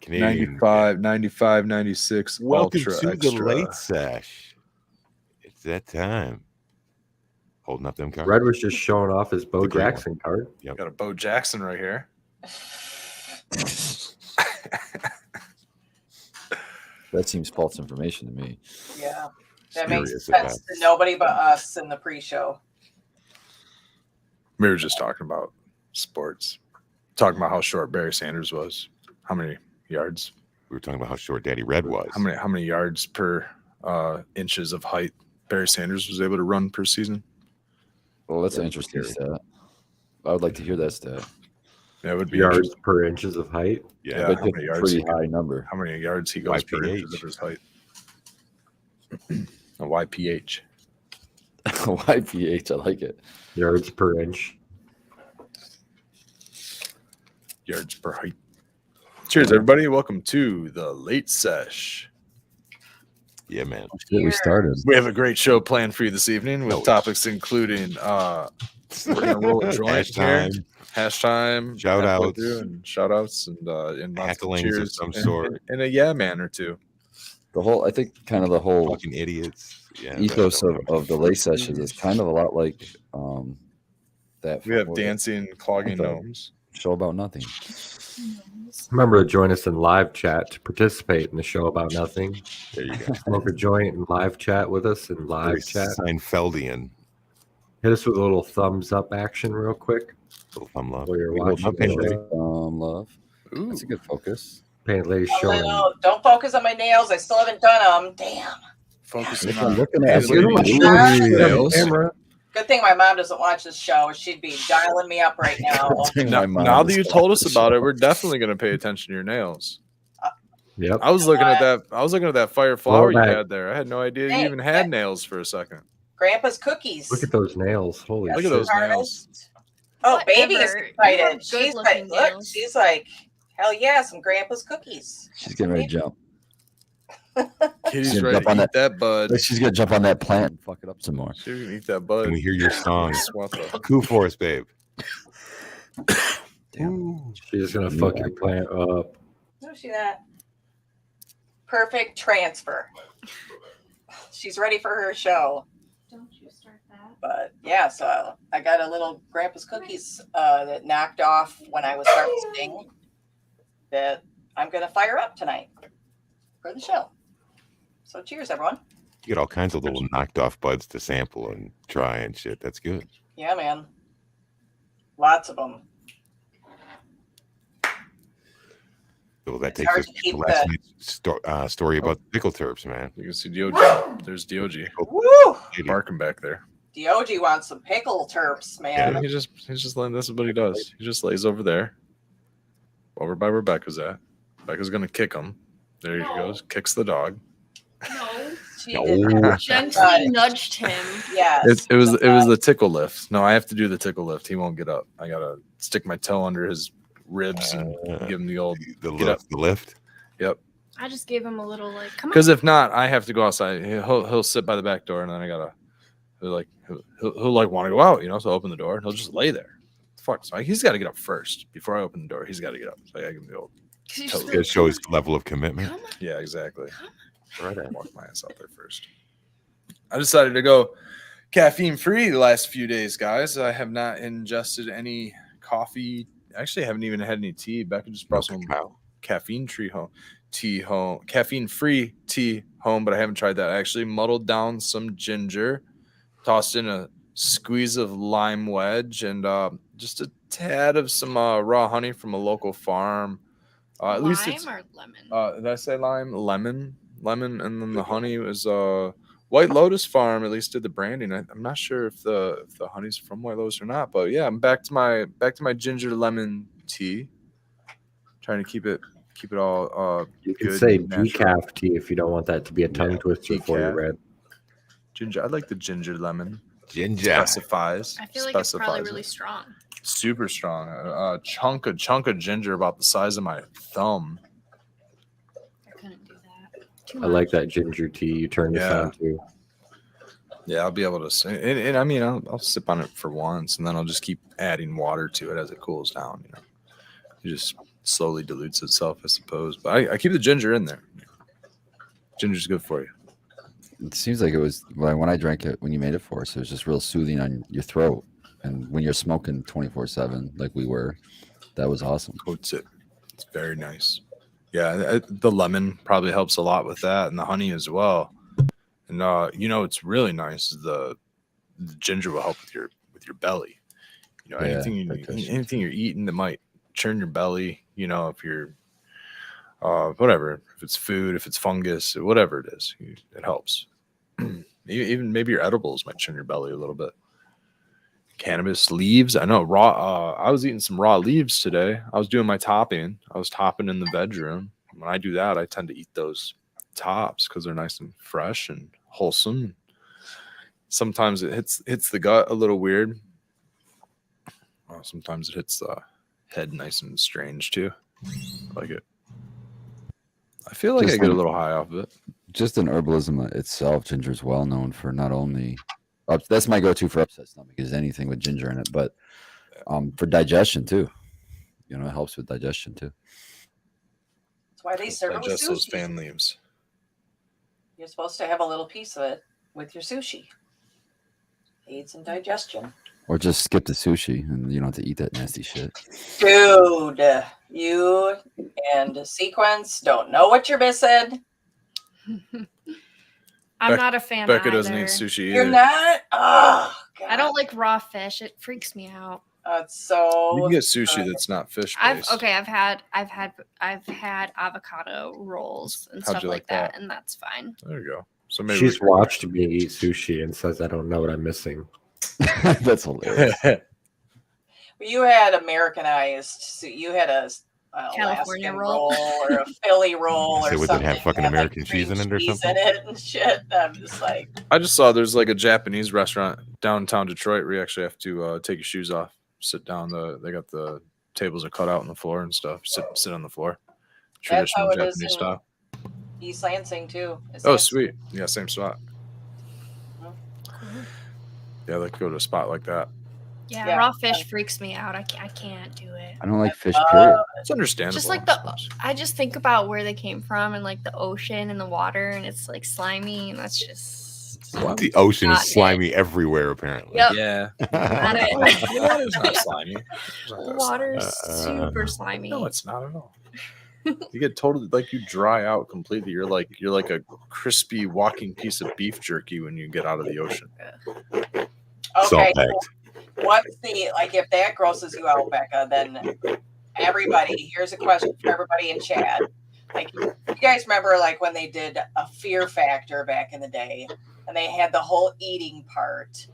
Canadian 95, 96, Welcome ultra to extra. the Late Sesh. It's that time. Holding up them cards. Red was just showing off his Bo The green Jackson card. Yep. Got a Bo Jackson right here. That seems false information to me. Yeah, that makes Serious sense about to nobody but us in the pre-show. We were just talking about sports. Talking about how short Barry Sanders was. How many yards? We were talking about how short Daddy Red was. How many yards per inches of height Barry Sanders was able to run per season? Well, that's an interesting stat. I would like to hear that stat. That would be Yards per inches of height. Yeah. But how just many a yards pretty he could- high number. How many yards he goes per YPH. inches of his height? A YPH. YPH, I like it. Yards per inch. Yards per height. Cheers, everybody. Welcome to the Late Sesh. Yeah, man. Shit, we started. We have a great show planned for you this evening with topics including we're gonna roll a joint Hash here. time. Hash time, Shout halfway outs. through, and shout outs and lots of Hecklings of cheers some and- sort. and a yeah man or two. The whole, I think, kind of the whole Fucking idiots. Yeah. ethos of the late sessions is kind of a lot like that. We have what- dancing, clogging the- gnomes. Show about nothing. Remember to join us in live chat to participate in the show about nothing. There you go. Smoke a joint and live chat with us in Very live chat. Seinfeldian. Hit us with a little thumbs up action real quick Little thumb love. while you're We hold watching. up the and show. love. Ooh, That's a good focus. Paint Lady's Oh, showing. no, don't focus on my nails. I still haven't done them. Damn. focusing I'm on looking at Hey, you. look at Ah. your nails. Camera. Good thing my mom doesn't watch this show. She'd be dialing me up right now. Now that you told us about it, we're definitely going to pay attention to your nails. Yep. I was looking at that. I was looking at that fire flower you back. had there. I had no idea you Hey, even had nails for a second. Grandpa's cookies. Look at those nails. Holy Look at shit. those nails. Harvest. Oh, baby is Whatever. You excited. have She's good-looking like, look, nails. she's like, hell yeah, some Grandpa's cookies. She's getting ready to jump. Kitty's She's ready up to on eat that bud. She's gonna jump on that plant and fuck it up some more. She's gonna eat that bud. Can we hear your song? Swat the- Coo for us, babe. She's gonna fuck your plant up. No, see that? Perfect transfer. She's ready for her show. Don't you start that. But yeah, so I got a little Grandpa's cookies that knocked off when I was harvesting that I'm gonna fire up tonight for the show. So cheers, everyone. You get all kinds of little knocked off buds to sample and try and shit. That's good. Yeah, man. Lots of them. So that It's takes hard us to to keep last the- night's story about pickle terps, man. You can see DOG. There's DOG Woo! barking back there. DOG wants some pickle terps, man. Yeah, he's just letting. This is what he does. He just lays over there, over by Rebecca's at. Rebecca's gonna kick him. There he No. goes. Kicks the dog. No. She No. did. Gently nudged him. Yes. It was the tickle lift. No, I have to do the tickle lift. He won't get up. I gotta stick my toe under his ribs and give him the old The get up. lift. The lift. I just gave him a little like, come on. Because if not, I have to go outside. He'll sit by the back door, and then I gotta he'll like want to go out, So I open the door, and he'll just lay there. Fuck, so he's got to get up first before I open the door. He's got to get up. So I gotta give him the old. You're Totally. still- Gotta show his level of commitment. Come on. Yeah, exactly. Come Right, I walk my ass out there first. I decided to go caffeine free the last few days, guys. I have not ingested any coffee. Actually, I haven't even had any tea. Becca just brought some caffeine caffeine free tea home, but I haven't tried that. I actually muddled down some ginger, tossed in a squeeze of lime wedge, and just a tad of some raw honey from a local farm. At least it's Lime or lemon? did I say lime? Lemon, and then the honey was White Lotus Farm. At least did the branding. I'm not sure if the honey's from White Lotus or not, but yeah, I'm back to my ginger lemon tea. Trying to keep it all You can good say and natural. decaf tea if you don't want that to be a tongue twister for you, decaf. Red. Ginger. I like the ginger lemon. Ginger. Specifies. I feel like it's probably specifies really it. strong. Super strong. A chunk of ginger about the size of my thumb. I couldn't do that. Too I much. like that ginger tea you turned us Yeah. on to. Yeah, I'll be able to say, and I mean, I'll sip on it for once, and then I'll just keep adding water to it as it cools down. You just slowly dilutes itself, I suppose. But I keep the ginger in there. Ginger's good for you. It seems like it was when I drank it when you made it for us. It was just real soothing on your throat, and when you're smoking 24/7 like we were, that was awesome. Coats it. It's very nice. Yeah, the lemon probably helps a lot with that, and the honey as well. And it's really nice. The ginger will help with your belly. Anything you're eating that might churn your belly. If you're whatever, if it's food, if it's fungus, whatever it is, it helps. Even maybe your edibles might churn your belly a little bit. Cannabis leaves. I know raw. I was eating some raw leaves today. I was doing my topping. I was topping in the bedroom. When I do that, I tend to eat those tops because they're nice and fresh and wholesome. Sometimes it hits the gut a little weird. Sometimes it hits the head nice and strange too. I like it. I feel like I get a little high off of it. Just in herbalism itself, ginger is well known for not only that's my go-to for upset stomach is anything with ginger in it, but for digestion too. It helps with digestion too. That's why they serve it with Digest those sushi. fan leaves. You're supposed to have a little piece of it with your sushi. Aids in digestion. Or just skip the sushi and you don't have to eat that nasty shit. Dude, you and Sequence don't know what you're missing. I'm not a fan Becca either. doesn't eat sushi either. You're not? Oh, God. I don't like raw fish. It freaks me out. It's so. You can get sushi that's not fish based. I've had avocado rolls and How'd stuff you like like that, that? and that's fine. There you go. So maybe She's watched me eat sushi and says I don't know what I'm missing. That's hilarious. You had Americanized. So you had a California Alaskan roll. or a Philly roll or Say, would it something. have fucking that had, American cream cheese in it or cheese something? in it and shit. I'm just like, I just saw there's like a Japanese restaurant downtown Detroit where you actually have to take your shoes off, sit down. They got the tables are cut out on the floor and stuff. Sit on the floor. That's how Traditional it is Japanese in style. East Lansing too. Oh, sweet. Yeah, same spot. Mhm. Yeah, I like to go to a spot like that. Yeah, raw fish freaks me out. I can't do it. I don't like fish, period. It's understandable. Just like I just think about where they came from and like the ocean and the water, and it's like slimy, and that's just The ocean Not is slimy everywhere, apparently. Yep. Yeah. not it. The water's not slimy. It's not that Water's slimy. super slimy. No, it's not at all. You get totally like you dry out completely. You're like a crispy walking piece of beef jerky when you get out of the ocean. Okay. Salt-packed. What's the if that grosses you out, Becca? Then everybody, here's a question for everybody in chat. Like, you guys remember when they did a Fear Factor back in the day, and they had the whole eating part.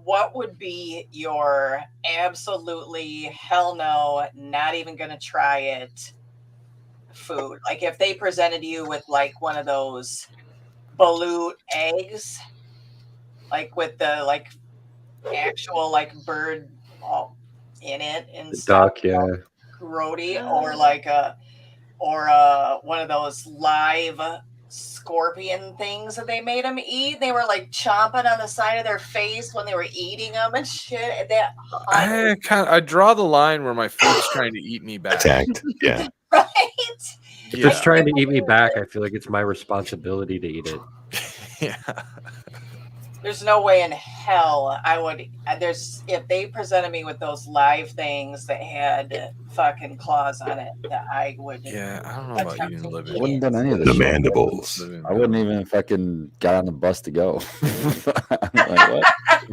What would be your absolutely hell no, not even gonna try it food? If they presented you with one of those balut eggs, with the actual bird in it and stuff, Duck, yeah. grody, or one of those live scorpion things that they made them eat. They were chomping on the side of their face when they were eating them and shit. I draw the line where my food's trying to eat me back. Attacked. Yeah. Right? If it's trying to eat me back, I feel like it's my responsibility to eat it. Yeah. There's no way in hell I would. If they presented me with those live things that had fucking claws on it, that I would. Yeah, I don't know about eating the I living. wouldn't done any of this. The shit. mandibles. I wouldn't even fucking got on the bus to go. What?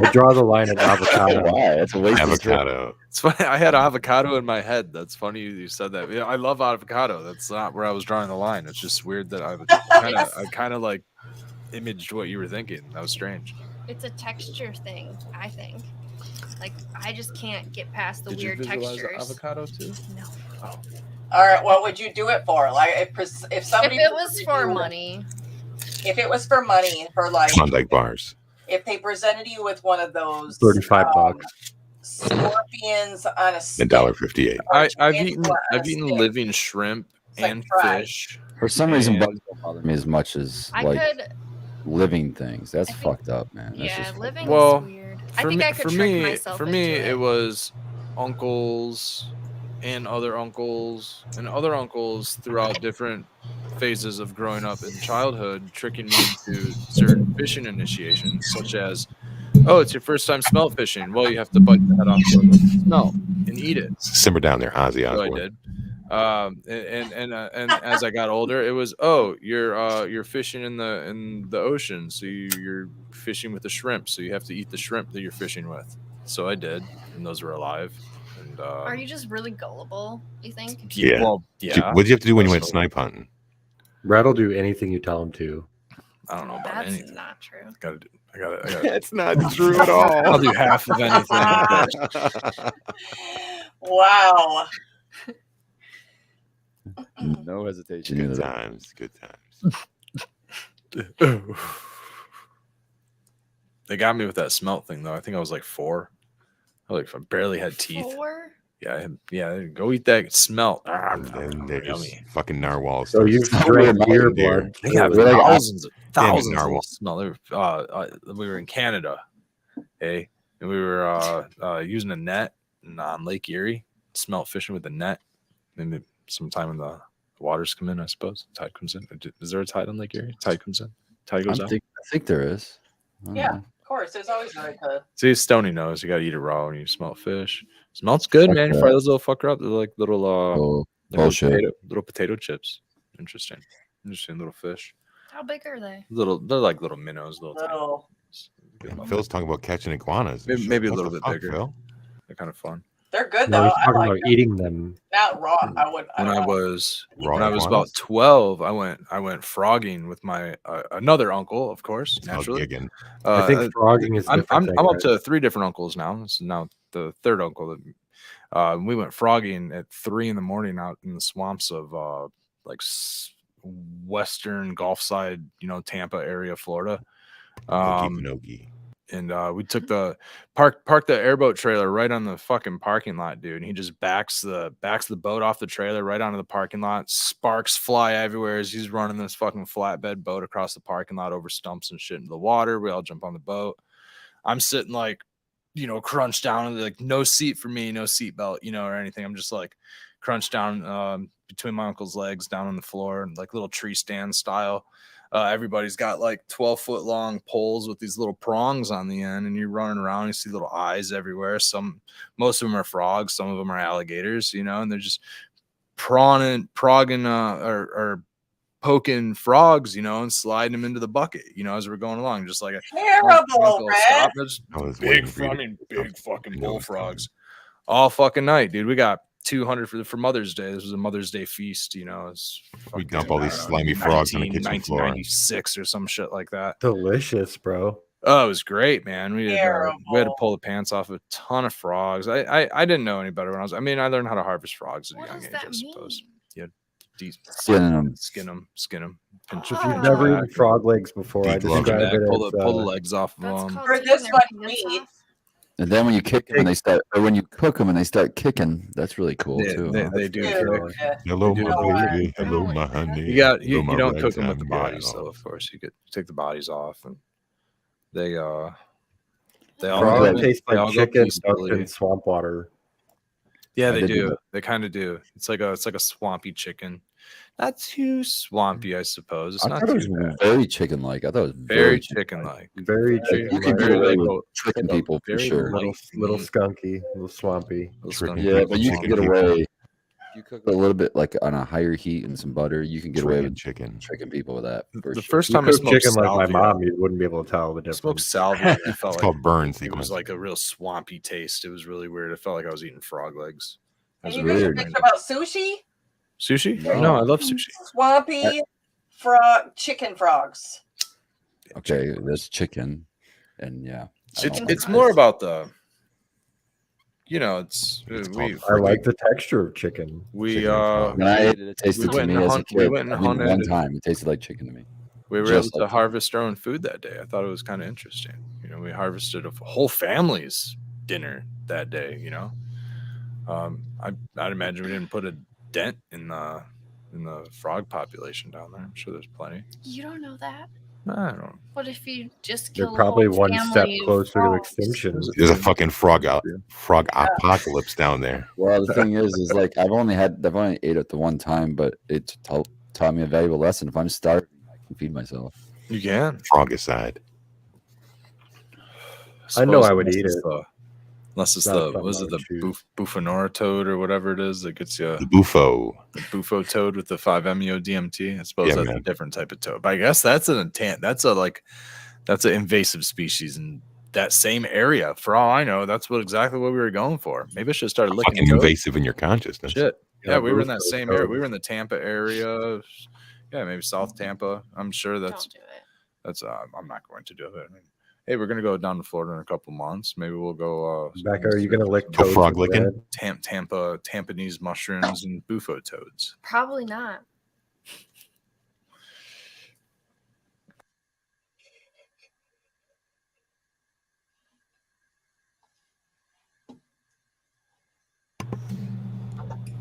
I draw the line at avocado. Why? That's a waste of shit. Avocado. It's funny. I had avocado in my head. That's funny you said that. Yeah, I love avocado. That's not where I was drawing the line. It's just weird that I kind of imaged what you were thinking. That was strange. It's a texture thing, I think. I just can't get past the Did weird you visualize the textures. avocado too? No. Oh. All right, what would you do it for? If somebody, If it was for money. If it was for money, for Klondike bars. if they presented you with one of those $35. scorpions on a stick, $1.58. I've tarantula eaten on a stick, living shrimp It's like and fried. fish. For some reason, And- bugs don't bother me as much as I could. living things. That's I think- fucked up, man. That's Yeah, just living Well, is weird. I think I could trick myself for into me, it. it was uncles, and other uncles throughout different phases of growing up in childhood, tricking me into certain fishing initiations, such as, oh, it's your first time smelt fishing. Well, you have to bite the head off the smelt and eat it. Simmer down there, Ozzy So I Osbourne. did. And as I got older, it was, oh, you're fishing in the ocean, so you're fishing with the shrimp, so you have to eat the shrimp that you're fishing with. So I did, and those were alive. And Are you just really gullible, you think? Yeah. Well, yeah. What did you have to do when you went So, snipe hunting? Brad will do anything you tell him to. I don't know about That's anything. not true. I gotta. That's not true at all. I'll do half of anything. Wow. No hesitation. Good either. times. Good times. They got me with that smelt thing though. I think I was like 4. I barely had teeth. 4? Yeah. Go eat that smelt. And then they're just Yummy. fucking narwhals. So you've Somewhere drank in my deer there. blood. They got too. We're like thousands of narwhal. smell. We were in Canada, and we were using a net on Lake Erie. Smelt fishing with a net. Maybe sometime when the waters come in, I suppose. Tide comes in. Is there a tide on Lake Erie? Tide comes in. Tide goes out. I think there is. I don't Yeah, know. of course. There's always a tide. See, Stoney knows you got to eat it raw when you smell fish. Smells good, man. You fry those little fucker up. They're like little Oh, like bullshit. little potato chips. Interesting little fish. How big are they? They're like little minnows. Little. Little. Phil's talking about catching iguanas. and Maybe shit. a What little the bit fuck, bigger. Phil? They're kind of fun. They're good No, though. he's I talking like about them. eating them. Not raw. I would. I When don't I know. was Raw when I was iguanas? about 12, I went frogging with my another uncle, of course, It's all naturally. gigging. I think frogging is a I'm different thing. up to 3 different uncles now. This is now the third uncle. We went frogging at 3 in the morning out in the swamps of western Gulf side, Tampa area, Florida. Pinocchio. And we took the parked the airboat trailer right on the fucking parking lot, dude. And he just backs the boat off the trailer right onto the parking lot. Sparks fly everywhere as he's running this fucking flatbed boat across the parking lot over stumps and shit into the water. We all jump on the boat. I'm sitting crunched down, like no seat for me, no seat belt, or anything. I'm just like crunched down between my uncle's legs down on the floor, like little tree stand style. Everybody's got like 12-foot long poles with these little prongs on the end, and you're running around. You see little eyes everywhere. Most of them are frogs, some of them are alligators, and they're just progging or poking frogs, and sliding them into the bucket, as we're going along, just like Terrible, Red. Big fucking bullfrogs all fucking night, dude. We got 200 for Mother's Day. This was a Mother's Day feast, It's We dump all these slimy frogs on the kitchen floor. 1996 or some shit like that. Delicious, bro. Oh, it was great, man. We had to Terrible. pull the pants off a ton of frogs. I didn't know any better when I learned how to harvest frogs at a What young does age, that I suppose. mean? Skin them. If you've never eaten frog legs before, I Deep love. describe it pull as the legs off of That's them. called For taking this their much pants meat. off. And then when you kick them and they start, or when you cook them and they start kicking, that's really cool Yeah, too. they do. Dude, Kick. Hello, They do. my baby. Hello, Ow. my honey. You Hello, my don't cook them ragtime with the bodies gal. though, of course. You take the bodies off, and they all frog go- tastes they all like go chicken peacefully. dunked in swamp water. Yeah, I they did do do. that. They kind of do. It's like a swampy chicken. Not too swampy, I suppose. It's I not thought it was too bad. very chicken-like. I thought it was Very chicken-like. Very Very- chicken. You can get very away like with tricking like a people for very sure. light Little meat. skunky, little swampy. Little Tricking skunky. Yeah, people, but you can chicken get people. away. If you cook it a little bit like on a higher heat and some butter, you can get away Friggin' with chicken. tricking people with that. for The sure. first You time I cook smoked chicken like my salvia, mom, you wouldn't be able to tell the smoked difference. salvia. It felt It's like called burns. it was like a real swampy taste. It was really weird. It felt like I was eating frog legs. It And was you guys weird. bitch about sushi? Sushi? No. No, I love sushi. Swampy chicken frogs. Okay, there's chicken, and yeah, I don't like It's this. more about the, it's It's we called I like the texture of chicken. we chicken and frog. When I ate it, it tasted to went me and as a hunt- we kid. went and I mean, one hunted. time, it tasted like chicken to me. we were Just able to like- harvest our own food that day. I thought it was kind of interesting. We harvested a whole family's dinner that day. I'd imagine we didn't put a dent in the frog population down there. I'm sure there's plenty. You don't know that. I don't. What if you just They're kill a probably whole one step family of closer to frogs? extinction. There's a fucking frog apocalypse down there. Well, the thing is like I've only ate it the one time, but it taught me a valuable lesson. If I'm starving, I can feed myself. You can. Frogicide. I know Suppose I would unless eat it's it. Unless it's Not the something was I it would the choose. Buffonora toad or whatever it is that gets you The Bufo. the Bufo toad with the 5-MeO DMT. I suppose Yeah, that's a man. different type of toad. But I guess that's an invasive species in that same area. For all I know, that's exactly what we were going for. Maybe I should have started looking Fucking toads. invasive in your consciousness. Shit. Yeah, we were in that Bufo same area. toad. We were in the Tampa area. Yeah, maybe South Tampa. I'm sure that's Don't do it. that's I'm not going to do it. I mean, hey, we're gonna go down to Florida in a couple months. Maybe we'll go Becca, are you gonna lick Go toads frog with licking? bread? Tampanese mushrooms and bufo toads. Probably not.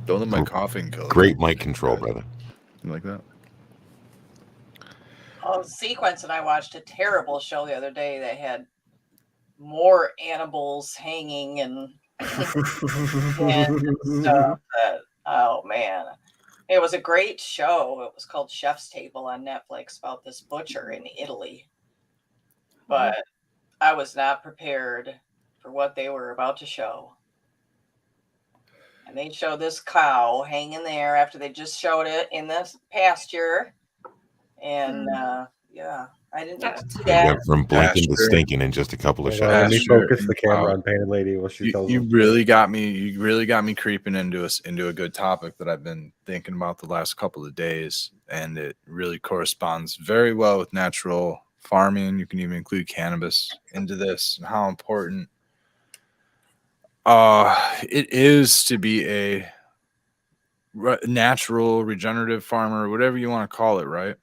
Don't let my coughing kill. Great mic control, brother. You like that? Oh, Sequence and I watched a terrible show the other day that had more animals hanging and stuff. Oh man, it was a great show. It was called Chef's Table on Netflix about this butcher in Italy. But I was not prepared for what they were about to show. And they showed this cow hanging there after they just showed it in the pasture. And yeah, I didn't get to see Yeah, that. from blinking to Pasture. stinking in just a couple of Hold on, let shots. me Pasture focus the and camera cow. on Painted Lady while she tells You us. really got me. You really got me creeping into a good topic that I've been thinking about the last couple of days, and it really corresponds very well with natural farming. You can even include cannabis into this, and how important it is to be a natural regenerative farmer, whatever you want to call it, right?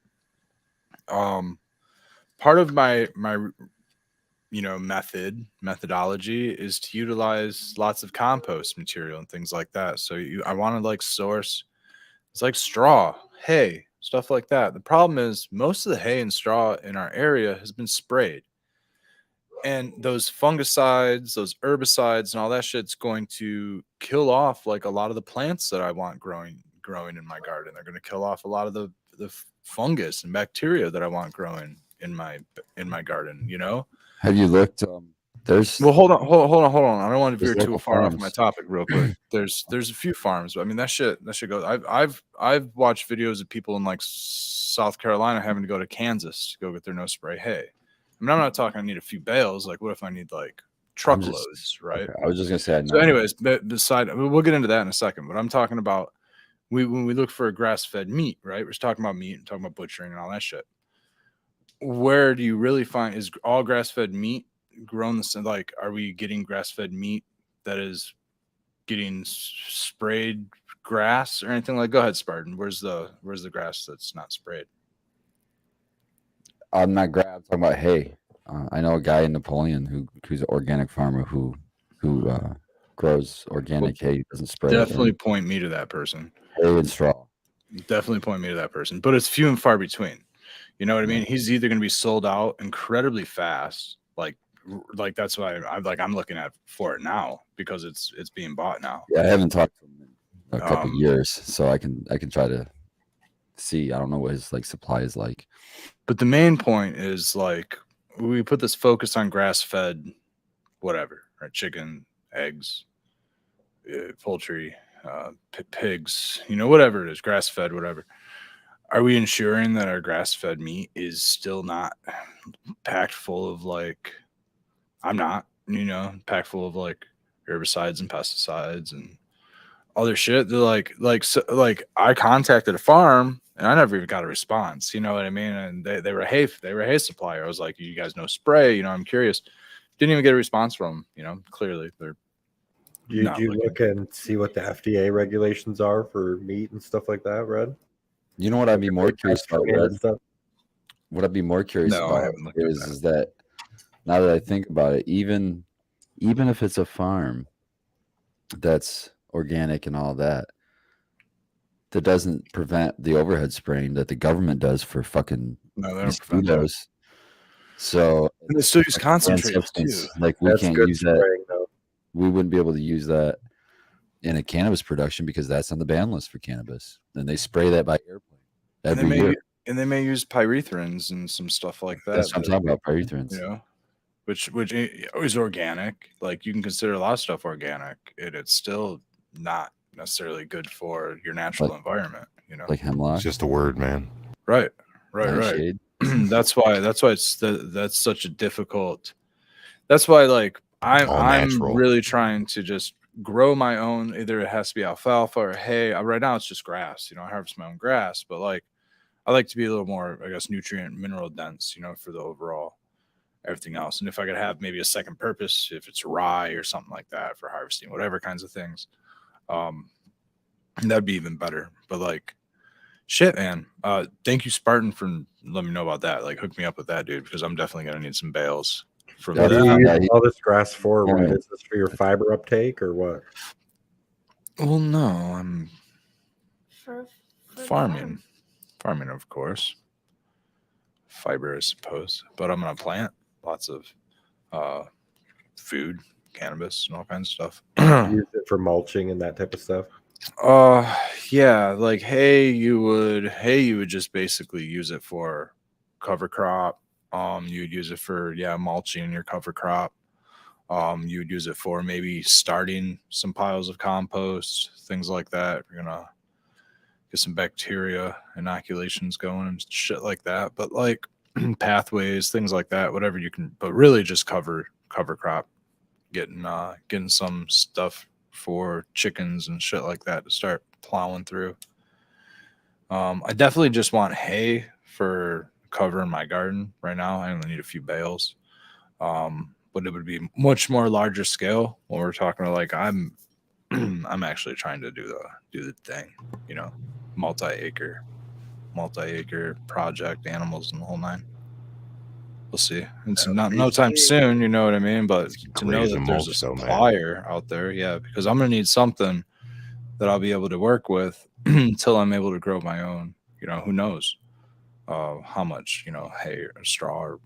Part of my methodology is to utilize lots of compost material and things like that. So I want to source, it's like straw, hay, stuff like that. The problem is most of the hay and straw in our area has been sprayed, and those fungicides, those herbicides and all that shit's going to kill off like a lot of the plants that I want growing in my garden. They're going to kill off a lot of the fungus and bacteria that I want growing in my garden, Have you looked? There's Well, hold on. I don't want to veer There's too local far off farms. my topic real quick. There's a few farms, but I mean that shit goes. I've watched videos of people in like South Carolina having to go to Kansas to go get their no spray hay. I mean, I'm not talking I need a few bales. Like, what if I need like truckloads, right? I was just gonna say. So, anyways, we'll get into that in a second. But I'm talking about when we look for a grass-fed meat, right? We're talking about meat and talking about butchering and all that shit. Where do you really find is all grass-fed meat grown? Like, are we getting grass-fed meat that is getting sprayed grass or anything like? Go ahead, Spartan. Where's the grass that's not sprayed? I'm not I'm talking about hay. I know a guy in Napoleon who's an organic farmer who grows organic hay. Doesn't spray it. Definitely point me to that person. Hay and straw. Definitely point me to that person. But it's few and far between. You know what I mean? He's either going to be sold out incredibly fast, like that's why I'm looking at for it now because it's being bought now. Yeah, I haven't talked to him in a couple years, so I can try to see. I don't know what his supply is like. But the main point is like we put this focus on grass-fed, whatever, right? Chicken, eggs, poultry, pigs, whatever it is, grass-fed, whatever. Are we ensuring that our grass-fed meat is still not packed full of I'm not, packed full of herbicides and pesticides and other shit? They're I contacted a farm and I never even got a response. You know what I mean? And they were a hay supplier. I was like, you guys know spray? I'm curious. Didn't even get a response from them. Clearly they're. Do you look and see what the FDA regulations are for meat and stuff like that, Red? You know what I'd be more curious about, Red? Stuff? What I'd be more curious No, I about haven't looked at is that now that I think about it, even if it's a farm that's organic and all that doesn't prevent the overhead spraying that the government does for fucking No, they don't prevent that. mosquitoes So And they still use like, concentrate too. substance, like we That's can't good use that. spraying, though. We wouldn't be able to use that in a cannabis production because that's on the ban list for cannabis. And they spray that by airplane And every year. they may use pyrethrins and some stuff like that. That's what I'm talking about, pyrethrins. You know, which is organic. Like you can consider a lot of stuff organic, and it's still not necessarily good for your natural environment. You know, Like hemlock. It's just a word, man. right. Nightshade. that's why that's such a difficult. That's why like I'm natural. really trying to just grow my own. Either it has to be alfalfa or hay. Right now it's just grass. You know, I harvest my own grass, but like I like to be a little more, I guess, nutrient mineral dense. You know, for the overall everything else. And if I could have maybe a second purpose, if it's rye or something like that for harvesting, whatever kinds of things, that'd be even better. But like, shit, man. Thank you, Spartan, for letting me know about that. Like, hook me up with that, dude, because I'm definitely gonna need some bales from What Yeah, are that. you yeah, using all this grass for? What Yeah. is this for your fiber uptake or what? Well, no, I'm For farming, of course. Fiber, I suppose, but I'm gonna plant lots of food, cannabis, and all kinds of stuff. Use it for mulching and that type of stuff. Yeah, like hay you would just basically use it for cover crop. You would use it for mulching your cover crop. You would use it for maybe starting some piles of compost, things like that. If you're gonna get some bacteria inoculations going and shit like that. But like pathways, things like that, whatever you can, but really just cover crop, getting some stuff for chickens and shit like that to start plowing through. I definitely just want hay for covering my garden right now. I only need a few bales. But it would be much more larger scale when we're talking like I'm actually trying to do the thing, you know, multi-acre project, animals and the whole nine. We'll see. It's not no time soon, you know what I mean? But to know Crazy that there's a mulch, though, man. supplier out there, yeah, because I'm gonna need something that I'll be able to work with until I'm able to grow my own. You know, who knows how much, you know, hay or straw or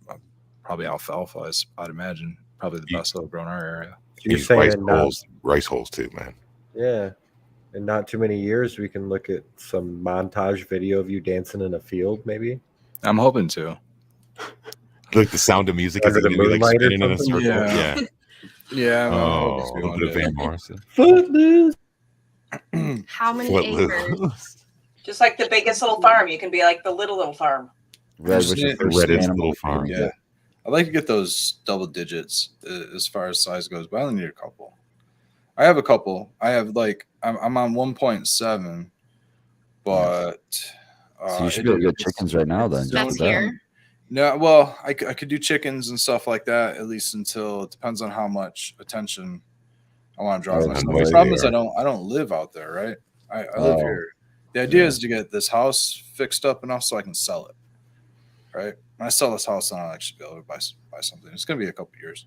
probably alfalfa, I'd imagine. Probably the best that'll grow in our area. So you're These rice saying not, holes too, man. yeah, in not too many years we can look at some montage video of you dancing in a field, maybe I'm hoping to. Like the Sound of Music is Under the gonna be like moonlight or spinning in a something? circle. Yeah. Yeah. Yeah, I'm Oh, hoping a to little one bit of day. Van Morrison. Footloose. How many acres? Footloose. Just like the biggest little farm, you can be like the little farm. Red, Just what's your need- first Red is animal little farm. you Yeah. get? I'd like to get those double digits as far as size goes, but I only need a couple. I have a couple. I have like I'm on 1.7, but So you should be able to get chickens right now then. it's just That's with that. here. No, well, I could do chickens and stuff like that at least until it depends on how much attention I want to draw Oh, myself. and where The problem they is are. I don't live out there, right? I live Oh, here. The idea yeah. is to get this house fixed up enough so I can sell it, right? When I sell this house, then I'll actually be able to buy something. It's gonna be a couple years,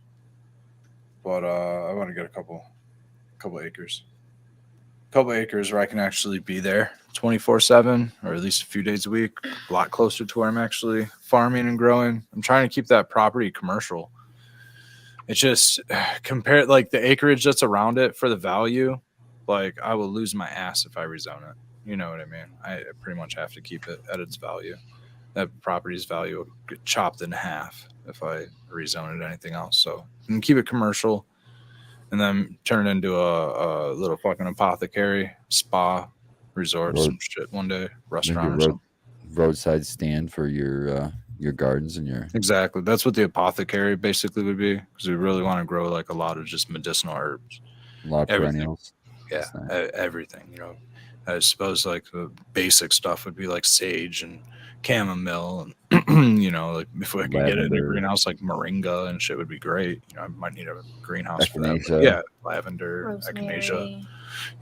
but I want to get a couple acres. Couple acres where I can actually be there 24/7 or at least a few days a week, a lot closer to where I'm actually farming and growing. I'm trying to keep that property commercial. It's just compared like the acreage that's around it for the value, like I will lose my ass if I rezone it. You know what I mean? I pretty much have to keep it at its value. That property's value will get chopped in half if I rezone it anything else. So I can keep it commercial and then turn it into a little fucking apothecary, spa, resort, some shit one day, Maybe a restaurant or something. roadside stand for your gardens and your Exactly. That's what the apothecary basically would be because we really want to grow like a lot of just medicinal herbs. lot of Everything. perennials. Yeah, That's nice. everything. You know, I suppose like the basic stuff would be like sage and chamomile and you know, like if I could get it in a Lavender. greenhouse, like moringa and shit would be great. You know, I might need a greenhouse for that. Echinacea. But yeah, lavender, echinacea. Rosemary.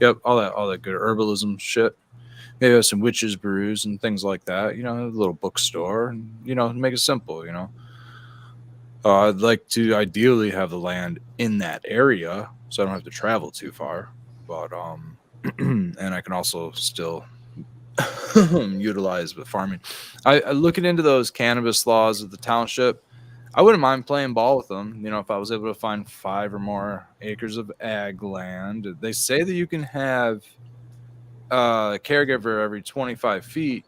Yep, all that good herbalism shit. Maybe have some witches brews and things like that. You know, a little bookstore, and you know, make it simple. You know, I'd like to ideally have the land in that area, so I don't have to travel too far. But and I can also still utilize the farming. I looking into those cannabis laws of the township. I wouldn't mind playing ball with them. If I was able to find 5 or more acres of ag land. They say that you can have a caregiver every 25 feet,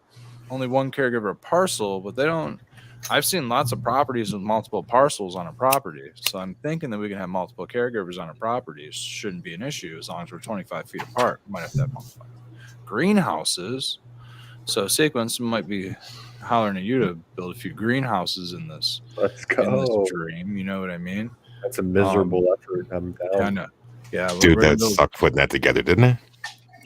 only one caregiver a parcel, but they don't. I've seen lots of properties with multiple parcels on a property, so I'm thinking that we can have multiple caregivers on a property. It shouldn't be an issue as long as we're 25 feet apart. We might have to have multiple greenhouses. So Sequence might be hollering at you to build a few greenhouses in this Let's go. dream. You know what I mean? That's a miserable effort. I'm down. Kind of. Yeah, Dude, we're gonna that build- sucked putting that together, didn't it?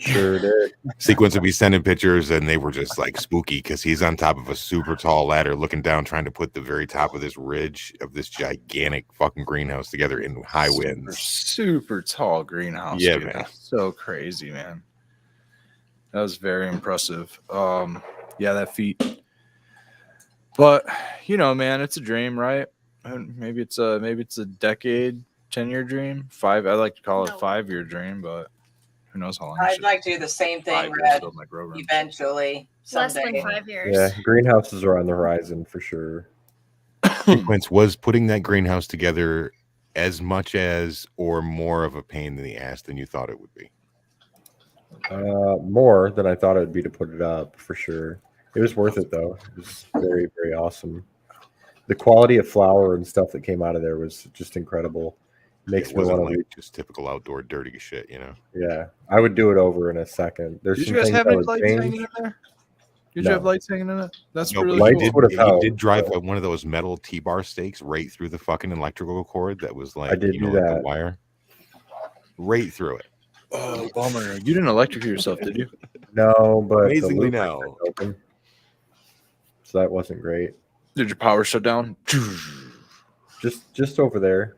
Sure did. Sequence would be sending pictures, and they were just like spooky because he's on top of a super tall ladder, looking down, trying to put the very top of this ridge of this gigantic fucking greenhouse together in high winds. super tall greenhouse. Yeah, dude. man. That's so crazy, man. That was very impressive. Yeah, that feat. But man, it's a dream, right? And maybe it's a decade, 10-year dream. I like to call it No. 5-year dream, but who knows how long. I'd like to do the same 5 thing, years Red, build my grow room. eventually. Less Someday. than 5 years. Yeah, greenhouses are on the horizon for sure. Sequence was putting that greenhouse together as much as or more of a pain in the ass than you thought it would be. More than I thought it would be to put it up for sure. It was worth it though. It was very, very awesome. The quality of flower and stuff that came out of there was just incredible. Makes It me wasn't want to. like just typical outdoor dirty shit, Yeah, I would do it over in a second. There's Did some you guys things have I any would lights change. hanging in there? Did No. you have lights hanging in it? That's No, really but lights you cool. would have you helped, did drive but- one of those metal T-bar stakes right through the fucking electrical cord that was like, I did do like the that. wire. Right through it. Oh, bummer. You didn't electrocute yourself, did you? No, but the Amazingly loop no. was open, so that wasn't great. Did your power shut down? Just over there.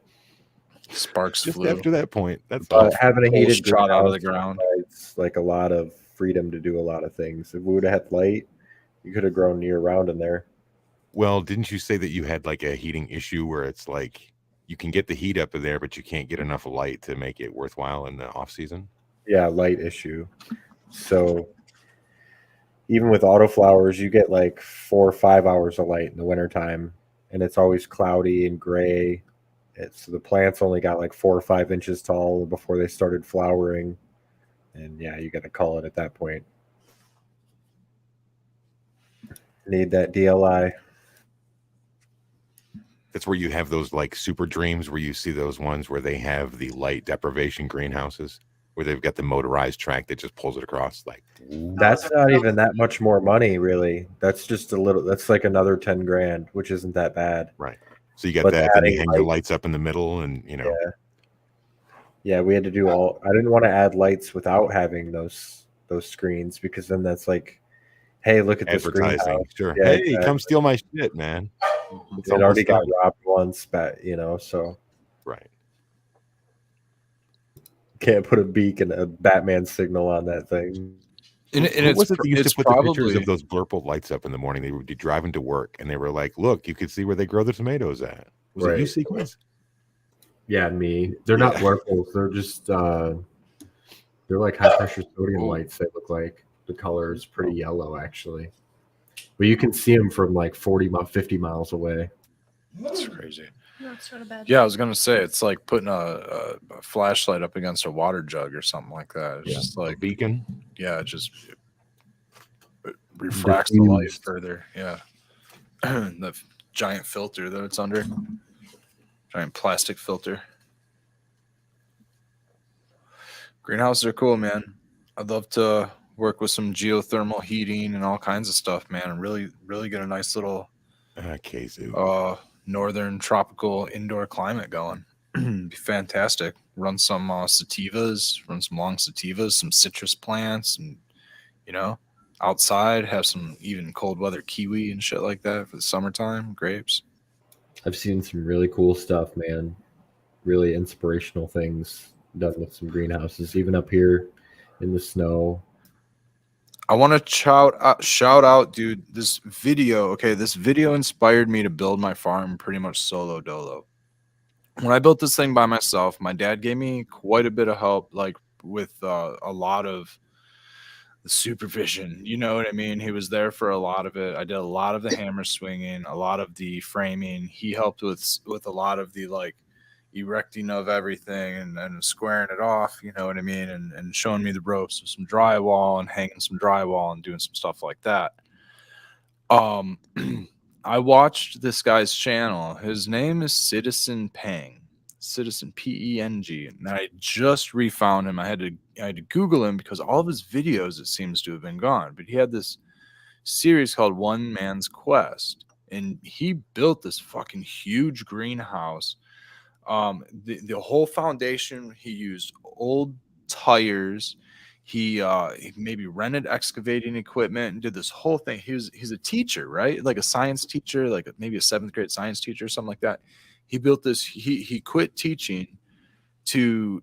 Sparks Just flew. after that point. That's But all. having a Coal heated shot out of the greenhouse ground. provides like a lot of freedom to do a lot of things. If we would have had light, you could have grown year round in there. Well, didn't you say that you had like a heating issue where it's like you can get the heat up in there, but you can't get enough light to make it worthwhile in the off season? Yeah, light issue. So even with autoflowers, you get like 4 or 5 hours of light in the wintertime, and it's always cloudy and gray. So the plants only got like 4 or 5 inches tall before they started flowering. And yeah, you got to call it at that point. Need that DLI. That's where you have those like super dreams where you see those ones where they have the light deprivation greenhouses where they've got the motorized track that just pulls it across. Like, That's not even that much more money, really. That's just a little. That's like another 10 grand, which isn't that bad. right. So you got But that, then you adding hang your light- lights up in the middle, and Yeah, we had to do all. I didn't want to add lights without having those screens because then that's like, hey, look at this advertising. greenhouse. Sure. Yeah, Hey, exactly. come steal my shit, man. It's It already almost got done. robbed once, but so Right. can't put a beacon, a Batman signal on that thing. And Who was it that used it's to put the pictures probably of those blurple lights up in the morning? They would be driving to work, and they were like, "Look, you could see where they grow the tomatoes at." Was it you, Right. Sequence? Yeah, me. They're not Yeah. blurples. They're just they're like high pressure sodium Oh. lights. They look like the color is pretty yellow actually, but you can see them from like 50 miles away. that's crazy. That's sort of bad. Yeah, I was gonna say it's like putting a flashlight up against a water jug or something like that. It's Yeah. just A like beacon. it just it refracts the light Diffused. further. Yeah, the giant filter that it's under, giant plastic filter. Greenhouses are cool, man. I'd love to work with some geothermal heating and all kinds of stuff, man, and really get a nice little Kazoo. northern tropical indoor climate going. Be fantastic. Run some sativas, run some long sativas, some citrus plants, and outside have some even cold weather kiwi and shit like that for the summertime. Grapes. I've seen some really cool stuff, man. Really inspirational things done with some greenhouses, even up here in the snow. I want to shout out, dude. This video inspired me to build my farm pretty much solo dolo. When I built this thing by myself, my dad gave me quite a bit of help, like with a lot of the supervision. You know what I mean? He was there for a lot of it. I did a lot of the hammer swinging, a lot of the framing. He helped with a lot of the like erecting of everything and squaring it off. You know what I mean? And showing me the ropes of some drywall and hanging some drywall and doing some stuff like that. I watched this guy's channel. His name is Citizen Peng, Citizen Peng, and I just refound him. I had to Google him because all of his videos, it seems to have been gone. But he had this series called One Man's Quest, and he built this fucking huge greenhouse. The whole foundation, he used old tires. He maybe rented excavating equipment and did this whole thing. He's a teacher, right? Like a science teacher, like maybe a 7th grade science teacher or something like that. He built this. He quit teaching to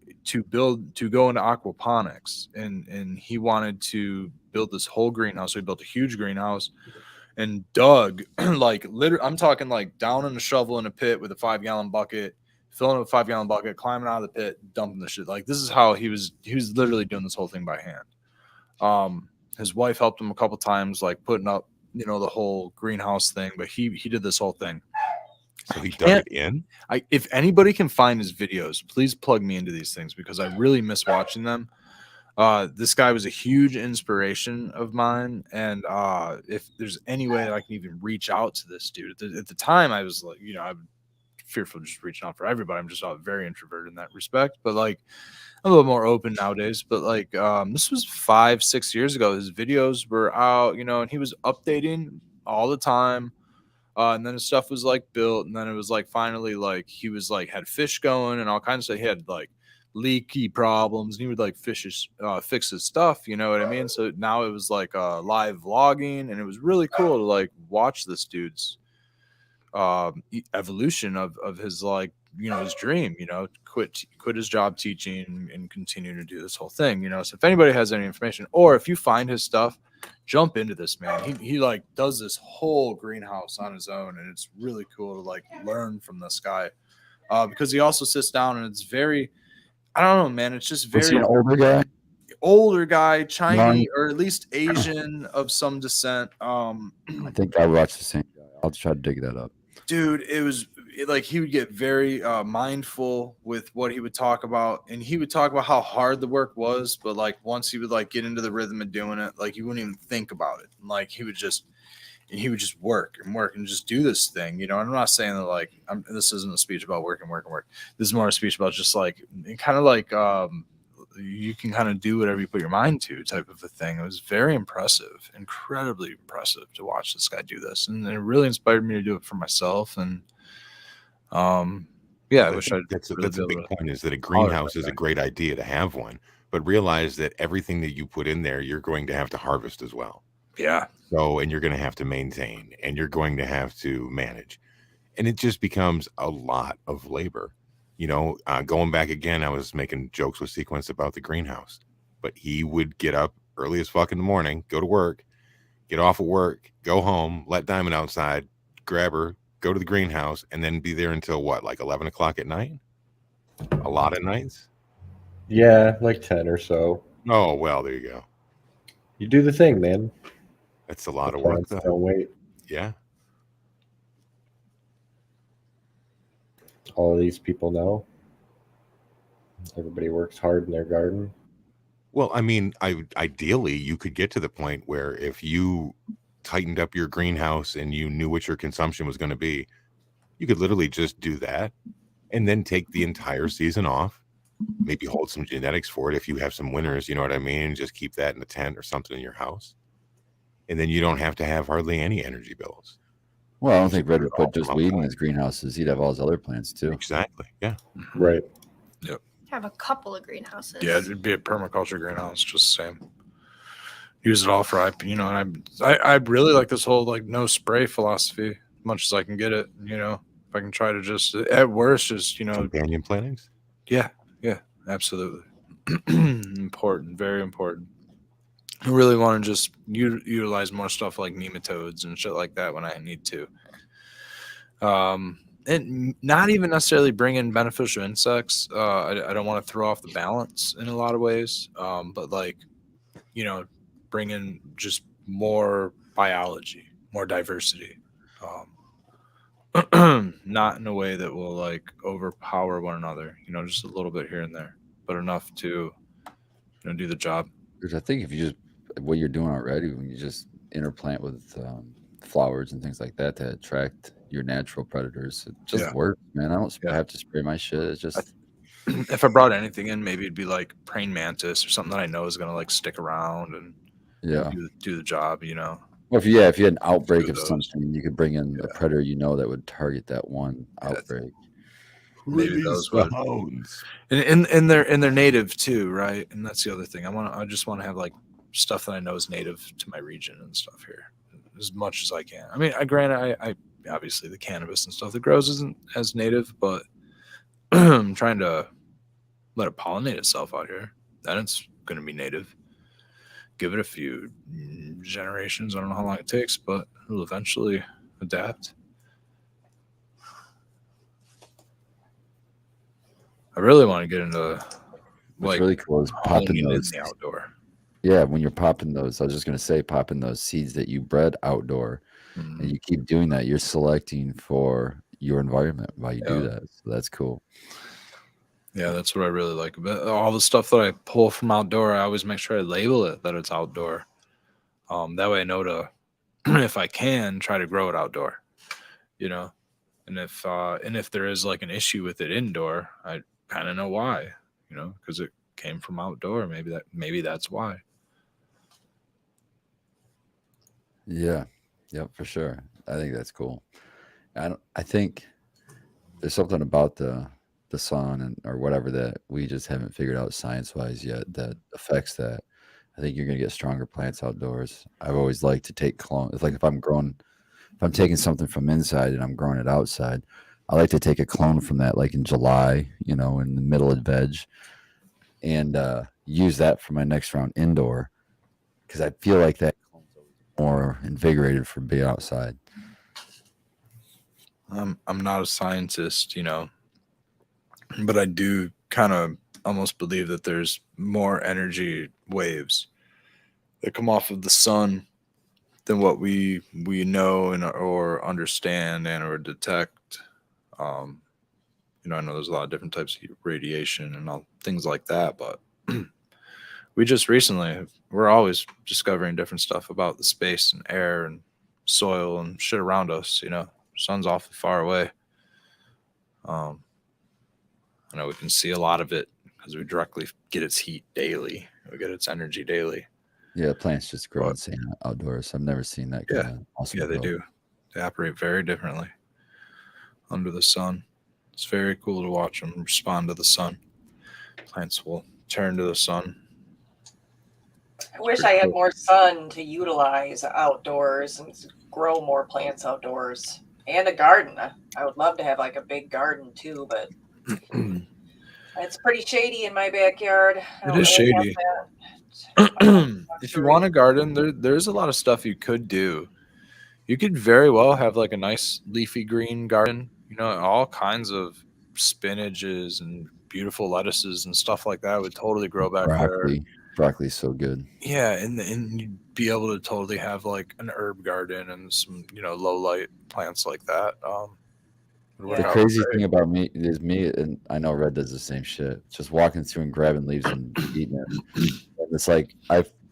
go into aquaponics, and he wanted to build this whole greenhouse. So he built a huge greenhouse and dug like literally. I'm talking like down in a shovel in a pit with a 5-gallon bucket, filling up a 5-gallon bucket, climbing out of the pit, dumping the shit. Like this is how he was literally doing this whole thing by hand. His wife helped him a couple times, like putting up, the whole greenhouse thing, but he did this whole thing. So he dug it in? If anybody can find his videos, please plug me into these things because I really miss watching them. This guy was a huge inspiration of mine, and if there's any way that I can even reach out to this dude, at the time I was like, I'm fearful of just reaching out for everybody. I'm just very introverted in that respect, but like I'm a little more open nowadays. But like this was 5-6 years ago. His videos were out, and he was updating all the time. And then his stuff was like built, and then it was like finally like he was like had fish going and all kinds of stuff. He had like leaky problems, and he would like fix his stuff. You know what I mean? So now it was like live vlogging, and it was really cool to like watch this dude's evolution of his like his dream. Quit his job teaching and continue to do this whole thing. So if anybody has any information, or if you find his stuff, jump into this, man. He like does this whole greenhouse on his own, and it's really cool to like learn from this guy because he also sits down, and it's very, I don't know, man, it's just Was he very an older guy? Chinese or at least Asian of some descent. I think I watched the same guy. I'll try to dig that up. Dude, like he would get very mindful with what he would talk about, and he would talk about how hard the work was, but like once he would like get into the rhythm of doing it, like you wouldn't even think about it. Like he would just work and just do this thing, And I'm not saying that like this isn't a speech about work and work and work. This is more a speech about just like kind of like you can kind of do whatever you put your mind to type of a thing. It was very impressive, incredibly impressive to watch this guy do this, and it really inspired me to do it for myself. And I wish that's a big point, is that a greenhouse is a great idea to have one, but realize that everything that you put in there, you're going to have to harvest as well. Yeah. So, and you're going to have to maintain, and you're going to have to manage, and it just becomes a lot of labor. Going back again, I was making jokes with Sequence about the greenhouse, but he would get up early as fuck in the morning, go to work, get off of work, go home, let Diamond outside, grab her, go to the greenhouse, and then be there until what, like 11 o'clock at night? A lot of nights? Yeah, like 10 or so. Oh, well, there you go. You do the thing, man. That's a lot of work, though. Don't wait. Yeah. All of these people know. Everybody works hard in their garden. Well, I mean, ideally, you could get to the point where if you tightened up your greenhouse and you knew what your consumption was going to be, you could literally just do that and then take the entire season off. Maybe hold some genetics for it if you have some winners, you know what I mean? Just keep that in the tent or something in your house. And then you don't have to have hardly any energy bills. Well, I don't think Red would put just weed in his greenhouses. He'd have all his other plants too. Exactly. Yeah. Right. Yep. Have a couple of greenhouses. Yeah, it'd be a permaculture greenhouse, just the same. Use it all for I really like this whole like no spray philosophy, as much as I can get it. If I can try to just at worst just companion plantings. Yeah, absolutely. Important, very important. I really want to just utilize more stuff like nematodes and shit like that when I need to. And not even necessarily bring in beneficial insects. I don't want to throw off the balance in a lot of ways. But like, bring in just more biology, more diversity. Not in a way that will like overpower one another, just a little bit here and there, but enough to do the job. Because I think if you just what you're doing already, when you just interplant with flowers and things like that to attract your natural predators, it just Yeah. works, man. I don't Yeah. have to spray my shit. It's just If I brought anything in, maybe it'd be like praying mantis or something that I know is gonna like stick around and yeah. do the job. Well, if you had an outbreak Few of of those. something, you could bring in a predator that would target that one outbreak. Maybe Release those the would. hounds. And they're native too, right? And that's the other thing. I just want to have like stuff that I know is native to my region and stuff here, as much as I can. I mean, I obviously the cannabis and stuff that grows isn't as native, but I'm trying to let it pollinate itself out here. Then it's going to be native. Give it a few generations. I don't know how long it takes, but it'll eventually adapt. I really want to get into What's really cool is popping honing in those. the outdoor. Yeah, when you're popping those, I was just gonna say popping those seeds that you bred outdoor, and you keep doing that. You're selecting for your environment while you do that. So that's cool. Yeah, that's what I really like about all the stuff that I pull from outdoor. I always make sure I label it that it's outdoor. That way I know to, if I can, try to grow it outdoor. And if there is like an issue with it indoor, I kind of know why. Because it came from outdoor. Maybe that's why. Yeah, yep, for sure. I think that's cool. I think there's something about the sun or whatever that we just haven't figured out science wise yet that affects that. I think you're gonna get stronger plants outdoors. I've always liked to take clone. It's like if I'm taking something from inside and I'm growing it outside, I like to take a clone from that, like in July, in the middle of veg, and use that for my next round indoor because I feel like that clone's more invigorated for being outside. I'm not a scientist, but I do kind of almost believe that there's more energy waves that come off of the sun than what we know or understand and or detect. I know there's a lot of different types of radiation and all things like that, but we just we're always discovering different stuff about the space and air and soil and shit around us. Sun's awfully far away. I know we can see a lot of it because we directly get its heat daily. We get its energy daily. Yeah, plants just grow insane outdoors. I've never seen that kind of awesome. Yeah, they do. They operate very differently under the sun. It's very cool to watch them respond to the sun. Plants will turn to the sun. I wish I had more sun to utilize outdoors and grow more plants outdoors and a garden. I would love to have like a big garden too, but it's pretty shady in my backyard. It is shady. If you want a garden, there's a lot of stuff you could do. You could very well have like a nice leafy green garden, all kinds of spinaches and beautiful lettuces and stuff like that would totally grow back there. Broccoli's so good. Yeah, and you'd be able to totally have like an herb garden and some, low light plants like that. The crazy thing about me is and I know Red does the same shit. Just walking through and grabbing leaves and eating them. And it's like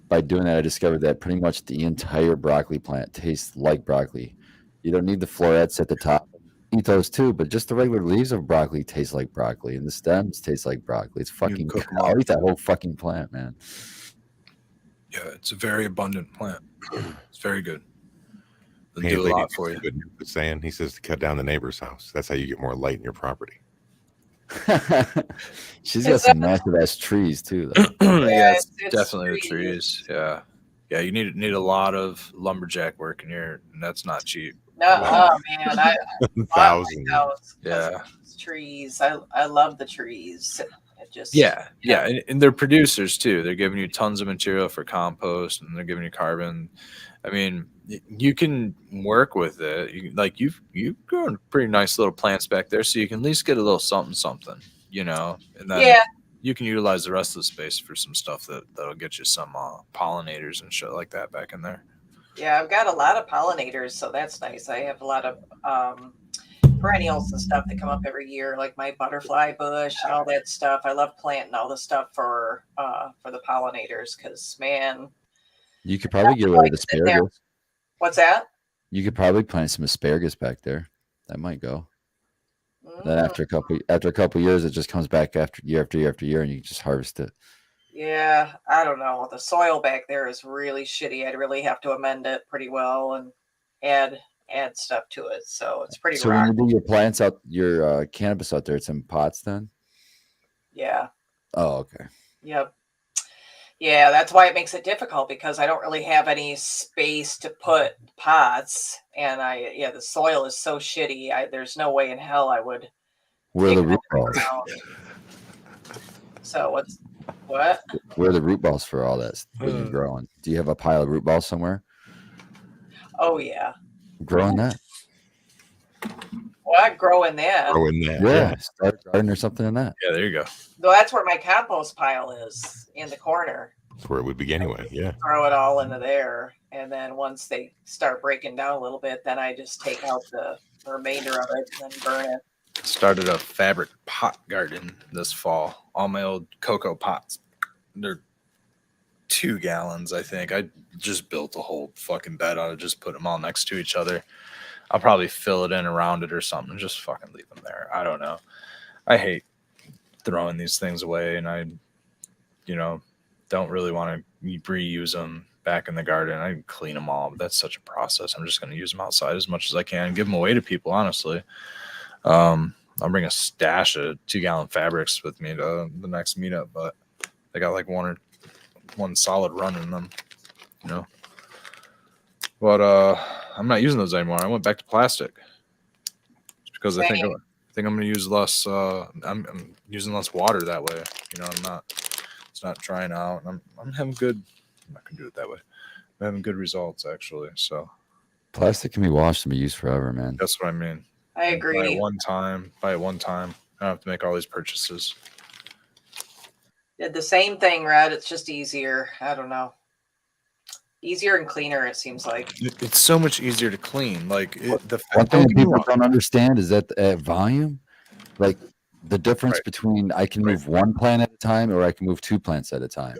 by doing that, I discovered that pretty much the entire broccoli plant tastes like broccoli. You don't need the florets at the top. Eat those too, but just the regular leaves of broccoli taste like broccoli, and the stems taste like broccoli. It's fucking. I'll eat that whole fucking plant, man. Yeah, it's a very abundant plant. It's very good. It'll Hey, do a lot for you. Saying he says to cut down the neighbor's house. That's how you get more light in your property. She's got some massive ass trees too, though. Yeah, it's definitely the trees. Yeah, you need a lot of lumberjack work in here, and that's not cheap. No, oh man, I Thousands. Yeah, trees. I love the trees. It just yeah, and they're producers too. They're giving you tons of material for compost, and they're giving you carbon. I mean, you can work with it. You've grown pretty nice little plants back there, so you can at least get a little something, And then you can utilize the rest of the space for some stuff that'll get you some pollinators and shit like that back in there. Yeah, I've got a lot of pollinators, so that's nice. I have a lot of perennials and stuff that come up every year, like my butterfly bush and all that stuff. I love planting all the stuff for the pollinators because, man, You could probably get away with sitting there. asparagus. What's that? You could probably plant some asparagus back there. That might go. Then after a couple years, it just comes back after year, and you just harvest it. Yeah, I don't know. The soil back there is really shitty. I'd really have to amend it pretty well and add stuff to it. So it's pretty So when you do your plants out, your cannabis out there, it's in pots then? Yeah. Oh, okay. Yep. Yeah, that's why it makes it difficult because I don't really have any space to put pots, and the soil is so shitty. There's no way in hell I would. Where are take the root it off the balls? ground. So what? Where are the root balls for all that when you're growing? Do you have a pile of root balls somewhere? Oh yeah. Growing that? Well, I grow in that. Throw in that. Yeah. Start a garden or something in that. Yeah, there you go. Though that's where my compost pile is, in the corner. That's where it would be anyway. Yeah. Throw it all into there, and then once they start breaking down a little bit, then I just take out the remainder of it and then burn it. Started a fabric pot garden this fall. All my old cocoa pots. They're 2 gallons, I think. I just built a whole fucking bed out of just put them all next to each other. I'll probably fill it in around it or something and just fucking leave them there. I don't know. I hate throwing these things away, and I, don't really want to reuse them back in the garden. I clean them all, but that's such a process. I'm just going to use them outside as much as I can and give them away to people, honestly. I'll bring a stash of 2-gallon fabrics with me to the next meetup, but they got like one solid run in them, But I'm not using those anymore. I went back to plastic just because I think I'm going to use less. I'm using less water that way. It's not drying out. I'm having good. I'm not going to do it that way. I'm having good results actually. So Plastic can be washed and be used forever, man. that's what I mean. I agree. Buy it one time. I don't have to make all these purchases. Did the same thing, Red. It's just easier. I don't know. Easier and cleaner, it seems like. It's so much easier to clean. Like One thing people don't understand is that at volume, like the difference between I can move one plant at a time or I can move 2 plants at a time.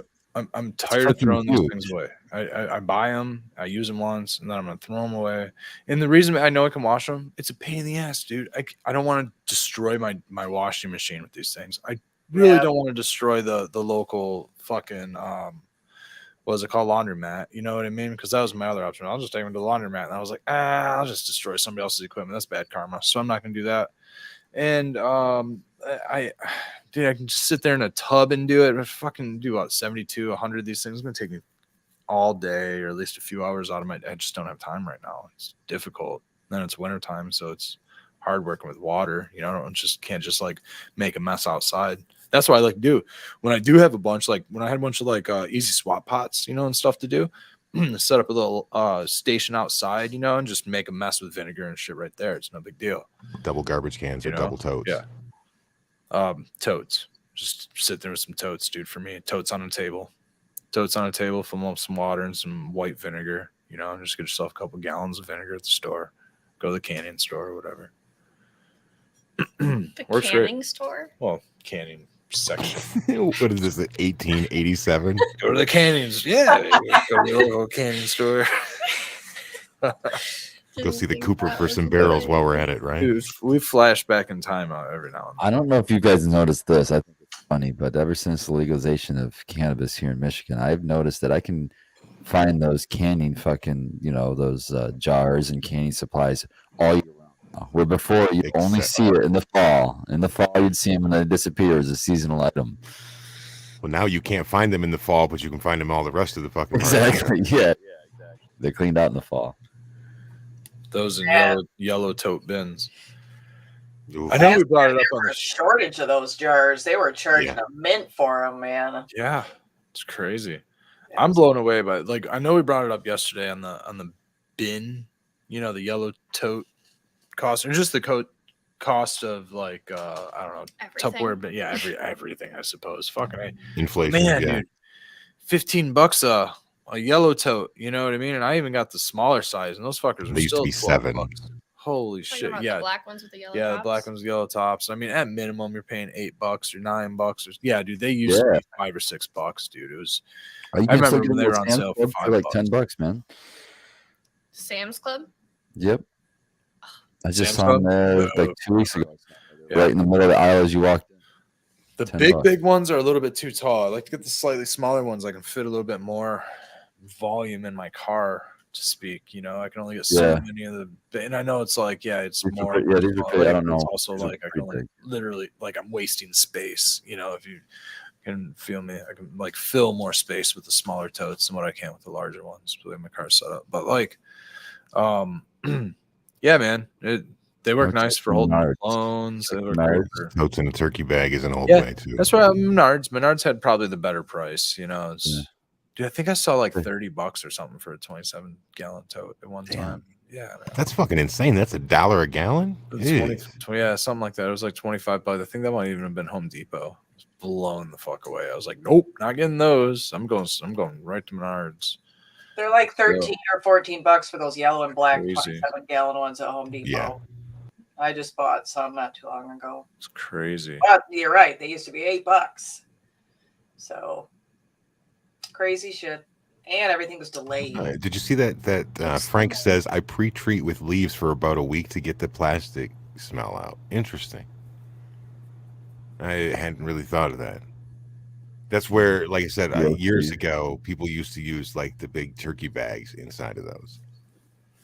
I'm tired of throwing huge. these things away. I buy them, I use them once, and then I'm gonna throw them away. And the reason I know I can wash them, it's a pain in the ass, dude. I don't want to destroy my washing machine with these things. I really don't want to destroy the local fucking what is it called, laundromat? You know what I mean? Because that was my other option. I'll just take them to the laundromat, and I was like, I'll just destroy somebody else's equipment. That's bad karma. So I'm not gonna do that. And I can just sit there in a tub and do it. I fucking do about 72, 100 of these things. It's gonna take me all day or at least a few hours out of my day. I just don't have time right now. It's difficult. Then it's wintertime, so it's hard working with water. Can't just like make a mess outside. That's what I like to do. When I do have a bunch, like when I had a bunch of like easy swap pots, and stuff to do, set up a little station outside, and just make a mess with vinegar and shit right there. It's no big deal. Double garbage cans or double totes. Yeah. Totes. Just sit there with some totes, dude, for me. Totes on a table. Fill them up some water and some white vinegar. Just get yourself a couple gallons of vinegar at the store. Go to the canning store or whatever. The Works canning great. store? Well, canning section. What is this, 1887? Go to the cannings. Yeah. Go to the local canning store. Go see the Cooper for some barrels while we're at it, right? Dude, we flash back in time every now and then. I don't know if you guys noticed this. I think it's funny, but ever since the legalization of cannabis here in Michigan, I've noticed that I can find those canning fucking, those jars and canning supplies all year round now. Where before you'd only see it in the fall. In the fall, you'd see them and then it disappears, a seasonal item. Well, now you can't find them in the fall, but you can find them all the rest of the fucking Exactly. Yeah, exactly. They're cleaned out in the fall. Those in yellow tote bins. Oof. I know we brought it up on a the shortage of those jars. They were charging a mint for them, man. Yeah, it's crazy. I'm blown away by it. Like I know we brought it up yesterday on the bin, the yellow tote cost, or just the cost of like I don't know Everything. Tupperware, but yeah, everything I suppose. Fucking Inflation. man, Yeah. dude, $15 a yellow tote. You know what I mean? And I even got the smaller size, and those fuckers They are used to still be $12. $7. Holy Talking shit! about Yeah, the black ones with the yellow yeah, tops. the black ones, with yellow tops. I mean, at minimum, you're paying $8 or $9. Or, yeah, dude, they used to be $5 or $6, dude. It was. You I can still remember get when they them were at on Sam's sale for Club for like $5. $10, man. Sam's Club. Yep. I just Sam's saw them Club? there like 2 weeks ago. Yeah. Right in the middle of the aisle as you walked in. The $10. big ones are a little bit too tall. I like to get the slightly smaller ones. I can fit a little bit more volume in my car to speak. You know, I can only get so Yeah. many of the. And I know it's like, yeah, it's These are more. pretty- yeah, these are smaller, pretty- I but don't it's know. also These are like I can pretty only big. literally like I'm wasting space. You know, if you can feel me, I can like fill more space with the smaller totes than what I can with the larger ones. The way my car's set up, but like, yeah, man, they work What's nice up, for holding Menards? loans. They work Menards? great for. Totes in a turkey bag is an old Yeah, way too. that's right. Menards had probably the better price. You know, it's, Yeah. dude, I think I saw like Yeah. $30 or something for a 27-gallon tote at one Damn. time. Yeah, man. That's fucking insane. That's $1 a gallon. It was 20, Jeez. yeah, something like that. It was like $25. I think that might even have been Home Depot. I was blown the fuck away. I was like, nope, not getting those. I'm going right to Menards. They're like 13 or $14 for those yellow and black Crazy. 27-gallon ones at Home Depot. Yeah. I just bought some not too long ago. It's crazy. But you're right, they used to be $8. So crazy shit. And everything was delayed. Did you see that Frank says I pre-treat with leaves for about a week to get the plastic smell out? Interesting. I hadn't really thought of that. That's where, like I said, Yeah, years please. ago, people used to use like the big turkey bags inside of those.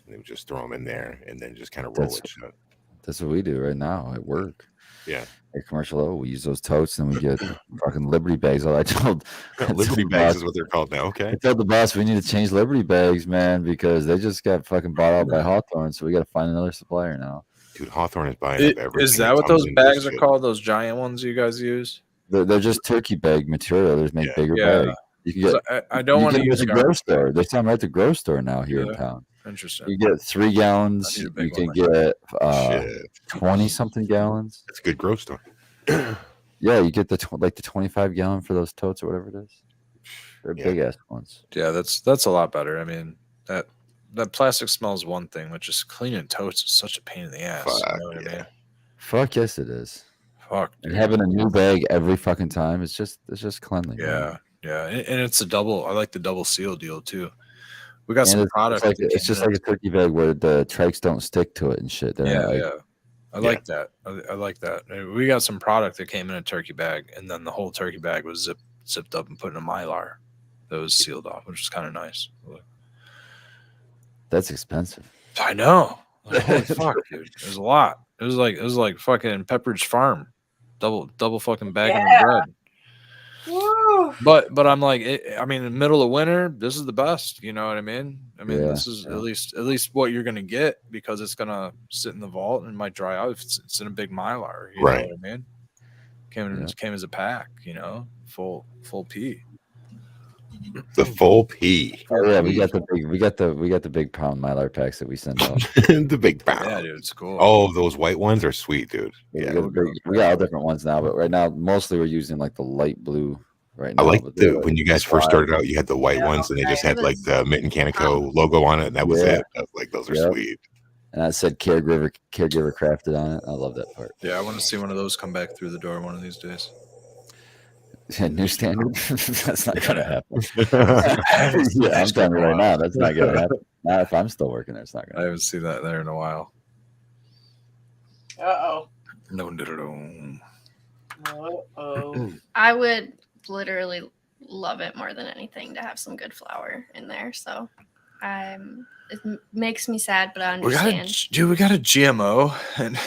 They would just throw them in there and then just kind of roll it shut. That's what we do right now at work. Yeah. At commercial, we use those totes and we get fucking Liberty bags. All I told Liberty bags is what they're called now. Okay. I told the boss we need to change Liberty bags, man, because they just got fucking bought out by Hawthorne. So we got to find another supplier now. Dude, Hawthorne is buying up everything. Is that what comes those in this bags are shit. called? Those giant ones you guys use? They're just turkey bag material. They just make Yeah. bigger Yeah. bags. You can get. I don't want to use a grocery garbage. store. They sell them at the grocery store now here in Yeah. town. Interesting. You get 3 gallons. I need a You big can one. get Shit. 20 something gallons. That's a good grocery store. Yeah, you get the 25 gallon for those totes or whatever it is. They're Yeah. big ass ones. Yeah, that's a lot better. I mean, that plastic smells one thing, but just cleaning totes is such a pain in the ass. Fuck, You know what I mean? Fuck yes, it is. Fuck. And dude. having a new bag every fucking time, it's just cleanly. man. Yeah, and it's a double. I like the double seal deal too. We got And some it's product. like, that it's came just in. like a turkey bag where the trikes don't stick to it and shit. They're Yeah, not like, yeah. I like that. I like that. We got some product that came in a turkey bag, and then the whole turkey bag was zipped up and put in a Mylar that was sealed off, which was kind of nice. That's expensive. I know. Like, holy fuck, dude. It was a lot. It was like fucking Pepperidge Farm, double fucking bagging of bread. Woo! But I'm like, I mean, in the middle of winter, this is the best. You know what I mean? I mean, Yeah, this is at least what you're gonna get because it's gonna sit in the vault and might dry out if it's in a big Mylar. You Right. know what I mean? Came as a pack. You know, full P. The full P. Oh yeah, we got the big pound Mylar packs that we send out. The big pound. Yeah, dude, it's cool. Oh, those white ones are sweet, dude. Yeah. We got all different ones now, but right now mostly we're using like the light blue right I now. like but they're, when you guys first started out, you had the white Yeah, ones and they just okay. had like the Mitten Canico logo on it, and that was Yeah. it. I was like, those are Yep. sweet. and I said caregiver crafted on it. I love that part. Yeah, I want to see one of those come back through the door one of these days. New standard? That's not gonna happen. Yeah, I'm telling you right now, that's not gonna happen. Not if I'm still working there, it's not I gonna haven't seen that there in a while. Uh-oh. No. Uh-oh. I would literally love it more than anything to have some good flour in there. So it makes me sad, but I We understand. got a GMO and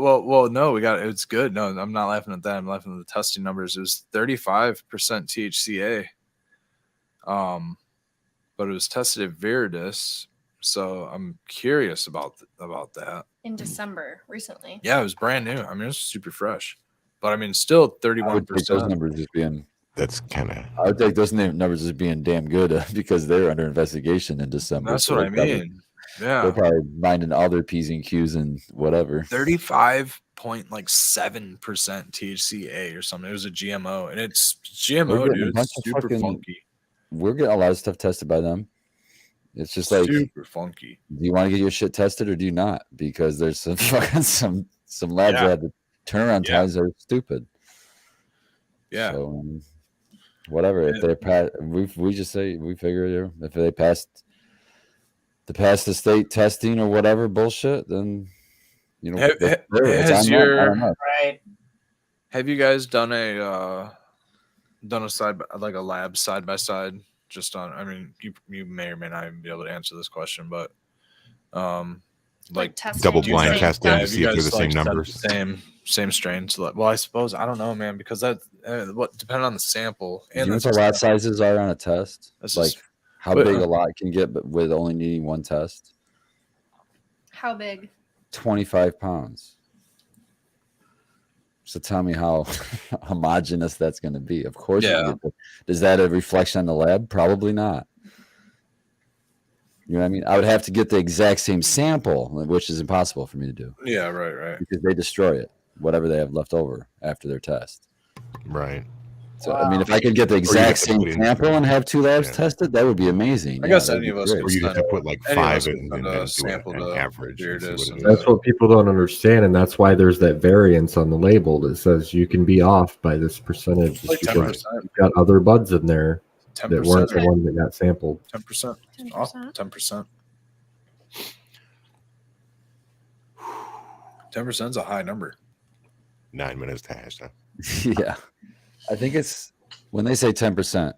well, no, it's good. No, I'm not laughing at that. I'm laughing at the testing numbers. It was 35% THCA. But it was tested at Viridis, so I'm curious about that. In December recently. Yeah, it was brand new. I mean, it's super fresh, but I mean, still I would take those 31%. numbers as being. That's kind of I would take those numbers as being damn good because they're under investigation in December. That's so what I they probably- mean. They're probably minding all their P's and Q's and whatever. 35.7% THCA or something. It was a GMO, and it's We're GMO, getting a dude. bunch It's of super fucking- funky. We're getting a lot of stuff tested by them. It's just like, Super funky. do you want to get your shit tested or do you not? Because there's some fucking some labs that have the turnaround times are stupid. Yeah. So whatever. If they pass, we just say we figure if they passed the state testing or whatever bullshit, then it's on them. I don't know. Right. Have you guys done a lab side by side? Just on, I mean, you may or may not even be able to answer this question, but testing double the blind same testing stuff. to see if they're the same set numbers. Same strains. Well, I suppose I don't know, man, because that depending on the sample Do you and know what the lot sizes are on a test? That's Like just- how but- big a lot can get, but with only needing one test. How big? 25 pounds. So tell me how homogenous that's going to be. Of course, is that a reflection on the lab? Probably not. You know what I mean? I would have to get the exact same sample, which is impossible for me to do. Yeah, right. Because they destroy it, whatever they have left over after their test. Right. So, I mean, if I could get the exact same sample and have 2 labs tested, that would be amazing. I guess any of us Or you have to put like any of 5 us in could and put a then do sample an to average. figure And see this what it and is. That's what people don't understand, and that's why there's that variance on the label that says you can be off by this percentage just Like because 10%. you've got other buds in there that weren't the 10%. one that got sampled. 10%. 10%. 10%. 10% is a high number. 9 minutes to hash that. Yeah. I think it's when they say 10%,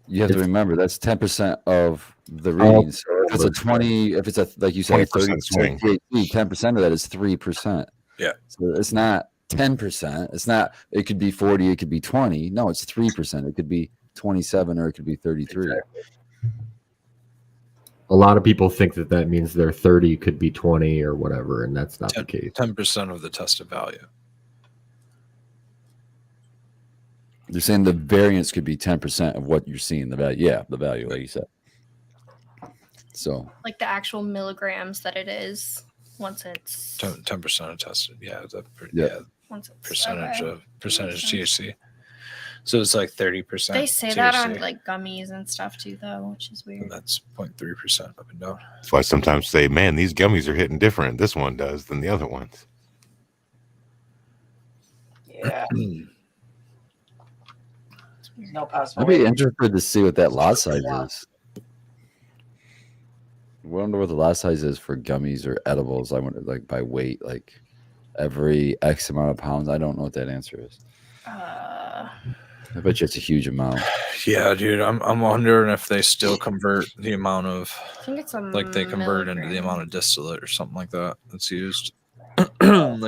you have to remember that's 10% of the readings. So if it's a 20, if it's a like you said, a 20% swing. 10% of that is 3%. Yeah. So it's not 10%. It's not, it could be 40, it could be 20. No, it's 3%. It could be 27 or it could be 33. Exactly. A lot of people think that means their 30 could be 20 or whatever, and that's not the case. 10% of the tested value. You're saying the variance could be 10% of what you're seeing, the value. Yeah, the value, like you said. So Like the actual milligrams that it is once it's 10% of tested. Yeah, once it's percentage okay. of percentage THC. So it's like 30%. They say THC, that on like gummies and stuff too, though, which is and weird. that's 0.3% up and down. That's why I sometimes say, man, these gummies are hitting different. This one does than the other ones. Yeah. There's no possible I'd be way. interested to see what that lot size is. I wonder what the lot size is for gummies or edibles. I wonder, like by weight, like every X amount of pounds. I don't know what that answer is. I bet you it's a huge amount. Yeah, dude. I'm wondering if they still convert the amount of I think it's a like they convert into the milligram. amount of distillate or something like that that's used. Like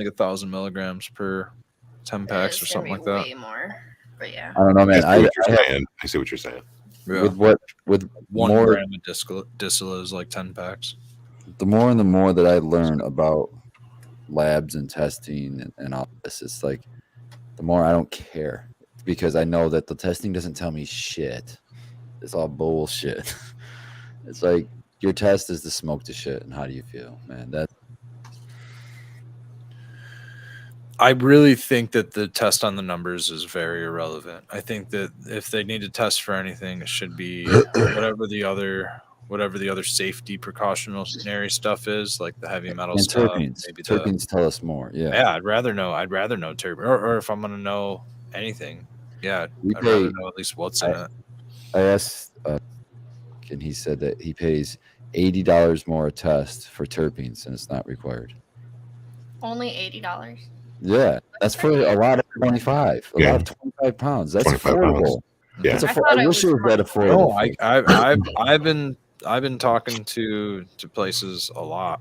1,000 milligrams per 10 packs or It's something gonna like be that. way more. But yeah. I don't know, man. I see what you're saying. Yeah. With 1 more, gram of distillate is like 10 packs. the more and the more that I learn about labs and testing and all this, it's like the more I don't care because I know that the testing doesn't tell me shit. It's all bullshit. It's like your test is to smoke the shit, and how do you feel, man? That I really think that the test on the numbers is very irrelevant. I think that if they need to test for anything, it should be whatever the other safety precautionary stuff is, like the heavy metal and stuff. terpenes. Maybe Terpenes tell us more. Yeah. yeah, I'd rather know terpene, or if I'm gonna know anything, yeah, We I'd rather pay- know at least what's in it. I asked, and he said that he pays $80 more a test for terpenes, and it's not required. Only $80. Yeah, that's for a lot of 25. A Yeah. lot of 25 pounds. That's 25 pounds. affordable. Yeah. That's I affordable. thought I it wish it was was that affordable. No, I've been talking to places a lot,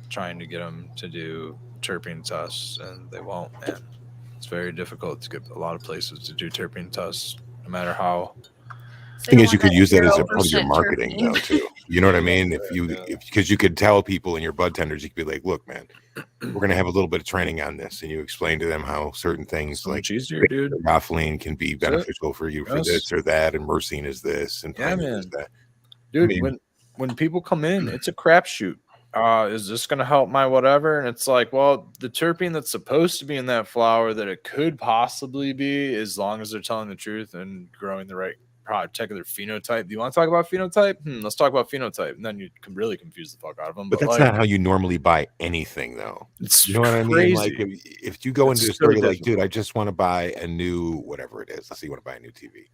trying to get them to do terpene tests, and they won't. Man, it's very difficult to get a lot of places to do terpene tests, no matter how. Thing is, you could use that as a part of your marketing, though, too. You know what I mean? Because you could tell people in your bud tenders, you could be like, "Look, man, we're gonna have a little bit of training on this," and you explain to them how certain things So like much easier, dude. Goffling can be beneficial for you for Yes. this or that, and myrcene is this, and Yeah, Pine is man. that. Dude, I mean- when people come in, it's a crapshoot. is this going to help my whatever? And it's like, well, the terpene that's supposed to be in that flower that it could possibly be, as long as they're telling the truth and growing the right particular phenotype. Do you want to talk about phenotype? Let's talk about phenotype. And then you can really confuse the fuck out of them. But that's like, not how you normally buy anything, though. It's You know what I mean? Like crazy. if you go It's into a so store, you're like, difficult. dude, I just want to buy a new whatever it is. Let's say you want to buy a new TV.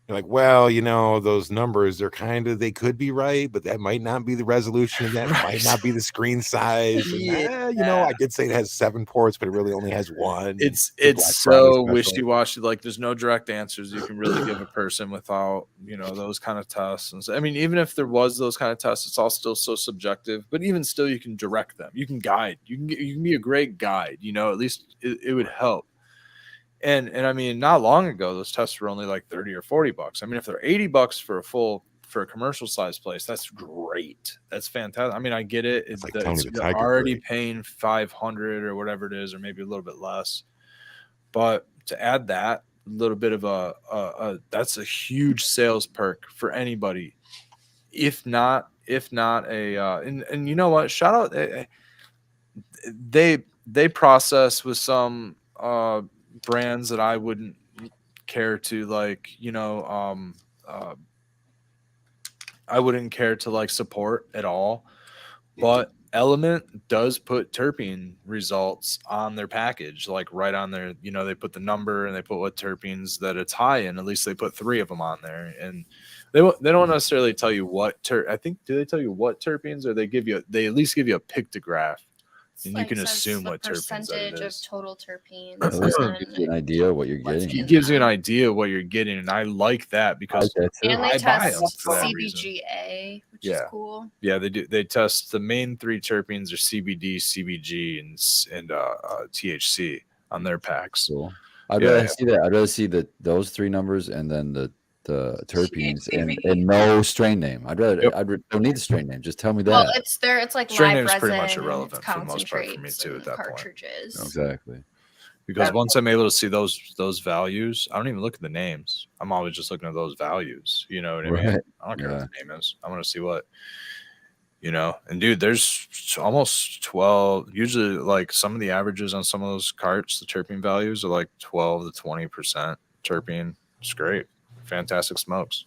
You're like, well, those numbers, they could be right, but that might not be the resolution, and that might Right. not be the screen size. And I did say it has 7 ports, but it really only has 1. It's Black Friday so special. wishy-washy. Like there's no direct answers you can really give a person without those kind of tests. And so, I mean, even if there was those kind of tests, it's all still so subjective. But even still, you can direct them. You can guide. You can be a great guide. At least it would help. And I mean, not long ago, those tests were only like $30 or $40. I mean, if they're $80 for a commercial size place, that's great. That's fantastic. I mean, I get it. It's like Tony the You're Tiger already break. paying $500 or whatever it is, or maybe a little bit less. But to add that little bit of that's a huge sales perk for anybody. If not and you know what? Shout out. They process with some brands that I wouldn't care to I wouldn't care to support at all. But Element does put terpene results on their package, like right on there. They put the number and they put what terpenes that it's high in. At least they put 3 of them on there, and they don't necessarily tell you what I think. Do they tell you what terpenes, or they at least give you a pictograph, and you can says assume the what terpenes that it percentage of is. total terpenes. At least it and gives you an idea of what you're what's getting. He in gives you an them. idea of what you're getting, and I like that because And they I buy test them for that reason. CBGA, which is Yeah. cool. Yeah, they do. They test the main 3 terpenes are CBD, CBG, and THC on their packs. Cool. I'd Yeah. rather see that. I'd rather see those 3 numbers and then the terpenes and no strain name. I don't need the strain name. Just tell me that. Well, it's like Strain live name's resin. pretty much and irrelevant it's for the most part for me, concentrates too, at and that point. cartridges. Exactly. Because once I'm able to see those values, I don't even look at the names. I'm always just looking at those values. You know what I mean? Right. I don't care what the name is. I want to see what, and dude, there's almost 12. Usually, like some of the averages on some of those carts, the terpene values are like 12 to 20% terpene. It's great. Fantastic smokes.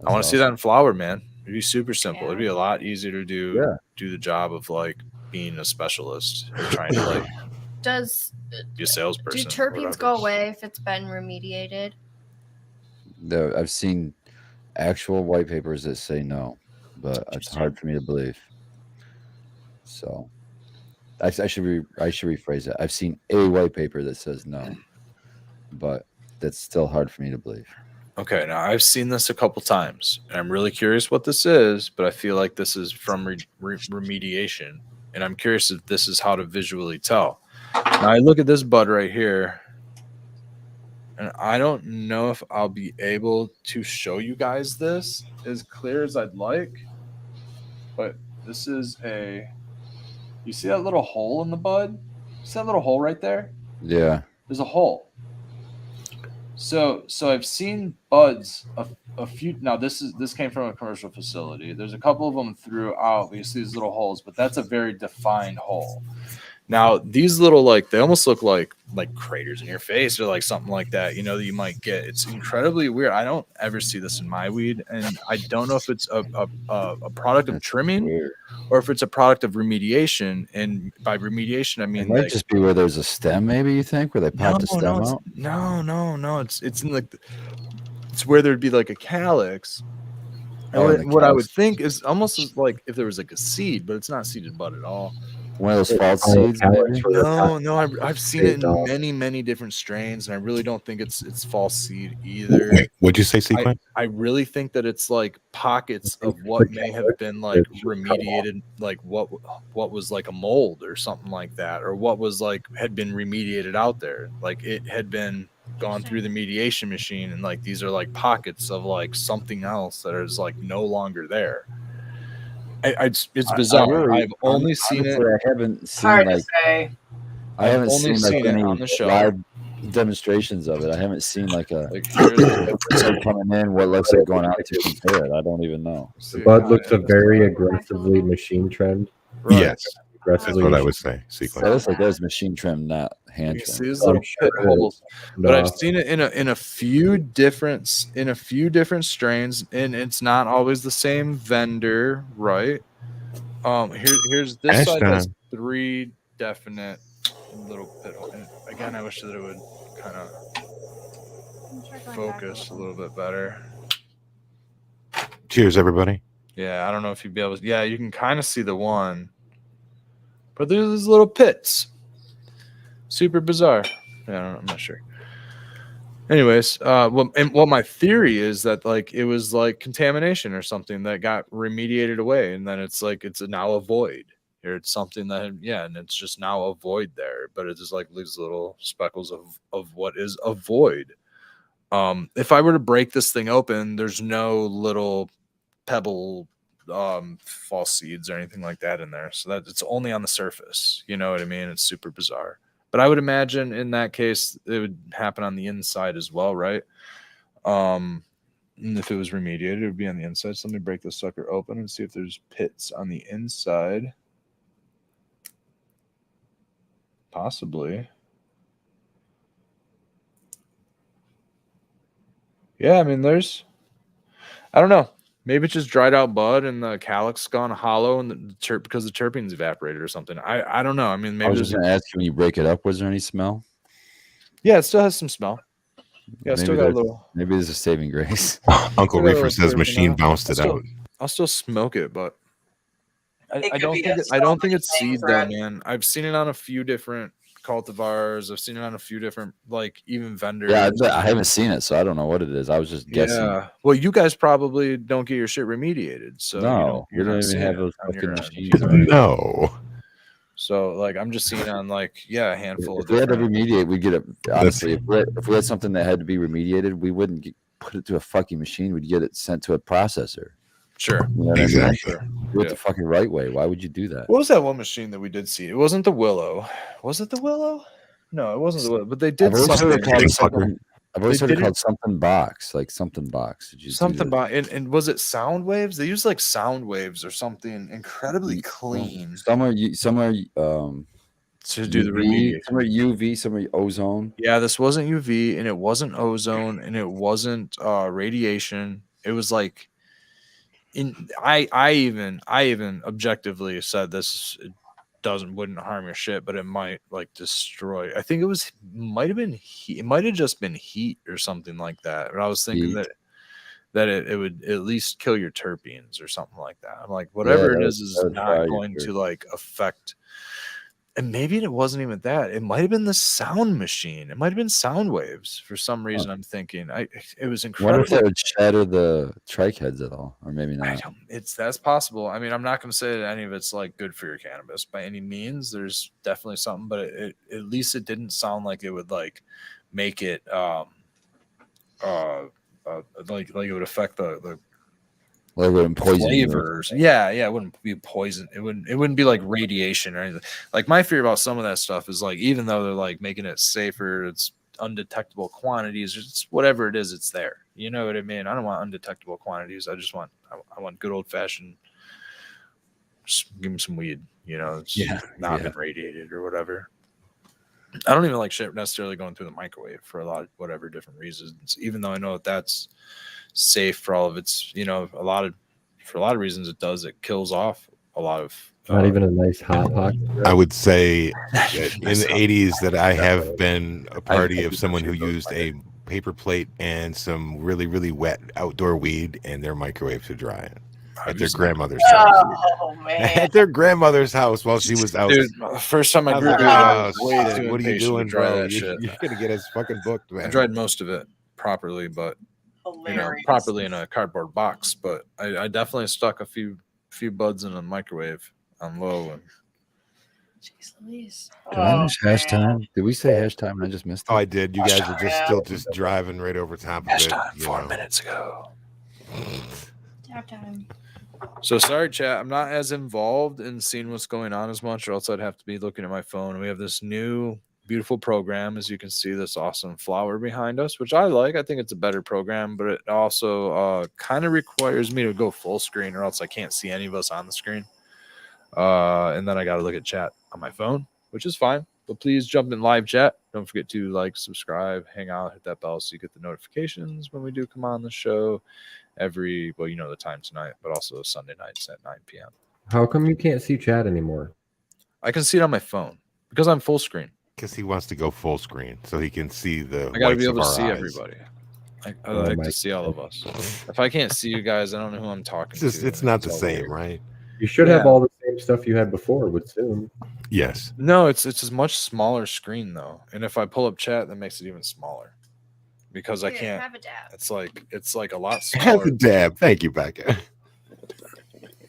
I want to see that in flower, man. It'd be super simple. It'd be a lot easier to do the job of like being a specialist or trying to like be a salesperson. Do terpenes go away if it's been remediated? I've seen actual white papers that say no, but it's hard for me to believe. So I should rephrase it. I've seen a white paper that says no, but that's still hard for me to believe. Okay, now I've seen this a couple times, and I'm really curious what this is, but I feel like this is from remediation, and I'm curious if this is how to visually tell. Now, I look at this bud right here, and I don't know if I'll be able to show you guys this as clear as I'd like, but this is you see that little hole in the bud? See that little hole right there? Yeah. There's a hole. So I've seen buds a few. Now this came from a commercial facility. There's a couple of them throughout. You see these little holes, but that's a very defined hole. Now these little they almost look like craters in your face or like something like that. That you might get. It's incredibly weird. I don't ever see this in my weed, and I don't know if it's a product of trimming or if it's a product of remediation. And by remediation, I mean it might just be where there's a stem. Maybe you think where they pop the stem out. No. It's in it's where there'd be like a calyx. And what I would think is almost like if there was like a seed, but it's not seeded bud at all. One of those false seeds. No, I've seen it in many different strains, and I really don't think it's false seed either. Wait, what'd you say, Sequin? I really think that it's like pockets of what may have been like remediated, like what was like a mold or something like that, or what was like had been remediated out there, like it had been gone through the mediation machine, and like these are like pockets of like something else that is like no longer there. It's bizarre. I've only seen it. I haven't seen Hard to like say. I haven't only seen like seen it any on the show. demonstrations of it. I haven't seen like a Like here's person coming in, what looks like going out to compare it. I don't even know. The bud looks a very aggressively machine trimmed. right. Yes, that's Aggressively what I would machined. say. Sequence. That looks like there's machine trim, not hand You see trim. these I'm little sure pit holes, No, but I've seen it in a few different strains, and it's not always the same vendor, right? Here's this Hash side has time. 3 definite little pit holes. And again, I wish that it would kind of focus a little bit better. Cheers, everybody. Yeah, I don't know if you'd be able to. Yeah, you can kind of see the one, but there's these little pits. Super bizarre. Yeah, I don't know, I'm not sure. Anyways, what my theory is that like it was like contamination or something that got remediated away, and then it's like it's now a void, or it's something that and it's just now a void there, but it just like leaves little speckles of what is a void. If I were to break this thing open, there's no little pebble false seeds or anything like that in there, so that it's only on the surface. You know what I mean? It's super bizarre. But I would imagine in that case it would happen on the inside as well, right? And if it was remediated, it would be on the inside. So let me break this sucker open and see if there's pits on the inside. Possibly. Yeah, I mean, there's. I don't know. Maybe it's just dried out bud and the calyx gone hollow and the because the terpenes evaporated or something. I don't know. I mean, I maybe was just going to ask you, when you break it up, was there any smell? yeah, it still has some smell. Yeah, still got a little. Maybe there's a saving grace. Uncle Still got a Reefer little says terpene machine on it. bounced it out. I'll still smoke it, but It I could don't be think a I don't so think it's many seed things, though, Red. man. I've seen it on a few different cultivars. I've seen it on a few different like even vendors. Yeah, I haven't seen it, so I don't know what it is. I was just guessing. Yeah. Well, you guys probably don't get your shit remediated, so No, we you're don't not even seeing have it those on fucking your machines. end. No. So like I'm just seeing on like a handful If of we had to different. remediate, we'd get it. Honestly, if we had something that had to be remediated, we wouldn't put it to a fucking machine. We'd get it sent to a processor. Sure. You know what I mean? Exactly. Do it the fucking right way. Why would you do that? What was that one machine that we did see? It wasn't the Willow. Was it the Willow? No, it wasn't the Willow. But they did I've always heard something. it called Big something. I've always They heard it did called something box, like something box. Did you do Something that? about and was it sound waves? They used like sound waves or something incredibly clean Somewhere to do the UV, remediation. somewhere UV, somewhere ozone. Yeah, this wasn't UV and it wasn't ozone and it wasn't radiation. It was like I even objectively said this wouldn't harm your shit, but it might like destroy. I think might have been heat. It might have just been heat or something like that. But I was thinking Heat. that it would at least kill your terpenes or something like that. I'm like, whatever Yeah, it that is would not fry your going to terpenes. like affect. And maybe it wasn't even that. It might have been the sound machine. It might have been sound waves for some reason. I'm thinking it was I wonder if incredible. that would shatter the trike heads at all, or maybe not. That's possible. I mean, I'm not going to say that any of it's like good for your cannabis by any means. There's definitely something, but at least it didn't sound like it would like make it like it would affect the Well, it wouldn't poison you. flavors. Yeah, it wouldn't be poison. It wouldn't be like radiation or anything. Like my fear about some of that stuff is like even though they're like making it safer, it's undetectable quantities. It's whatever it is, it's there. You know what I mean? I don't want undetectable quantities. I want good old fashioned. Just give me some weed. You know, it's not been radiated or whatever. I don't even like shit necessarily going through the microwave for a lot of whatever different reasons. Even though I know that's safe for all of its, for a lot of reasons it kills off a lot of Not even a nice hot pocket. I would say in the 80s that I have been a party of someone who used a paper plate and some really, really wet outdoor weed and their microwave to dry it at their grandmother's house. Oh man. At their grandmother's house while she was out. Dude, first time I I was grew like, weed, I was "Oh, way shit, too what are you impatient doing, to dry bro? that shit. You're gonna get us fucking booked, man." I dried most of it properly, but Hilarious. properly in a cardboard box. But I definitely stuck a few buds in a microwave on low. And Jeez Louise. Did I miss hash man. time? Did we say hash time and I just missed it? Oh, I did. You guys are just still just driving right over top of last it. time, you 4 know. minutes ago. Tap time. So sorry, chat. I'm not as involved in seeing what's going on as much, or else I'd have to be looking at my phone. We have this new beautiful program. As you can see, this awesome flower behind us, which I like. I think it's a better program, but it also kind of requires me to go full screen, or else I can't see any of us on the screen. And then I got to look at chat on my phone, which is fine. But please jump in live chat. Don't forget to like, subscribe, hang out, hit that bell so you get the notifications when we do come on the show well, you know the time tonight, but also Sunday nights at 9 p.m. How come you can't see chat anymore? I can see it on my phone because I'm full screen. Because he wants to go full screen so he can see the I got to whites be of able to our see eyes. everybody. I Oh like my to see all of us. If I can't see you guys, I don't know who I'm talking to. It's not the all same, weird. right? You should have Yeah. all the same stuff you had before, would soon. Yes. No, it's a much smaller screen though, and if I pull up chat, that makes it even smaller because I Here, can't. have a dab. It's like a lot Has smaller. a dab. Thank you, Becca.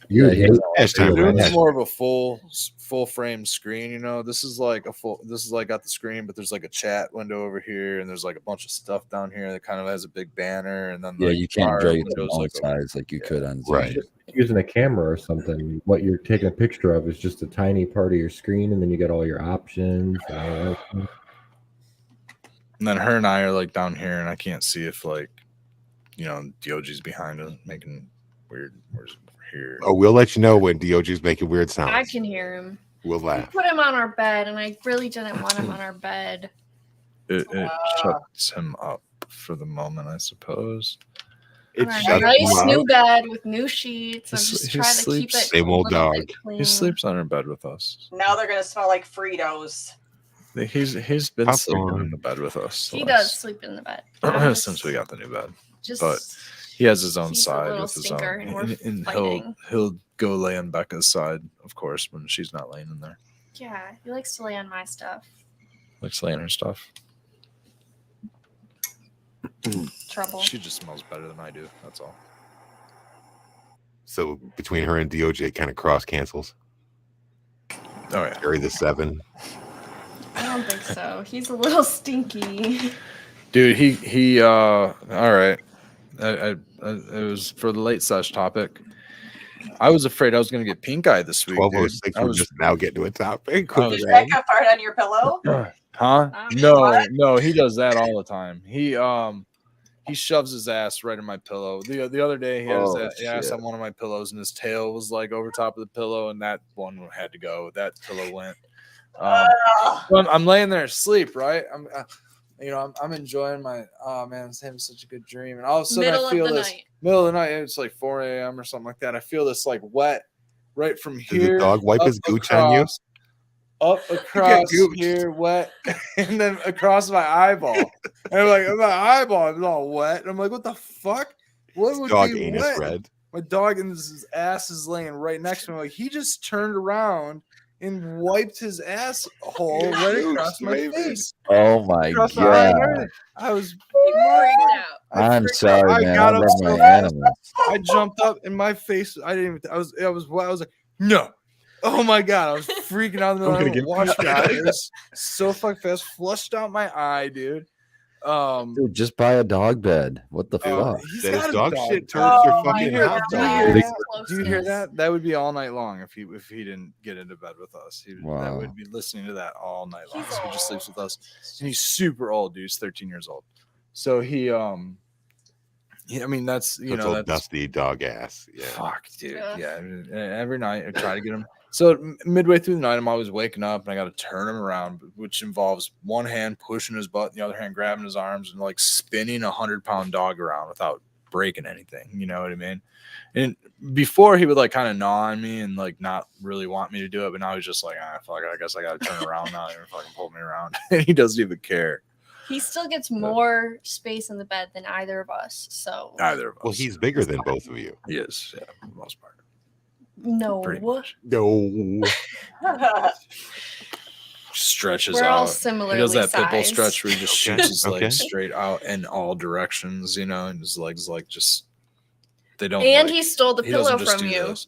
You Yeah, hate Hashtag Doing Hashtag. is more of a full frame screen, you know. This is like got the screen, but there's like a chat window over here, and there's like a bunch of stuff down here that kind of has a big banner, and then Yeah, like, you can't our drag it to windows both like sides like you could on Zoom. Right. just using a camera or something. What you're taking a picture of is just a tiny part of your screen, and then you got all your options and all that stuff. and then her and I are like down here, and I can't see if like, you know, DOG's behind us making weird. Where's here? Oh, we'll let you know when DOG's making weird sounds. I can hear him. We'll We laugh. put him on our bed, and I really didn't want him on our bed. It shuts him up for the moment, I suppose. On It's our shut nice him up. new bed with new sheets. I'm He just s- trying he to keep it sleeps- Same a old little dog. bit clean. He sleeps on her bed with us. Now they're gonna smell like Fritos. He's been Popcorn. sleeping in the bed with us. He does sleep in the bed. Since we got the new bed. Just but He has his own he's a side little with his stinker, own, and we're and fighting. he'll go lay on Becca's side, of course, when she's not laying in there. Yeah, he likes to lay on my stuff. Likes laying her stuff. Trouble. She just smells better than I do. That's all. So between her and DOJ kind of cross cancels. Oh yeah. Carry the 7. I don't think so. He's a little stinky. Dude, he all right. I it was for the late sesh topic. I was afraid I was gonna get pink eye this week. 1206. I We're was just now getting to a topic. I was Did Becca fart on your pillow? huh? What? No, he does that all the time. He shoves his ass right in my pillow. The other day he had his ass on one of my pillows and his tail was like over top of the pillow and that one had to go. That pillow went. So I'm laying there asleep, right? I'm enjoying my I'm having such a good dream, and all of a sudden Middle I feel of the this night. middle of the night. It's like 4 a.m. or something like that. I feel this like wet right from Does here. the dog wipe up his gooch on you? Up across gooched. here, wet, and then across my eyeball. And I'm like, my eyeball is all wet. And I'm like, what the fuck? What would Dog be anus wet? red. My dog and his ass is laying right next to me. Like he just turned around and wiped his asshole right across my baby. face. Oh my Across my eye and god! everything. I was He freaked out. I'm freaked sorry, out. I man. I got up love so my fast. animals. I jumped up in my face. I didn't even. I was like, no. Oh my god! I was freaking out. I'm gonna get Watch me out. It was so fucking fast. Flushed out my eye, dude. Dude, just buy a dog bed. What the fuck? He's That got a dog dog. shit turds are Oh my fucking God. hot Do you dogs. hear That's that? Do you hear closeness. that? That would be all night long if he didn't get into bed with us. That Wow. would be listening to that all night long. He's So he just old. sleeps with us, and he's super old, dude. He's 13 years old. So I mean that's Little that's dusty dog ass. Yeah. fuck, dude. Ugh. Yeah, every night I try to get him. So midway through the night, I'm always waking up and I got to turn him around, which involves one hand pushing his butt, and the other hand grabbing his arms and like spinning 100-pound dog around without breaking anything. You know what I mean? And before he would like kind of gnaw on me and like not really want me to do it, but now he's just like, fuck it, I guess I got to turn around now. You're fucking pull me around, and he doesn't even care. He still gets more space in the bed than either of us. So Either of us. Well, he's bigger than both of you. He is, yeah, for the most part. no. Pretty much. No. Stretches We're all out. similarly He does that pit bull sized. stretch where he just Okay, shoots his okay. legs straight out in all directions, and his legs like just they don't. And like, he stole the he doesn't pillow just from do you. this.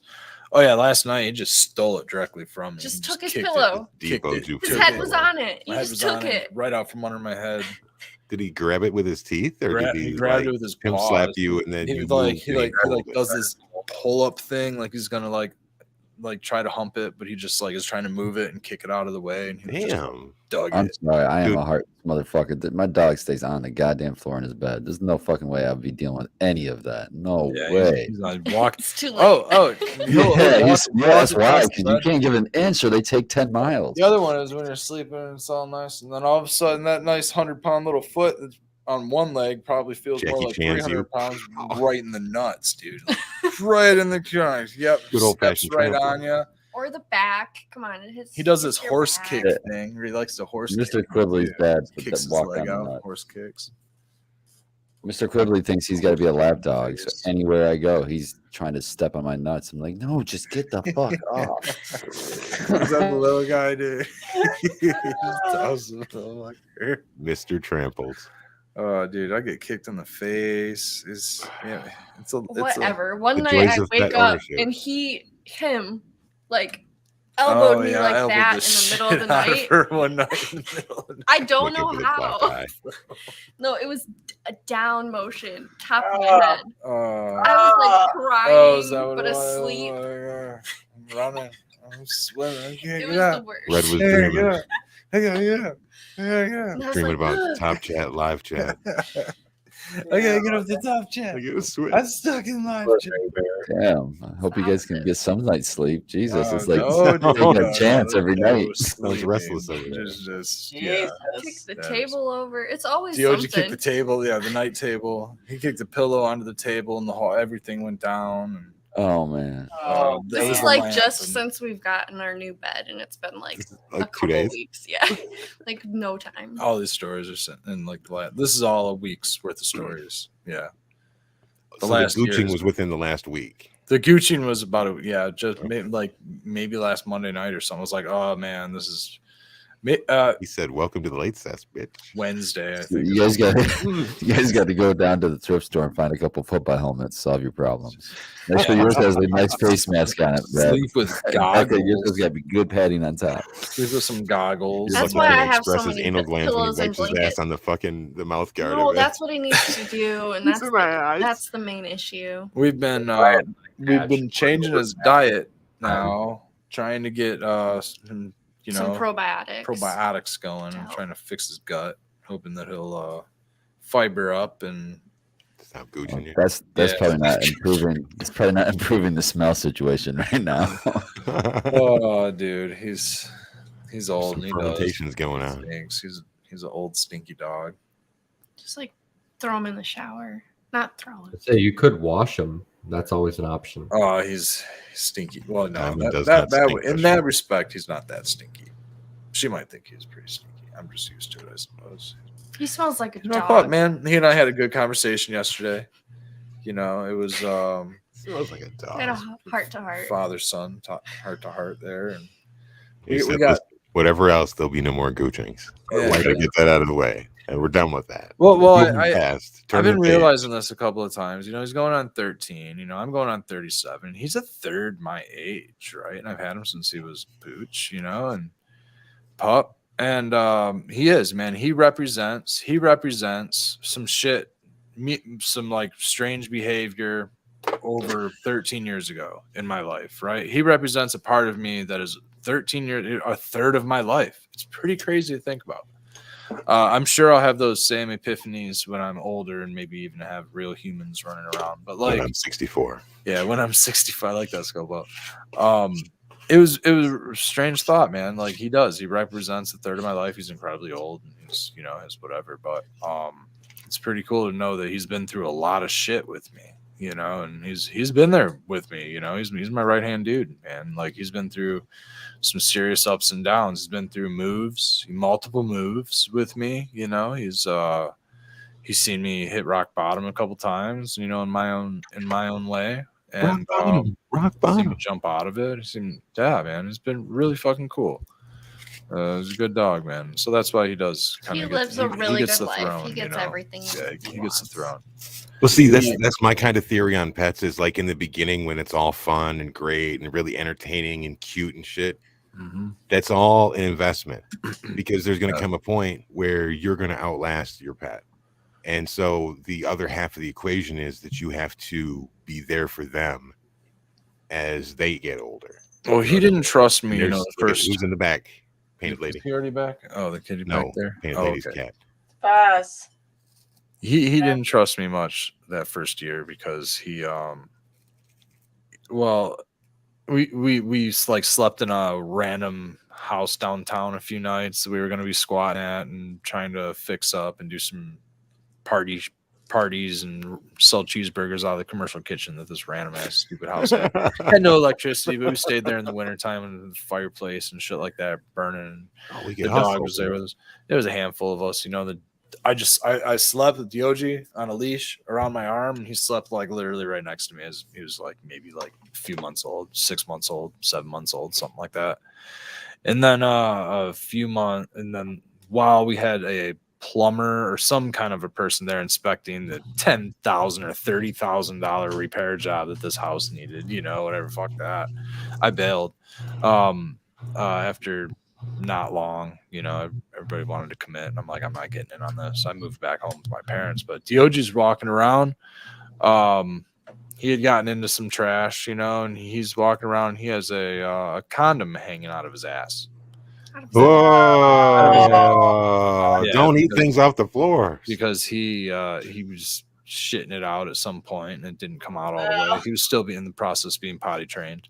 Oh yeah, last night he just stole it directly from me. Just He took his kicked it. pillow. Kicked Depot it. do His Took head it. was on it. He My head just was took on it. right out from under my head. Did he grab it with his teeth, or did He he grabbed like it with his pimp paws. slap you and then He you like moved he and like pulled it? does this pull up thing, like he's gonna like like try to hump it, but he just like is trying to move it and kick it out of the way, and he just Damn. dug I'm it. sorry, I am Dude. a heart motherfucker. My dog stays on the goddamn floor in his bed. There's no fucking way I'd be dealing with any of that. No Yeah, way. he's like walk. It's too late. Oh, he'll Yeah, walk that's why, across the because you bed. can't give an inch or they take 10 miles. The other one is when you're sleeping and it's all nice, and then all of a sudden that nice 100-pound little foot that's on one leg probably feels Jackie more like Chan's 300 you. pounds right in the nuts, dude. Like, right in the joints. Yep. Good old-fashioned Steps right trample. on you. Or the back. Come on, it hits. He does hits this your horse back. kick Yeah. thing where he likes to horse Mr. kick. Quibley's bad for Kicks that his walk leg on the out. nut. Horse kicks. Mr. Quibley thinks he's got to be a lap dog. So anywhere I go, he's trying to step on my nuts. I'm like, no, just get the fuck off. Is that the little guy, dude? He just does it. I'm like, Mr. Tramples. oh, dude, I get kicked in the face. It's Whatever. One The night joys I of wake pet up ownership. and him, like elbowed me like elbowed that the in the middle of the shit out night. her one night in the middle of the night. I don't Wicked know with a black how. eye. No, it was a down motion, top of my head. Oh, I was like crying, is that what but it was? asleep. I'm running. I'm swimming. I can't It get was out. the worst. Red was I can't dreaming, get out. I gotta get out. And I was dreaming like, about "Ugh." top chat, live chat. I gotta get off the top chat. Like it was sweet. I'm stuck in live chat. Damn. I hope you guys can get some night's sleep. Jesus, it's like no, taking dude, a chance every no night. Sounds restless over there. Just, Jesus. yeah. Kick the That is- table over. It's always Dioji something. kicked the table, yeah, the night table. He kicked the pillow onto the table, and the whole everything went down. And, Oh, man. Oh, that This was is the like lamp, just and- since we've gotten our new bed, and it's been like a Like 2 couple days. weeks. Yeah, like no time. all these stories are sent in like the last. This is all a week's worth of stories. Yeah, So last the gooching year's- was within the last week. the Gucci was about just maybe last Monday night or something. I was like, oh man, this is He said, "Welcome to the Late Sesh, bitch." Wednesday. I think You guys got to go down to the thrift store and find a couple football helmets. Solve your problems. Make sure yours has a nice face mask on it, Brad. sleep with Okay, goggles. yours has got to be good padding on top. Sleep with some goggles. That's Looking why to I have so express his many anal glands when pillows he and wipes his blankets. ass on the mouth guard. No, of it. that's what he needs to do, and that's These are my eyes. that's the main issue. We've been changing his diet now, trying to get some, Some probiotics. probiotics going. I'm trying to fix his gut, hoping that he'll fiber up and Stop gooching you. That's Yeah. probably not improving. It's probably not improving the smell situation right now. oh, dude, he's old. Some And he does. fermentations going on. Stinks. He's an old stinky dog. Just like throw him in the shower. Not throw him. Say you could wash them. That's always an option. Oh, he's stinky. Well, no, Diamond does not stink, in does that she? respect, he's not that stinky. She might think he's pretty stinky. I'm just used to it, I suppose. He smells like a He's my dog. pup, man. He and I had a good conversation yesterday. It was Smells like a Had a dog. heart to heart. father son heart to heart there, and He we said, got. "Listen, whatever else, there'll be no more goochings. Yeah. Why gotta get that out of the way? And we're done with that. Well, Moving I past, turn I've been the page. realizing this a couple of times. He's going on 13. I'm going on 37. He's a third my age, right? And I've had him since he was pooch, and pup. And he is, man. He represents some shit, some like strange behavior over 13 years ago in my life, right? He represents a part of me that is 13 years, a third of my life. It's pretty crazy to think about. I'm sure I'll have those same epiphanies when I'm older and maybe even have real humans running around. But When like, I'm 64. yeah, when I'm 65, I like that scope up. It was a strange thought, man. Like he represents a third of my life. He's incredibly old and he's, has whatever, but it's pretty cool to know that he's been through a lot of shit with me, and he's been there with me, he's my right-hand dude, man. Like he's been through some serious ups and downs. He's been through multiple moves with me, he's seen me hit rock bottom a couple times, in my own way. And Rock seen bottom. me jump out of it. Yeah, man, it's been really fucking cool. He's a good dog, man. So that's why he does kind He of lives a really gets good the life. throne, He gets everything. Yeah, he gets the throne. Well, see, that's my kind of theory on pets. Is like in the beginning when it's all fun and great and really entertaining and cute and shit. Mm-hmm. That's all an investment because there's going to come a point where you're going to outlast your pet. And so the other half of the equation is that you have to be there for them as they get older. Well, he didn't trust me, There's the look at first. who's in the back. Painted Is lady. he already back? Oh, the kitty No, back there. painted Oh, lady's okay. cat. Boss. He didn't trust me much that first year because he well we like slept in a random house downtown a few nights we were going to be squatting at and trying to fix up and do some parties and sell cheeseburgers out of the commercial kitchen that this random ass stupid house had. Had no electricity, but we stayed there in the wintertime in the fireplace and shit like that burning. Oh, we The get dog hustled. was there with us. There was a handful of us, I slept with Diogi on a leash around my arm, and he slept like literally right next to me as he was like maybe like a few months old, 6 months old, 7 months old, something like that. And then a few months, and then while we had a plumber or some kind of a person there inspecting the $10,000 or $30,000 repair job that this house needed, whatever, fuck that. I bailed. After not long, everybody wanted to commit, and I'm like, I'm not getting in on this. I moved back home with my parents, but Diogi's walking around. He had gotten into some trash, and he's walking around. He has a condom hanging out of his ass. Whoa! Yeah, Don't eat things off the floor. Because he was shitting it out at some point and it didn't come out all the way. He was still in the process of being potty trained.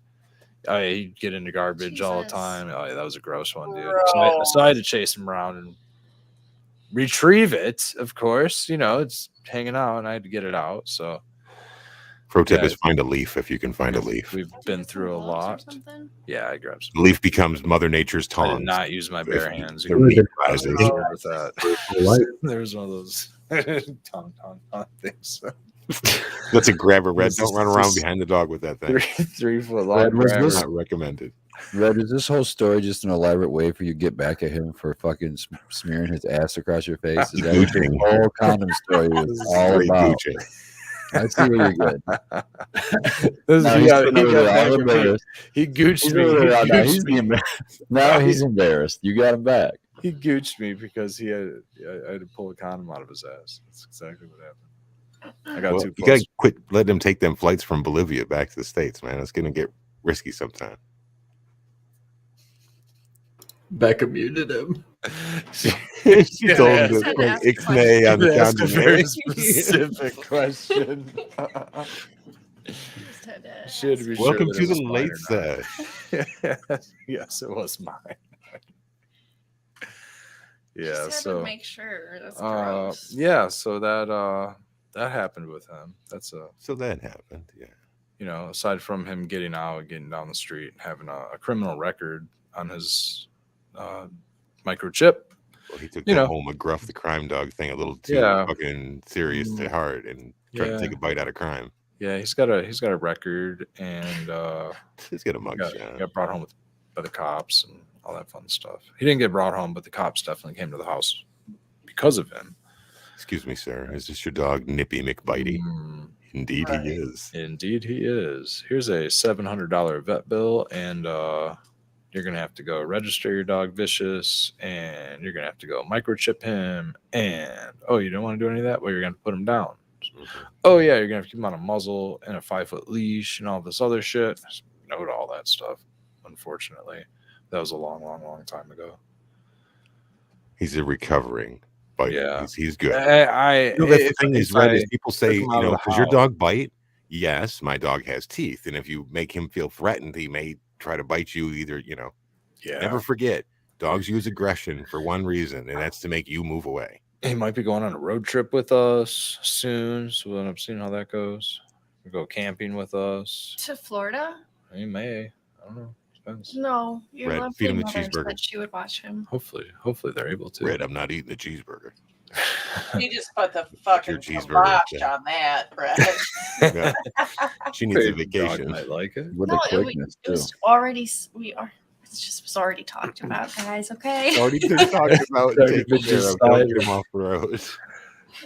He'd get into garbage all the Jesus. time. Oh, yeah, that was a gross one, dude. Gross. So I had to chase him around and retrieve it. Of course, it's hanging out, and I had to get it out. So Pro tip Yeah. is find a leaf if you can find a leaf. we've been through a lot. Yeah, I grabbed some. The leaf becomes Mother Nature's I did tongue. not use my bare hands. The You leaf I was rises. concerned with that. Life. There was one of those tongue things. That's a grabber, Red. This Don't is run around just- behind the dog with that thing. 3 foot long. Red, was grabber. this- Not recommended. Red, is this whole story just an elaborate way for you to get back at him for fucking smearing his ass across your face? Is that what Gooching. the whole condom story was all Straight about? Gucci. I see where you're good. This- Now he he's got- sitting he over got there all back at me. embarrassed. He gooched He's me. over He there, now he's gooched me. now he's embarrassed. You got him back. He gooched me because I had to pull a condom out of his ass. That's exactly what happened. I got Well, too you close. gotta quit letting them take them flights from Bolivia back to the States, man. It's gonna get risky sometime. Becca muted him. She Yeah, told him ask- to Had to put ask a Ixnay on the That's a condom. very right? specific question. She had to be sure Welcome that to it was the mine late or not. sesh. Yes, it was mine. Yeah, Just had so to make sure. That's gross. yeah, so that happened with him. That's So that happened, yeah. aside from him getting out, getting down the street, and having a criminal record on his microchip. Well, he took You that know. whole McGruff the crime dog thing a little too Yeah. fucking serious to heart and tried to Yeah. take a bite out of crime. Yeah, he's got a record, and He's got a mug got, shot. got brought home by the cops and all that fun stuff. He didn't get brought home, but the cops definitely came to the house because of him. Excuse me, sir. Is this your dog, Nippy McBitey? Mm, Indeed, Right. he is. indeed, he is. Here's a $700 vet bill, and you're gonna have to go register your dog vicious, and you're gonna have to go microchip him. And you don't want to do any of that? Well, you're gonna put him down. Oh yeah, you're gonna have to keep him on a muzzle and a 5-foot leash and all this other shit. Note all that stuff. Unfortunately, that was a long, long, long time ago. He's a recovering biter. Yeah. He's good. I You know, that's the if- thing if is, Red, I is people say, him out of the does your house- dog bite? Yes, my dog has teeth. And if you make him feel threatened, he may try to bite you either, yeah, Never forget, dogs use aggression for one reason, and that's to make you move away. he might be going on a road trip with us soon, so we'll end up seeing how that goes. We'll go camping with us. To Florida? He may. I don't know. Depends. No, your Red, lovely feed him the mother cheeseburger. said she would watch him. Hopefully they're able to. Red, I'm not eating the cheeseburger. You just put the fucking your cheeseburger up kibosh there. on that, Brett. Yeah. She needs a Maybe dog vacation. might like it. With No, the it, quickness it was already. It just was already talked about, guys. Okay. It's already been talked about. and Already taken been care of. Don't decided. get him off the road.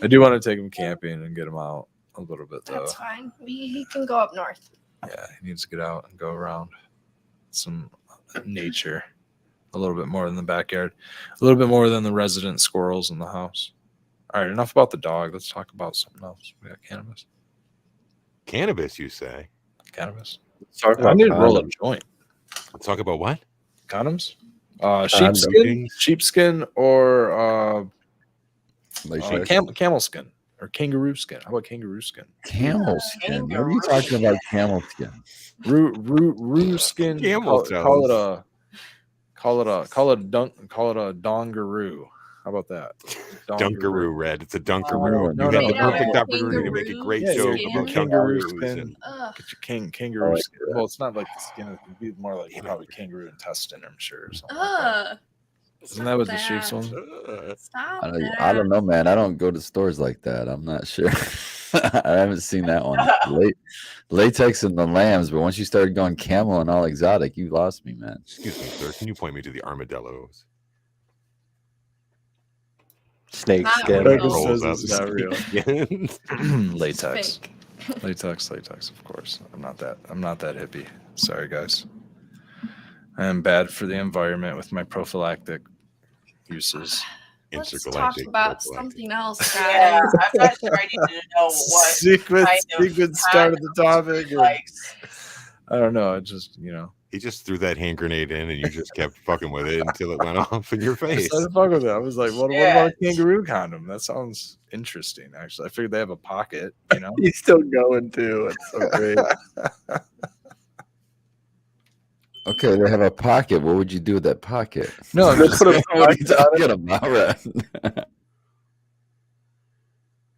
I do want to take him camping and get him out a little bit though. That's fine. He can go up north. Yeah, he needs to get out and go around some nature a little bit more than the backyard, a little bit more than the resident squirrels in the house. All right, enough about the dog. Let's talk about something else. We got cannabis. Cannabis, you say? Cannabis. Let's talk I about need to roll a condoms. joint. Let's talk about what? Condoms? Condoms. Sheepskin or Latex. camel skin or kangaroo skin. How about kangaroo skin? Camel skin. What are you Kangaroo talking about? Camel skin. Roo skin. Camel Call it toes. a dongaroo. How about that? Dunkaroo, Red. It's a Dunkaroo. No, you no, had the Made out of perfect opportunity to make a kangaroo great Yeah, joke skin? about kangaroo kangaroos. skin. And Ugh. Get your kangaroo like skin. Well, it's not like the skin. It'd be more like probably kangaroo intestine, I'm sure. Or something like Ugh. that. Isn't that what the sheep's one? Stop I don't know, man. I don't go to stores like that. I'm not sure. I haven't seen that one. Latex and the lambs, but once you started going camel and all exotic, you lost me, man. Excuse me, sir. Can you point me to the armadillos? Snake Not skin. real. Rolls Rolls up. up. It's not real. Yeah. Latex. Fake. Latex, of course. I'm not that hippie. Sorry, guys. I am bad for the environment with my prophylactic uses. Let's talk Intergalactic about prophylactic. something else, Yeah, guys. I'm not sure I need to know what Sequence kind of start of the topic. he likes. I don't know. It just, He just threw that hand grenade in, and you just kept fucking with it until it went off in your I face. started to fuck with it. I was like, what about a kangaroo condom? That sounds interesting, actually. I figured they have a pocket, He's still going too. It's so great. Okay, they have a pocket. What would you do with that pocket? No, I'm just Put a What are you pocket on it. talking about, Red?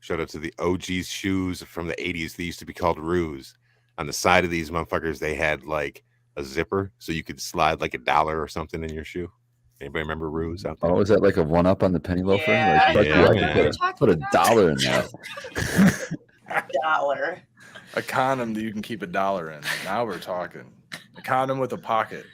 Shout out to the OG's shoes from the 80s. They used to be called Roos. On the side of these motherfuckers, they had like a zipper so you could slide like $1 or something in your shoe. Anybody remember Roos out there? Oh, is that like a one up on the penny loafer? Yeah. Like, fuck you, I Yeah. can put a dollar in that. $1. a condom that you can keep $1 in. Now we're talking. A condom with a pocket.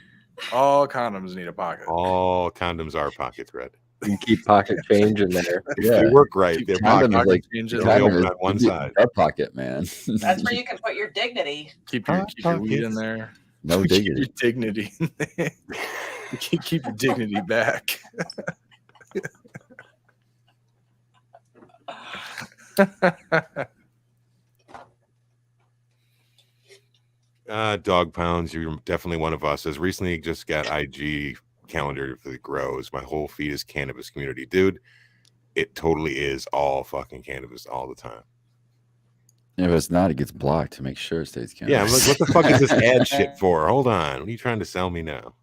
All condoms need a pocket. All condoms are pockets, Red. You can keep pocket change in there. If Yeah. they work right, they're Condom pockets. is like Change They it. only condom open is on one the side. butt pocket, man. That's where you can put your dignity. Keep your weed in Pockets. there. No Keep your diggity. dignity in there. Keep your dignity back. Dog pounds, you're definitely one of us. As recently just got IG calendar for the grows. My whole feed is cannabis community. Dude, it totally is all fucking cannabis all the time. If it's not, it gets blocked to make sure it stays cannabis. Yeah, I'm like, what the fuck is this ad shit for? Hold on. What are you trying to sell me now?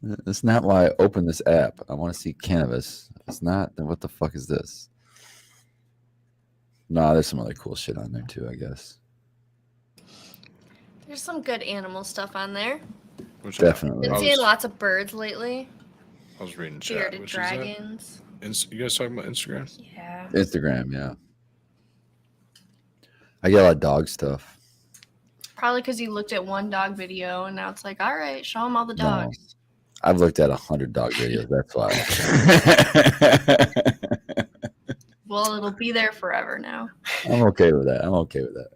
That's not why I opened this app. I want to see cannabis. If it's not, then what the fuck is this? Nah, there's some other cool shit on there too, I guess. There's some good animal stuff on there. Definitely. Been I seeing was- lots of birds lately. I was reading chat. Bearded Which is that? dragons. You guys talking about Instagram? Yeah. Instagram, yeah. I get a lot of dog stuff. Probably because you looked at one dog video and now it's like, all right, show them all the No. dogs. I've looked at 100 dog videos. That's why. Well, it'll be there forever now. I'm okay with that. I'm okay with that.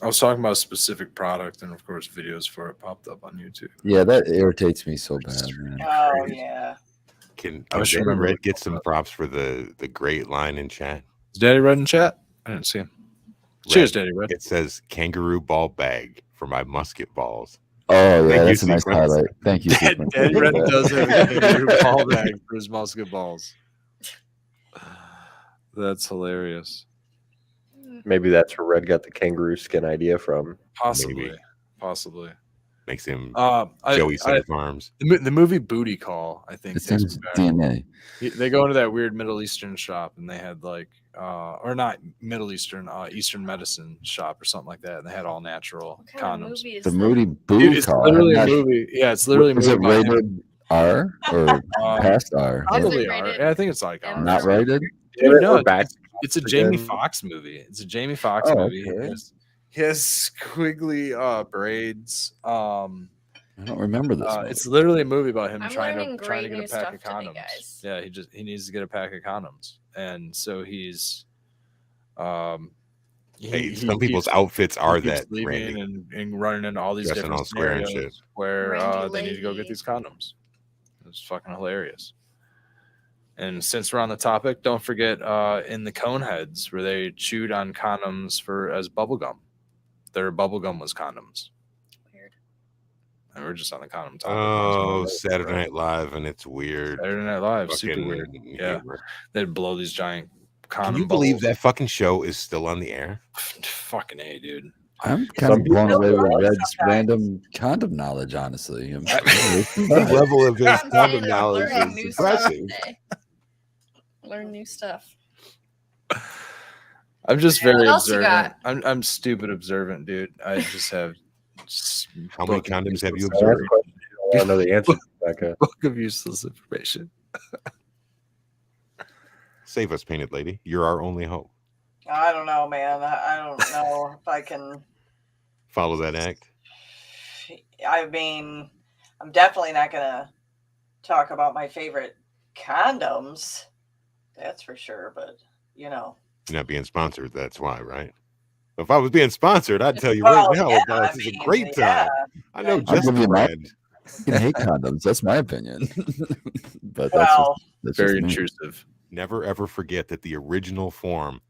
I was talking about a specific product, and of course, videos for it popped up on YouTube. Yeah, that irritates me so bad, man. Oh, yeah. Can I wish I Daddy remember Red what get it's some called. props for the great line in chat? Is Daddy Red in chat? I didn't see him. Cheers, Daddy Red. It says kangaroo ball bag for my musket balls. Oh, yeah, Thank you, that's a nice Sequence. highlight. Thank you, Sequence. Daddy Red does have a kangaroo ball bag for his musket balls. That's hilarious. Maybe that's where Red got the kangaroo skin idea from. Possibly. Maybe. Possibly. Makes him I, Joey Son Farms. the movie Booty Call, I think. It takes says me back. DNA. They go into that weird Middle Eastern shop, and they had like, or not Middle Eastern, Eastern medicine shop or something like that, and they had all natural What kind of condoms. movie is The that? Moody Dude, Booty it's Call. literally a I'm not- movie. Yeah, it's literally a Is movie. it about him. rated R or past R? Is it Probably are. rated Yeah, I think it's like M? R. Not rated? Dude, no, We're back. it's a Jamie again. Foxx movie. It's a Jamie Foxx Oh, movie. okay. He has squiggly braids. I don't remember this. one. It's literally a movie about him I'm trying learning to great get new a pack of stuff today, condoms. guys. Yeah, he needs to get a pack of condoms, and so he's Hey, some people's outfits are that, Randy. and running into all these Dressing different all square and scenarios shit. where Randy they need to go get lady. these condoms. It's fucking hilarious. And since we're on the topic, don't forget in the Coneheads where they chewed on condoms as bubble gum. Their bubble gum was condoms. Weird. And we're just on the condom topic. Oh, Saturday Night Live, and it's weird. Saturday Night Live, super Fucking weird. Yeah, humor. they'd blow these giant condom Can you believe bubbles. that fucking show is still on the air? Fucking A, dude. I'm kind of Some blown people away don't with Red's sometimes. random condom knowledge, honestly. The level of his I'm condom saying knowledge learning is new stuff impressive. today. Learn new stuff. I'm just very What else you observant. got? I'm stupid observant, dude. I just have How many book of condoms have you useless- observed? Last question. I want to know the answer, Rebecca. Book of useless information. Save us, Painted Lady. You're our only hope. I don't know, man. I don't know if I can. Follow that act. I mean, I'm definitely not gonna talk about my favorite condoms. That's for sure. But you know, You're not being sponsored. That's why, right? If I was being sponsored, I'd tell you Well, right now yeah, about I this is a mean, great yeah. time. I know I'll just give the you my- brand. You can hate condoms. That's my opinion. But well, that's Very just me. intrusive. Never ever forget that the original form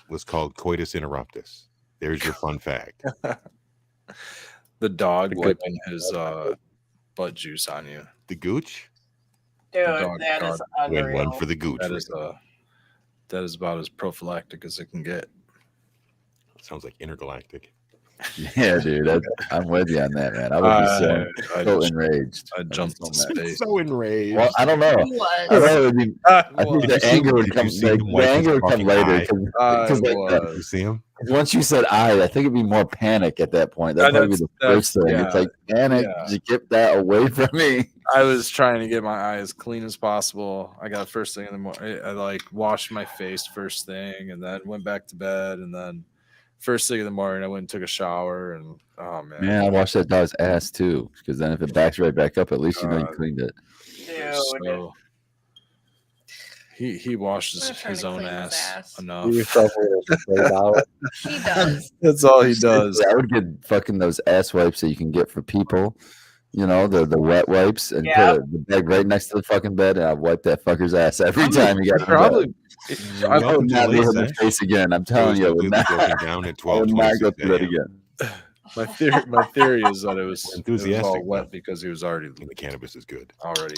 was called coitus interruptus. There's your fun fact. The dog The good- wiping his butt juice on you. The gooch? dude, dog that is guard. Win unreal. one for the gooch. That is about as prophylactic as it can get. Sounds like intergalactic. Yeah, dude. I'm with you on that, man. I would be so enraged. I I'd be jumped so in mad. space. So enraged. Well, I don't know. Who was? I know it would be, I Well, think the anger would come. see Like, him the wipe his anger would come fucking later eye? because was. You see him? once you said I think it'd be more panic at that point. That'd probably be the first thing. yeah, It's like panic. yeah. Just get that away from me. I was trying to get my eye as clean as possible. I got first thing in the morning. I like washed my face first thing, and then went back to bed, and then first thing in the morning I went and took a shower, and oh man, Man, I wash that dog's ass too, because then if it backs right back up, at least you know you God. cleaned it. Dude, so he washes I'm not trying his to own clean his ass ass. enough. Do yourself a little spray towel. He does. That's all he does. I would get fucking those ass wipes that you can get for people. You know, the wet wipes, and Yeah. put the bag right next to the fucking bed, and I wipe that fucker's ass every Probably- time you got Probably. I Welcome would to not Late leave him in Sesh. face again. I'm It telling was you, I would completely not, broken down at I would not go 12:26 through that a.m. again. My theory is that it was all Enthusiastic, wet though. because he was already And the cannabis is good.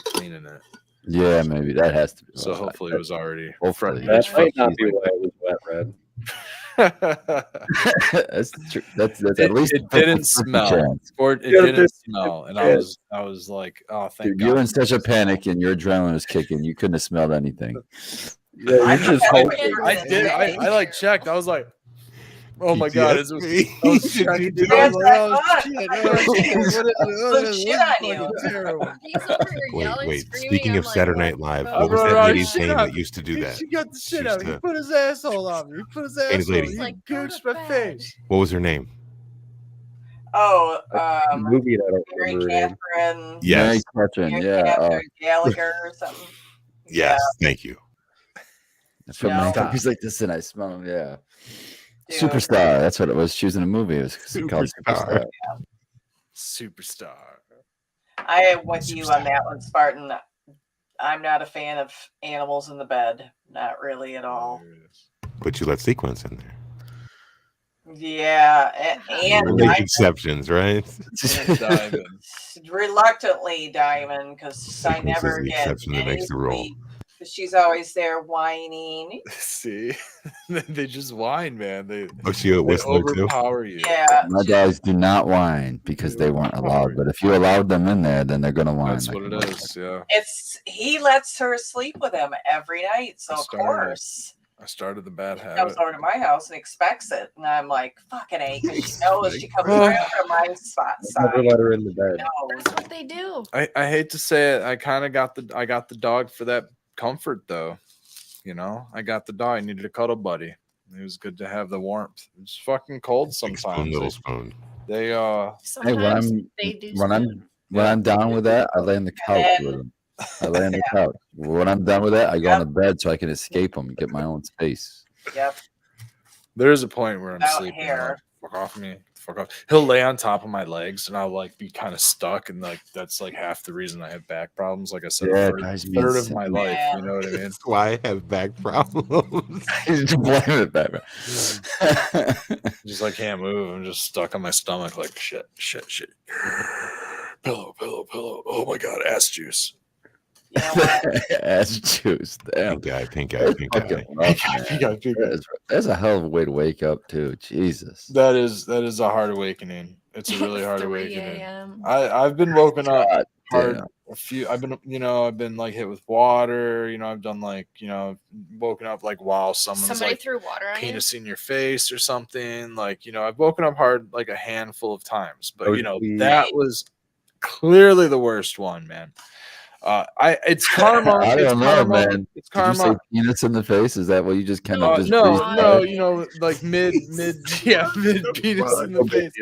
cleaning it. Yeah, maybe that has to be. So hopefully it was already Hopefully. front That might not Fuck be you. why it was wet, Red. That's true. That's at least it a 50-50 didn't smell. chance. Or it Yeah, didn't this- smell, and yeah. I was like, oh, thank Dude, God. you're in such a panic and your adrenaline is kicking. You couldn't have smelled anything. Yeah, I you just hope- hope. I did. I like checked. I was like, oh my God, it was. PTSD. I was Did checking, you dude. do I was That's like, what I oh, thought. shit, I oh, thought shit, you what is- Some what is shit on you. fucking terrible. He's over here yelling, Wait. screaming. Speaking I'm of like, Saturday what Night Live, the what was fuck? that Right, lady's shit name up. that used to do that? She got the shit She out. used He to- put his asshole on me. He put his Painted asshole. lady. He Like, go gooched to my bed. face. What was her name? Oh, Movie, I don't Mary remember her name. Catherine. Yes. Mary Catherine, Mary yeah. Catherine Gallagher or something. Yes. Thank you. From No. motherfuckers like this, and I smell them. Yeah, Dude. Superstar. That's what it was. She was in a movie. It was called Superstar. Superstar. Superstar. I am with you on that one, Spartan. I'm not a fan of animals in the bed. Not really at all. But you let sequence in there. Yeah, and Make I exceptions, right? Diamond. reluctantly, Diamond, because I Sequence is never the get exception that any makes the rule. sleep. 'Cause she's always there whining. See, they just whine, man. They Oh, she a they whistler too? overpower you. Yeah, My dogs do not whine because they weren't allowed. But if you allowed them in there, then they're gonna whine. That's like what a it is. Yeah, he lets her sleep with him every night, so of Started. course I started the bad he comes habit. over to my house and expects it, and I'm like, "Fucking A," because she knows she comes Oh. right over to my spot Never side. let her in the bed. knows. That's what they do. I hate to say it. I kind of got the dog for that comfort though. You know, I got the dog. I needed a cuddle buddy. It was good to have the warmth. It's fucking cold Big spoon, sometimes. little spoon. They Hey, when Sometimes I'm they do. when I'm spoon. when I'm down with that, I lay on the couch then- with them. I lay on the couch. When I'm done with that, I go on the bed so I can escape them and get my own space. Yep. There is a point where I'm Without sleeping. hair. Like, fuck off me. Fuck off. He'll lay on top of my legs and I'll like be kind of stuck. And like that's like half the reason I have back problems. Like I said, Yeah, a it third, drives me third of insane. my life. Yeah. You know what I mean? That's why I have back problems. Just blame it back. Just like can't move. I'm just stuck on my stomach like shit. pillow. Oh my god, ass juice. You know what? Ass juice. Damn. Pink guy. That's fucking rough, man. That's a hell of a way to wake up too. Jesus. That is a hard awakening. It's a really hard 3 awakening. a.m. I've been woken up God hard damn. a few. I've been like hit with water. I've done like woken up like while someone's Somebody like threw water on you. penis in your face or something. Like I've woken up hard like a handful of times, but that was clearly the worst one, man. It's karma. I It's don't know, karma. man. It's Did you say karma. penis in the face? Is that what you just kind of just No, breezed by? like mid penis in the face.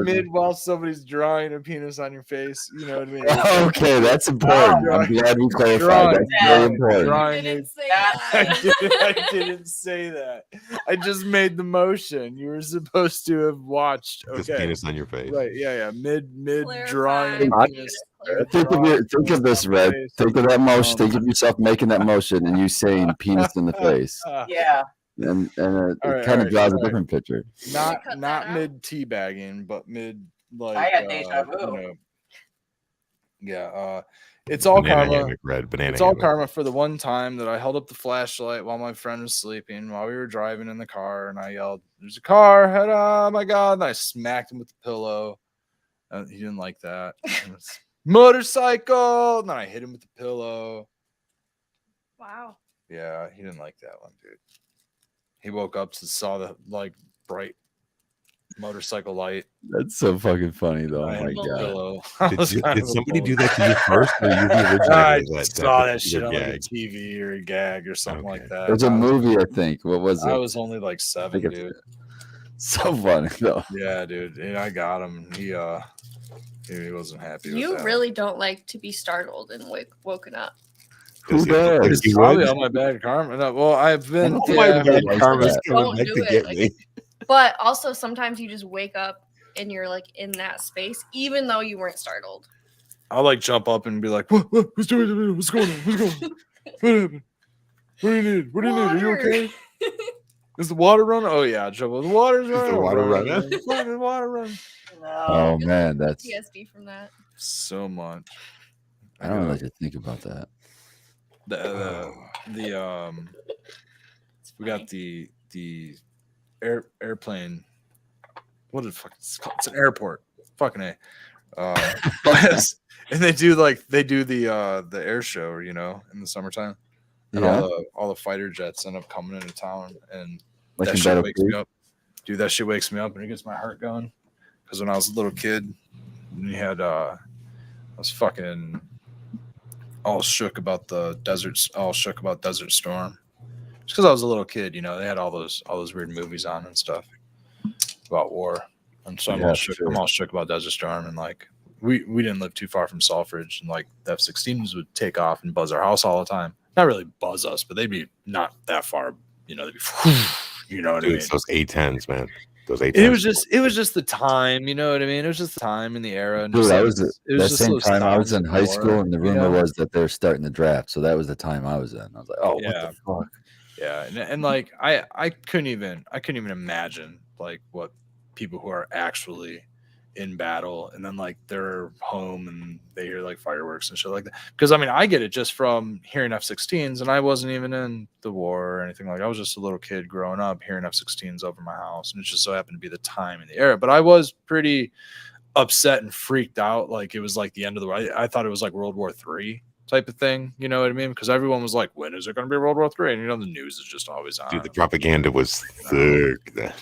Mid while somebody's drawing a penis on your face. You know what I mean? Okay, that's important. I'm glad we clarified. That's very important. Drawing Didn't say I didn't say that. I just made the motion. You were supposed to have watched. This Okay. penis on your face. Right, yeah. Mid Clarify. drawing penis. Think of this, Red. Think of that motion. Think of yourself making that motion and you saying penis in the face. Yeah. And it All right, kind of draws all a different picture. Not Cut that out. mid teabagging, but mid like I had deja vu. it's all Banana karma. hammock, Red. Banana It's all hammock. karma for the one time that I held up the flashlight while my friend was sleeping while we were driving in the car, and I yelled, "There's a car! Head on! Oh my god!" And I smacked him with the pillow. He didn't like that. And it's, motorcycle! And then I hit him with the pillow. Wow. Yeah, he didn't like that one, dude. He woke up to saw the bright motorcycle light. That's so fucking funny, though. Oh I my hit him with the god. pillow. Did somebody do that to you first, or you the original? I Was that saw that particular shit on like a gag? TV or a gag or something like Okay. that. There's a movie, I think. What was it? I was only like 7, think it's- dude. So funny, though. Yeah, dude. And I got him. He wasn't happy with You that. really don't like to be startled and woken up. Who Does it look like does? you Probably would? on my bad karma. No, well, I've been. Oh My Yeah, bad like karma's that. coming Don't back do to it, get like- me. But also sometimes you just wake up and you're like in that space, even though you weren't startled. I'll like jump up and be like, "What? What's going on? What's going on? What's going on? What happened? What do you need? What do you need? Are you Water. okay? Is the water running? Oh yeah, trouble. The water's running. the water running? running? The water running. No. Oh man, that's PTSD from that. So much. I don't know what to think about that. It's We got funny. the airplane. What the fuck? It's an airport. Fucking A. And they do the air show, in the summertime. And Yeah, all the fighter jets end up coming into town, and like that in shit wakes me Battlefield. up. Dude, that shit wakes me up and it gets my heart going. Because when I was a little kid, we had I was fucking all shook about Desert Storm. Just because I was a little kid, they had all those weird movies on and stuff about war. And so I'm Yeah, all shook. sure. I'm all shook about Desert Storm, and like we didn't live too far from Salford, and like the F-16s would take off and buzz our house all the time. Not really buzz us, but they'd be not that far. They'd be, you know what I Dude, mean? it's those A10s, man. Those A10s. It was just the time, you know what I mean? It was just the time in the era. And Dude, just, that like, was it was that just same those time I was times in of high war, school, and the you rumor know? was that they're starting the draft. So that was the time I was in. I was like, oh, Yeah. what the fuck? Yeah, and like I couldn't even imagine like what people who are actually in battle and then like they're home and they hear like fireworks and shit like that. Because I mean, I get it just from hearing F-16s, and I wasn't even in the war or anything. Like I was just a little kid growing up hearing F-16s over my house, and it just so happened to be the time in the era. But I was pretty upset and freaked out. Like it was like the end of the world. I thought it was like World War III type of thing. You know what I mean? Because everyone was like, when is it going to be World War III? And the news is just always on. Dude, the propaganda was thick.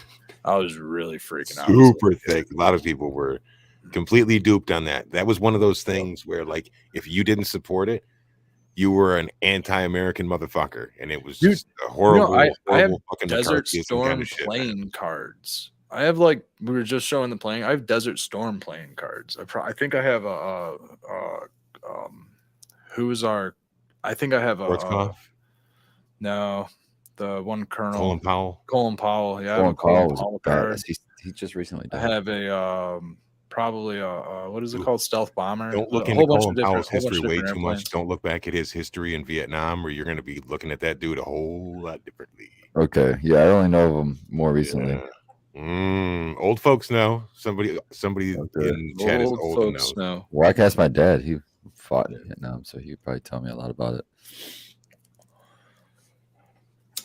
I was really freaking out. Super thick. A lot of people were completely duped on that. That was one of those things where, like, if you didn't support it, you were an anti-American motherfucker, and it was Dude, just a horrible, I have horrible fucking Desert McCarthyism Storm kind of shit, man. playing cards. I have like we were just showing the playing. I have Desert Storm playing cards. I think I have who's our? I think I have Schwarzkopf? no, the one Colonel Colin Powell. Colin Powell. Yeah, I have a Colin Colin Powell was Powell bad. card. He just recently I died. have a probably a what is it called? Stealth bomber. Don't look A into whole bunch Colin of Powell's different- whole bunch history of way different too much. airplanes. Don't look back at his history in Vietnam, or you're going to be looking at that dude a whole lot differently. Okay, yeah, I only know of him more recently. Yeah. Old folks know. Somebody Okay. in the chat is Old old and folks knows. know. Well, I can ask my dad. He fought in Vietnam, so he could probably tell me a lot about it.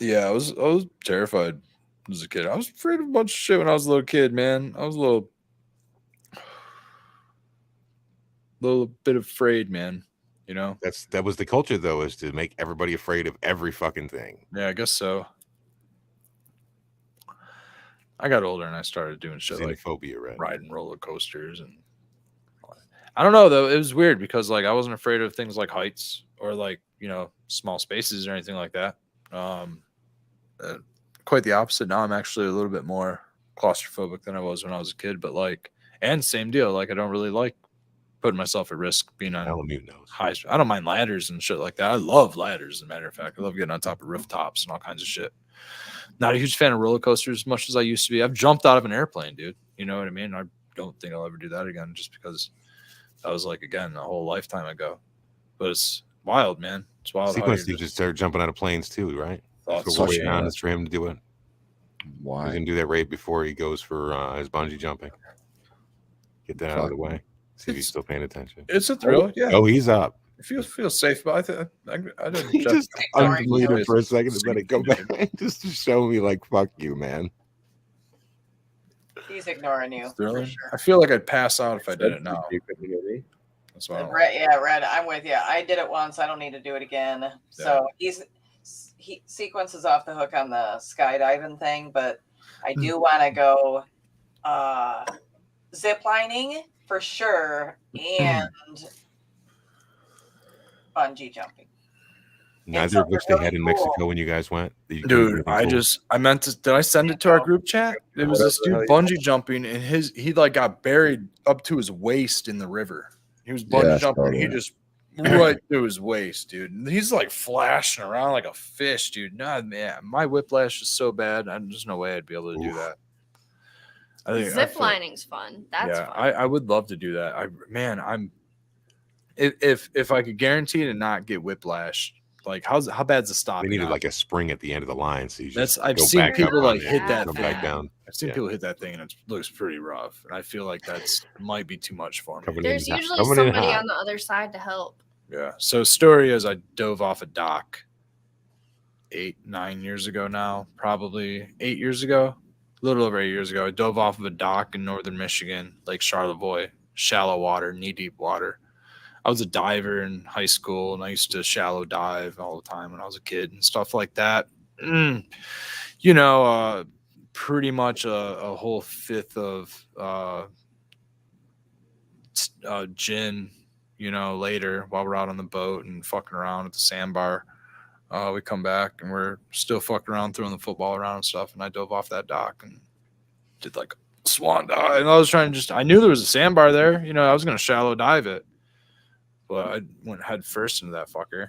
Yeah, I was terrified as a kid. I was afraid of a bunch of shit when I was a little kid, man. I was a little bit afraid, man. You know? That was the culture though, is to make everybody afraid of every fucking thing. Yeah, I guess so. I got older and I started doing shit like Xenophobia, right? riding roller coasters, and I don't know though. It was weird because like I wasn't afraid of things like heights or like, you know, small spaces or anything like that. Quite the opposite. Now I'm actually a little bit more claustrophobic than I was when I was a kid. But like, and same deal. Like I don't really like putting myself at risk being on Malamute knows. high. I don't mind ladders and shit like that. I love ladders, as a matter of fact. I love getting on top of rooftops and all kinds of shit. Not a huge fan of roller coasters as much as I used to be. I've jumped out of an airplane, dude. You know what I mean? I don't think I'll ever do that again, just because that was like, again, a whole lifetime ago. But it's wild, man. It's wild. Sequence dude just started jumping out of planes too, right? That's what Thoughts. we're waiting on is for him to do it. He's Why? gonna do that right before he goes for his bungee jumping. Get that out of the way. See if he's still paying attention. It's a thrill. Yeah. Oh, he's up. It feels safe, but I didn't. He just Sorry. unmuted for a second and then it go back just to show me like, fuck you, man. He's ignoring you. For Thrilling. sure. I feel like I'd pass out if I did it now. You couldn't hear me. That's why I don't Red, I'm with you. I did it once. I don't need to do it again. So he sequences off the hook on the skydiving thing, but I do want to go zip lining for sure and bungee jumping. Neither of which they had in really Mexico cool. when you guys went. Dude, I meant to. Did I send it to our group chat? It was this dude bungee jumping, and he like got buried up to his waist in the river. He was bungee Yeah, I jumping. saw And he that. just right to his waist, dude. And he's like flashing around like a fish, dude. Nah, man, my whiplash is so bad. There's no way I'd be able to do that. Zip lining's fun. That's fun. I would love to do that. I'm if I could guarantee to not get whiplash. Like how bad's the stop? They needed like a spring at the end of the line, so you just I've go seen back people up like on it hit and that come thing. back down. I've seen Yeah. people hit that thing and it looks pretty rough, and I feel like that's might be too much for me. Coming There's in hot. usually Coming in somebody hot. on the other side to help. Yeah. So story is I dove off a dock 8-9 years ago now, probably 8 years ago, a little over 8 years ago. I dove off of a dock in northern Michigan, Lake Charlevoix, shallow water, knee deep water. I was a diver in high school, and I used to shallow dive all the time when I was a kid and stuff like that. You know, pretty much a whole fifth of gin, you know, later while we're out on the boat and fucking around at the sandbar. We come back and we're still fucking around, throwing the football around and stuff. And I dove off that dock and did like a swan dive. And I was trying to I knew there was a sandbar there. You know, I was going to shallow dive it. But I went head first into that fucker.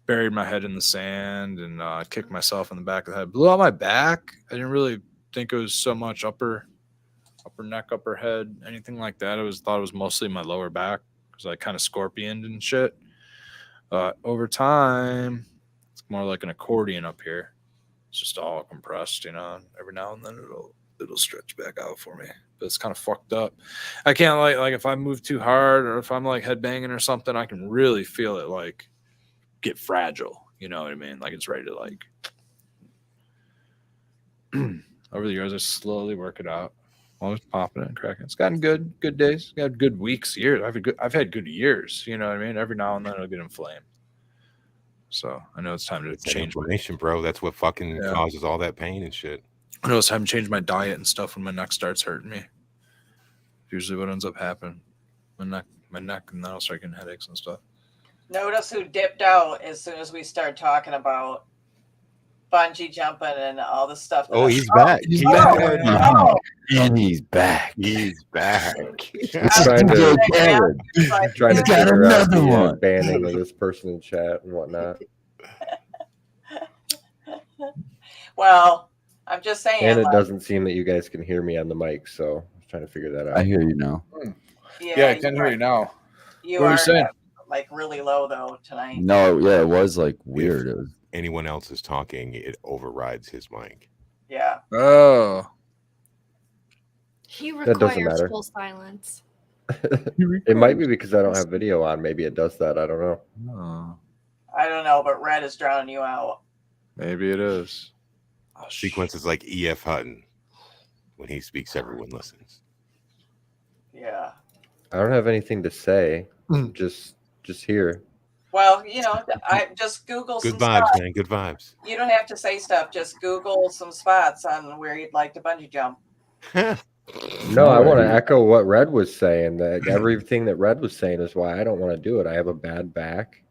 Buried my head in the sand and kicked myself in the back of the head. Blew out my back. I didn't really think it was so much upper neck, upper head, anything like that. I thought it was mostly my lower back because I kind of scorpioned and shit. Over time, it's more like an accordion up here. It's just all compressed, you know. Every now and then it'll stretch back out for me. But it's kind of fucked up. I can't like if I move too hard or if I'm like headbanging or something, I can really feel it like get fragile. You know what I mean? Like it's ready to like. Over the years, I slowly work it out. Always popping it and cracking. It's gotten good days. Got good weeks, years. I've had good years. You know what I mean? Every now and then it'll get inflamed. So I know it's time to change my inflammation, bro. That's what fucking causes all that pain and shit. I know it's time to change my diet and stuff when my neck starts hurting me. Usually what ends up happening. My neck, and then I'll start getting headaches and stuff. Notice who dipped out as soon as we start talking about bungee jumping and all the stuff. Oh, he's back. He's back. And he's back. He's back. Trying to Trying to got figure out another the one. banning of this person in chat and whatnot. Well, I'm just saying. And it like, doesn't seem that you guys can hear me on the mic, so I was trying to figure that out. I hear you now. Yeah, I can hear you now. You What are are you saying? like really low though tonight. No, yeah, it was like weird. It was Anyone else is talking, it overrides his mic. Yeah. Oh. He That doesn't requires matter. full silence. It might be because I don't have video on. Maybe it does that. I don't know. Oh, I don't know, but Red is drowning you out. maybe it is. Oh, Sequence is like E.F. Hutton. When he speaks, everyone listens. Yeah. I don't have anything to say. Mm. Just here. Well, I just Google Good some vibes, spots. man. Good vibes. You don't have to say stuff. Just Google some spots on where you'd like to bungee jump. No, I want to Alrighty. echo what Red was saying. That everything that Red was saying is why I don't want to do it. I have a bad back.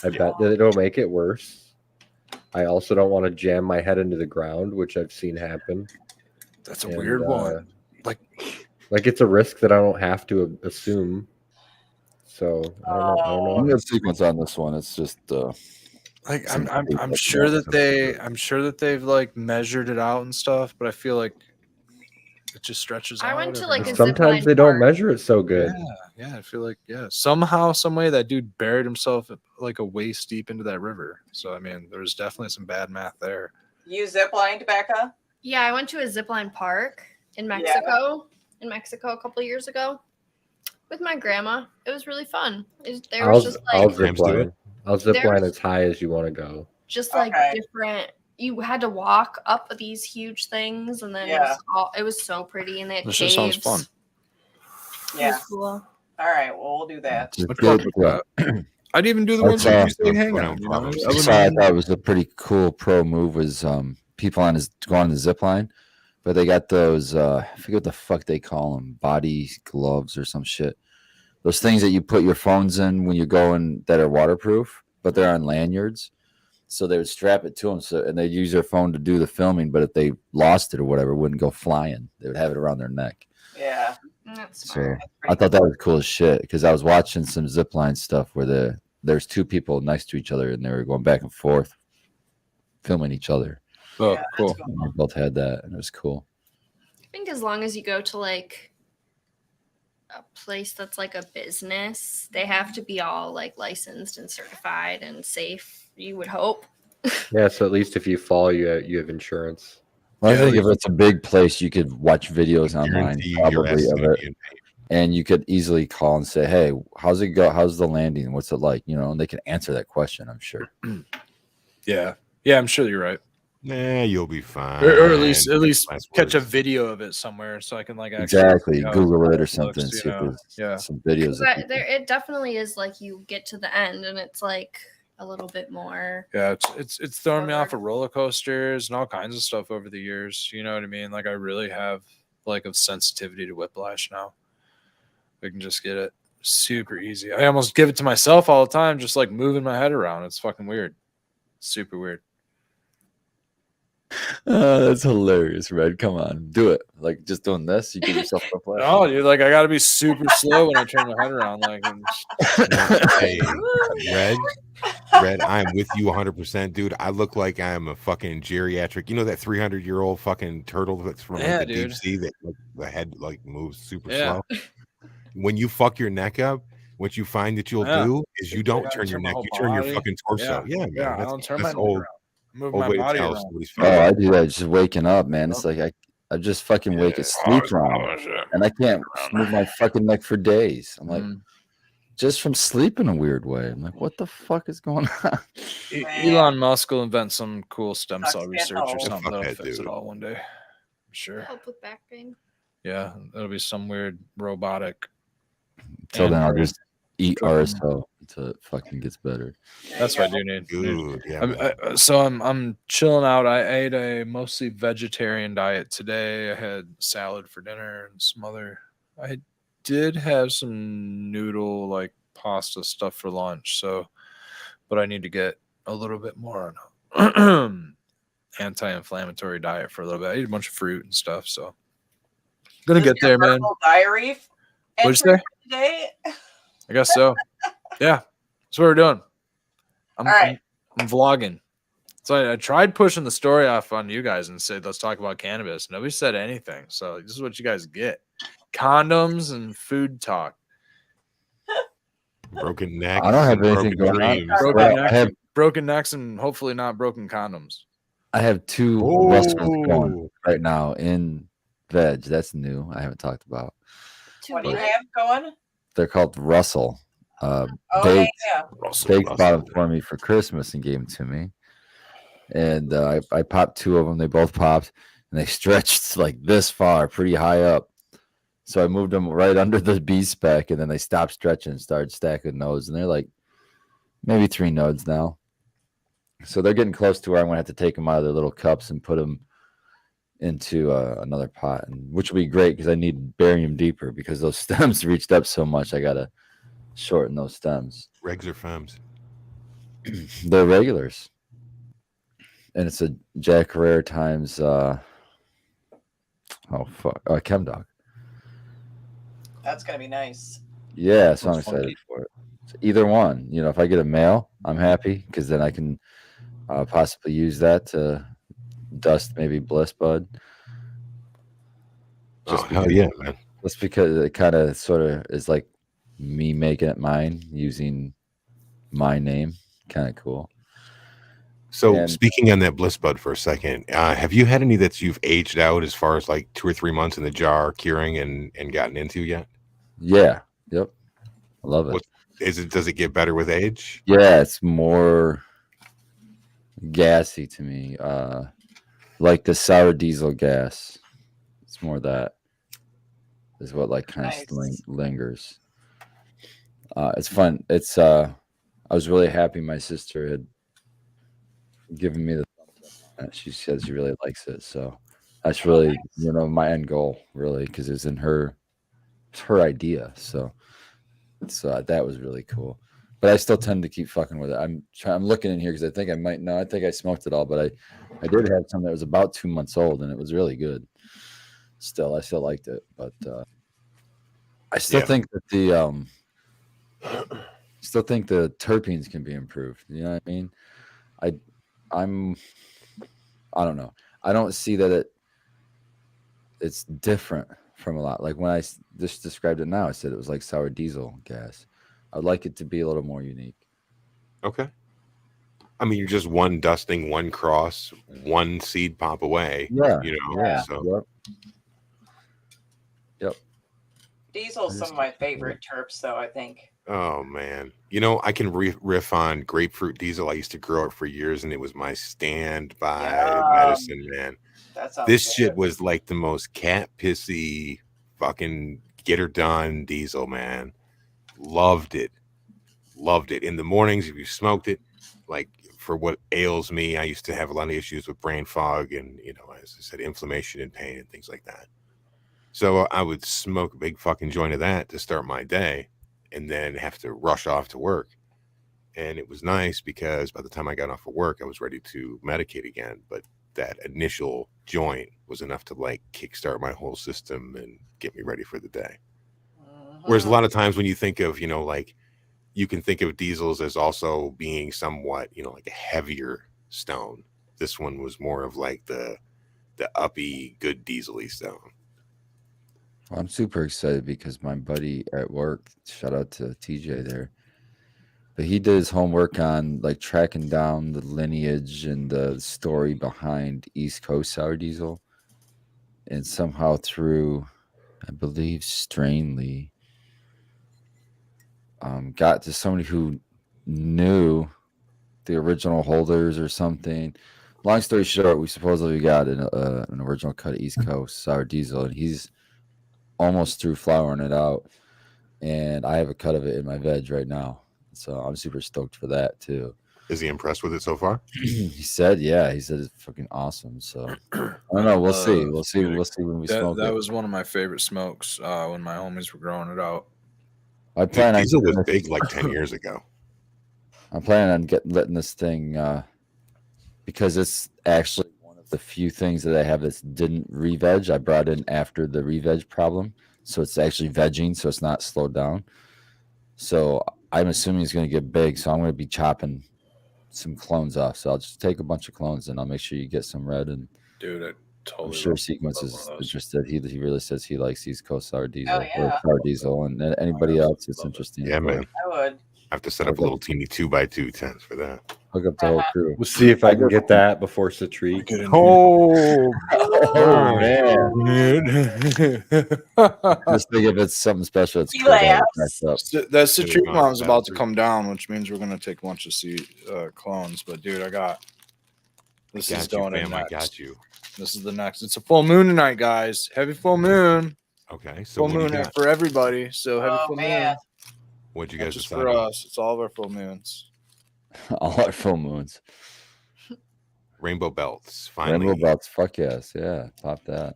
I bet that it'll make it worse. I also don't want to jam my head into the ground, which I've seen happen. That's a And, weird one. Like it's a risk that I don't have to assume. So I don't know. I'm gonna sequence on this one. It's just like Some I'm people like sure that. that I'm sure that they've like measured it out and stuff, but I feel like it just stretches out. I went to every like now a and Sometimes zipline they don't park. measure it so good. Yeah, I feel like somehow, some way that dude buried himself like a waist deep into that river. So I mean, there's definitely some bad math there. You ziplined, Becca? Yeah, I went to a zipline park in Mexico. In Mexico a couple of years ago with my grandma. It was really fun. There was just I'll like zip line. I'll zip line There's- as high as you want to go. just like Okay. different. You had to walk up these huge things, and then it was so pretty, and they had This caves. just sounds fun. It Yeah. was cool. All right. Well, we'll do that. just I'd get, fuck with that. I'd even do the I ones where saw- you say hang Put out. on You know? problems. I I wouldn't thought mind- it was a pretty cool pro move was people on go on the zip line, but they got those I forget what the fuck they call them, body gloves or some shit. Those things that you put your phones in when you're going that are waterproof, but they're on lanyards. So they would strap it to them, and they'd use their phone to do the filming. But if they lost it or whatever, it wouldn't go flying. They would have it around their neck. Yeah. That's So smart. I thought that was cool as shit because I was watching some zipline stuff where there's two people next to each other and they were going back and forth, filming each other. Oh, Yeah, cool. that's And they both had that, and it was cool. I think as long as you go to like a place that's like a business, they have to be all like licensed and certified and safe. You would hope. Yeah, so at least if you fall, you have insurance. Well, I Yeah, think if it's a big place, you could watch videos online Guarantee you your ass probably is of gonna it, be in pain. and you could easily call and say, "Hey, how's it go? How's the landing? What's it like?" You know, and they can answer that question. I'm sure. Yeah, I'm sure you're right. Nah, you'll be fine. Or at least Last catch a words. video of it somewhere so I can like actually Exactly. see how Google it or looks, something. you See if know? there's some videos. Of people. It definitely is like you get to the end and it's like a little bit more. Yeah, it's thrown me off of roller coasters and all kinds of stuff over the years. You know what I mean? Like I really have like a sensitivity to whiplash now. I can just get it super easy. I almost give it to myself all the time, just like moving my head around. It's fucking weird. Super weird. That's hilarious, Red. Come on, do it. Like just doing this, you give yourself a flash. No, dude, like I gotta be super slow when I turn my head around. Like and Hey, Red, I'm with you 100%, dude. I look like I'm a fucking geriatric. You know that 300-year-old fucking turtle that's from like, Yeah, the deep dude. sea that like, the head like moves super Yeah. slow. When you fuck your neck up, what you find that you'll Yeah. do is you don't gotta turn your turn my neck, whole you turn your body. fucking torso. Yeah, man. Yeah, I That's, don't turn my that's neck old, around. Move old my way to body tell around. somebody's Oh, feeling. I do that just waking up, man. It's like I just fucking wake asleep wrong, and I can't move my fucking neck for days. I'm like, just from sleep in a weird way. I'm like, what the fuck is going on? Elon Musk will invent some cool stem cell Sucks, research man. or Oh. something Fuck that'll that fix it dude. all one day. I'm sure. Help with back pain. Yeah, it'll be some weird robotic. Till then, I'll android. just eat Cooking. RSO until it fucking gets better. That's what I do need. Good. Yeah. man. So I'm chilling out. I ate a mostly vegetarian diet today. I had salad for dinner and some other. I did have some noodle like pasta stuff for lunch. So, but I need to get a little bit more on anti-inflammatory diet for a little bit. I ate a bunch of fruit and stuff. So, gonna This get is your there, man. verbal diary What'd you entry say? for today. I guess so. Yeah, that's what we're doing. All right. I'm vlogging. So I tried pushing the story off on you guys and said, let's talk about cannabis. Nobody said anything. So this is what you guys get. Condoms and food talk. Broken necks. I don't have and anything broken going on. dreams. Broken Broken, I necks, have broken necks and hopefully not broken condoms. I have 2 Russells going Oh, right now in veg. That's new. I haven't talked about. Two What do you what? have going? They're called Russell. Oh, Baked, yeah. Russell, baked bought them Russell. for me for Christmas and gave them to me. And I popped 2 of them. They both popped, and they stretched like this far, pretty high up. So I moved them right under the B spec, and then they stopped stretching and started stacking nodes. And they're like maybe 3 nodes now. So they're getting close to where I'm going to have to take them out of their little cups and put them into another pot, and which will be great because I need to bury them deeper because those stems reached up so much. I got to shorten those stems. Regs or femmes? They're regulars. And it's a Jack Rare times Chem Dog. That's going to be nice. Yeah, so I'm That's excited funky. for it. So either one, if I get a male, I'm happy because then I can possibly use that to dust maybe Bliss Bud. Oh, hell yeah, man. Just because it kind of sort of is like me making it mine using my name. Kind of cool. So And- speaking on that Bliss Bud for a second, have you had any that you've aged out as far as like 2 or 3 months in the jar curing and gotten into yet? Yeah. Yep. I love it. What- Does it get better with age? Yeah, it's more gassy to me. Like the sour diesel gas. It's more that is what like kind of Nice. lingers. It's fun. It's I was really happy my sister had given me the thumbs up on it. She says she really likes it. So that's really my end goal, really, because it's her idea. So that was really cool. But I still tend to keep fucking with it. I'm looking in here because I think I might know. I think I smoked it all, but I did have some that was about 2 months old, and it was really good. I still liked it, but I still think that the terpenes can be improved. You know what I mean? I don't know. I don't see that it's different from a lot. Like when I just described it now, I said it was like sour diesel gas. I'd like it to be a little more unique. Okay. I mean, you're just one dusting, one cross, one seed pop away. Yeah. Yeah. So Yep. Diesel's some of my favorite terps, though, I think. oh man, I can riff on grapefruit diesel. I used to grow it for years, and it was my standby medicine, man. That sounds This good. shit was like the most cat pissy fucking get her done diesel, man. Loved it. In the mornings, if you smoked it, like for what ails me, I used to have a lot of issues with brain fog and, as I said, inflammation and pain and things like that. So I would smoke a big fucking joint of that to start my day and then have to rush off to work. And it was nice because by the time I got off of work, I was ready to medicate again. But that initial joint was enough to like kickstart my whole system and get me ready for the day. Whereas a lot of times when you think of, like you can think of diesels as also being somewhat, like a heavier stone. This one was more of like the uppy, good diesel-y stone. Well, I'm super excited because my buddy at work, shout out to TJ there, but he did his homework on like tracking down the lineage and the story behind East Coast sour diesel, and somehow through, I believe, Strainly, got to somebody who knew the original holders or something. Long story short, we supposedly got an original cut of East Coast sour diesel, and he's almost through flouring it out, and I have a cut of it in my veg right now, so I'm super stoked for that too. Is he impressed with it so far? He said it's fucking awesome. So I don't know. We'll see. We'll see when we smoke That it. was one of my favorite smokes when my homies were growing it out. I plan on Diesel was getting this- big like 10 years ago. I'm planning on letting this thing because it's actually one of the few things that I have that didn't re-veg. I brought in after the re-veg problem, so it's actually vegging, so it's not slowed down. So I'm assuming it's going to get big, so I'm going to be chopping some clones off. So I'll just take a bunch of clones and I'll make sure you get some red. And Dude, it totally. I'm sure love Sequence one is of those. interested. He really says he likes East Coast sour diesel or yeah. sour diesel, and anybody else it's Love it. interesting. Yeah, man. I would. I have to set up a little teeny 2x2 tent for that. Hook up the whole crew. We'll see if I can get that before Citrique. Oh, Oh man! man. Just think if it's something special, it's He cool. That laughs. up. That Citrique gone mom's to about to battle come down, which means we're gonna take a bunch of clones. But dude, this is got you, going in fam. I next. got you. This is the next. It's a full moon tonight, guys. Heavy full moon. Okay, so Full what do you moon got? for everybody. So heavy Oh full man. moon. What'd you Not guys just decide for on? us. It's all of our full moons. All our full moons. Rainbow belts. Finally. Rainbow belts. Fuck yes. Yeah. Pop that.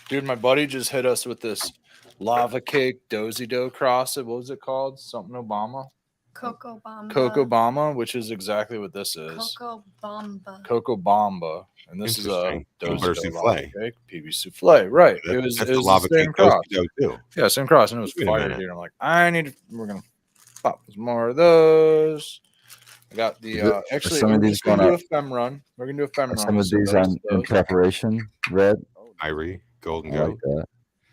Dude, my buddy just hit us with this lava cake dozy dough cross. What was it called? Something Obama? Coco Bomba. Coco Bomba, which is exactly what this is. Coco Bomba. Coco Bomba. And this is a Interesting. dozy Butter dough souffle. lava cake. PB souffle. Right. That- It was that's it a was lava the same cake cross. dough too. Yeah, same cross. And it was Wait a fire, minute. dude. I'm like, we're gonna pop some more of those. I got the Is it- actually some of we're these just gonna going do a fem run. We're gonna do a fem Are run. some of so these those- in those- preparation? Red. Irie, golden I like goat. that.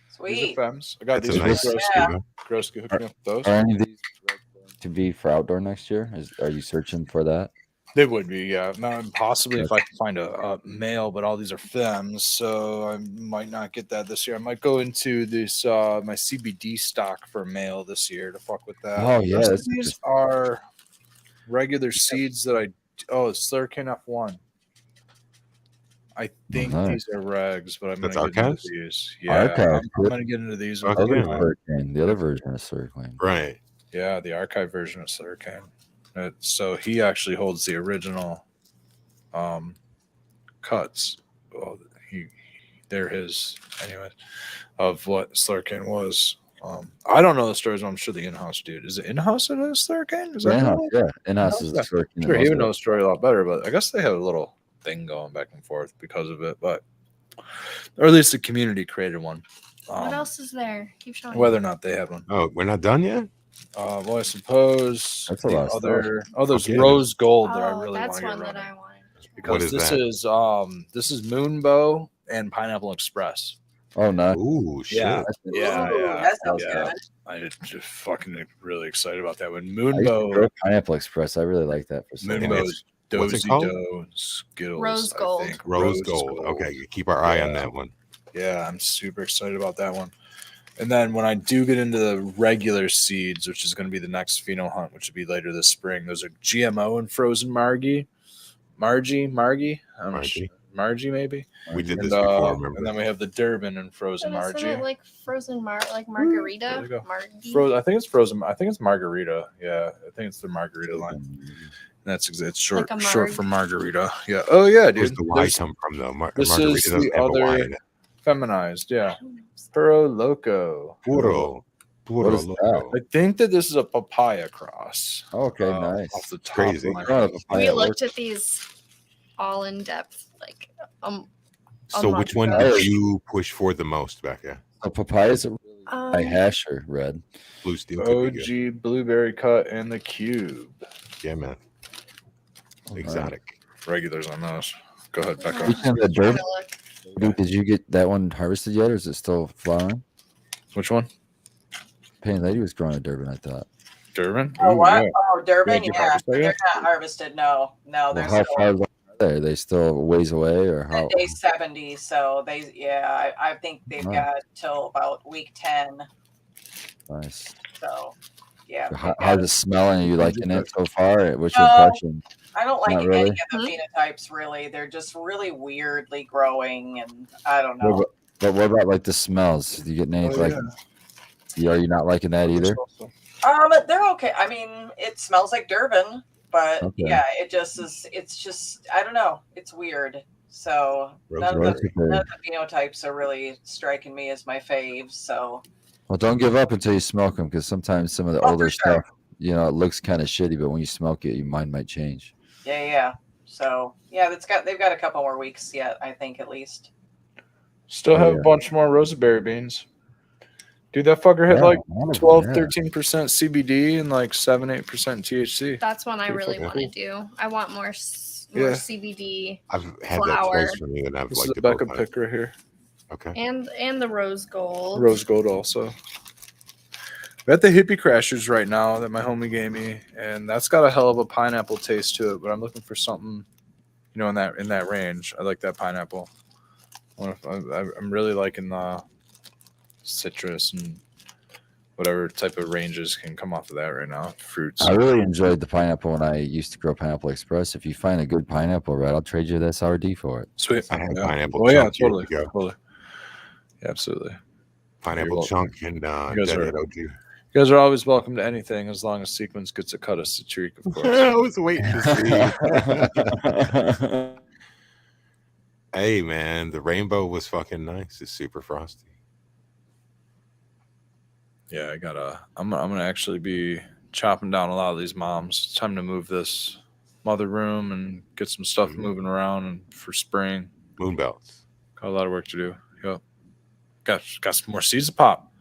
These Sweet. are fems. I got That's these a nice for Groski. Yeah. Groski hooked me up with those. Are any of these red going to be for outdoor next year? Are you searching for that? They would be, yeah. Now, possibly if I can find a male, but all these are femmes, so I might not get that this year. I might go into this my CBD stock for male this year to fuck with that. Oh, The yeah, rest of that's these interesting. are regular seeds that Slurkin F1. I think nice. these are regs, but I'm That's gonna get into archives? these. Yeah, Archives, I'm gonna get into these. Fuck with yeah. the- Slurkin, the other version of Slurkin. Right. Yeah, the archive version of Slurkin. So he actually holds the original cuts. Well, they're his anyway of what Slurkin was. I don't know the stories, but I'm sure the in-house dude. Is it in-house in a Slurkin? Is that In-house, who- yeah. In-house is Yeah. Slurkin. I'm sure he would know the story a lot better, but I guess they have a little thing going back and forth because of it, but or at least the community created one. What else is there? Keep showing. Whether or not they have one. Oh, we're not done yet? Well, I suppose That's a the lot of stuff. other there's Okay. rose gold that I Oh, really want that's to get one that running. I wanted. What Because is this that? this is Moonbow and Pineapple Express. Oh, nice. Ooh, shit. Yeah. Yeah, Ooh, yeah, that sounds yeah. good. I just fucking really excited about that one. I used to Moonbow, grow Pineapple Express. I really like that for some reason. Moonbow's what's it Dozy called? Dough Skittles. Rose I gold. think. Rose gold. Okay, keep our eye on Yeah. that one. Yeah, I'm super excited about that one. And then when I do get into the regular seeds, which is going to be the next pheno hunt, which will be later this spring, those are GMO and frozen Margie. I don't know. Margie. Margie, maybe. We did And, this before, and remember? then we have the Durban and But frozen isn't Margie. it like frozen like There margarita? you go. Margie? I think it's frozen. I think it's margarita. Yeah, I think it's the margarita line. And that's it's short Like a short marg. for margarita. Yeah. Oh yeah, Where's dude. the Y There's come from, though? this Margarita is doesn't the have a Y other- in it. feminized. Yeah. Puro Loco. Puro. Puro What is loco. I think that this is a papaya cross. Okay, Off nice. the top Crazy. of my Oh, head. papaya We looked works. at these all in depth, like So month which one ago. did you push for the most, Becca? So papayas are really Um, by Hasher, Red. Blue Steel could be good. OG blueberry cut and the cube. Yeah, man. Exotic. Regulars on those. Go ahead, Becca. Speaking of the trying Durban, to look. dude, did you get that one harvested yet, or is it still flowering? Which one? Pain Lady was growing a Durban, I thought. Durban? Oh, Ooh, what? yeah. Oh, Durban? Yeah, you Yeah, harvested they're it? not harvested. No, Well, they're how still far are they? Are they still a ways away, or how? day 70. So I think they've Wow. got till about week 10. Nice. So yeah. So they've how's got- it smelling? Are you liking it so far? What's your No. impression? I don't like Not any really? of the phenotypes really. They're just really weirdly growing, and I don't What know. about, but what about like the smells? Do you get any Oh, like? Are you not liking that either? They're okay. I mean, it smells like Durban, but Okay. yeah, it just is. It's just I don't know. It's weird. So none of Rose the are- phenotypes are really striking me as my faves. So Well, don't give up until you smoke them, because sometimes some of the Oh, for older sure. stuff, it looks kind of shitty, but when you smoke it, your mind might change. yeah. So yeah, they've got a couple more weeks yet. I think at least. Still have Yeah. a bunch more roseberry beans. Dude, that fucker hit Yeah, like one of them, 12, yeah. 13% CBD and like 7-8% THC. That's one I Pretty really fucking want to do. I want more more Yeah. CBD I've had that Flower. twice from you, and I've This is liked a it both Becca times. pick right here. Okay. and the rose gold. Rose gold also. got the Hippie Crashers right now that my homie gave me, and that's got a hell of a pineapple taste to it. But I'm looking for something, in that range. I like that pineapple. I'm really liking the citrus and whatever type of ranges can come off of that right now. Fruits. I really enjoyed the pineapple when I used to grow Pineapple Express. If you find a good pineapple, Red, I'll trade you this RD for it. Sweet. I had Yeah. pineapple Oh yeah, chunk years totally. ago. Totally. Yeah, absolutely. Pineapple You're chunk and guys Deadhead are- OG. You guys are always welcome to anything as long as Sequence gets a cut of Satiric, of course. I was waiting to see. Hey man, the rainbow was fucking nice. It's super frosty. Yeah, I'm gonna actually be chopping down a lot of these moms. It's time to move this mother room and get some stuff Mhm. moving around and for spring. Moon belts. Got a lot of work to do. Yep. Got some more seeds to pop.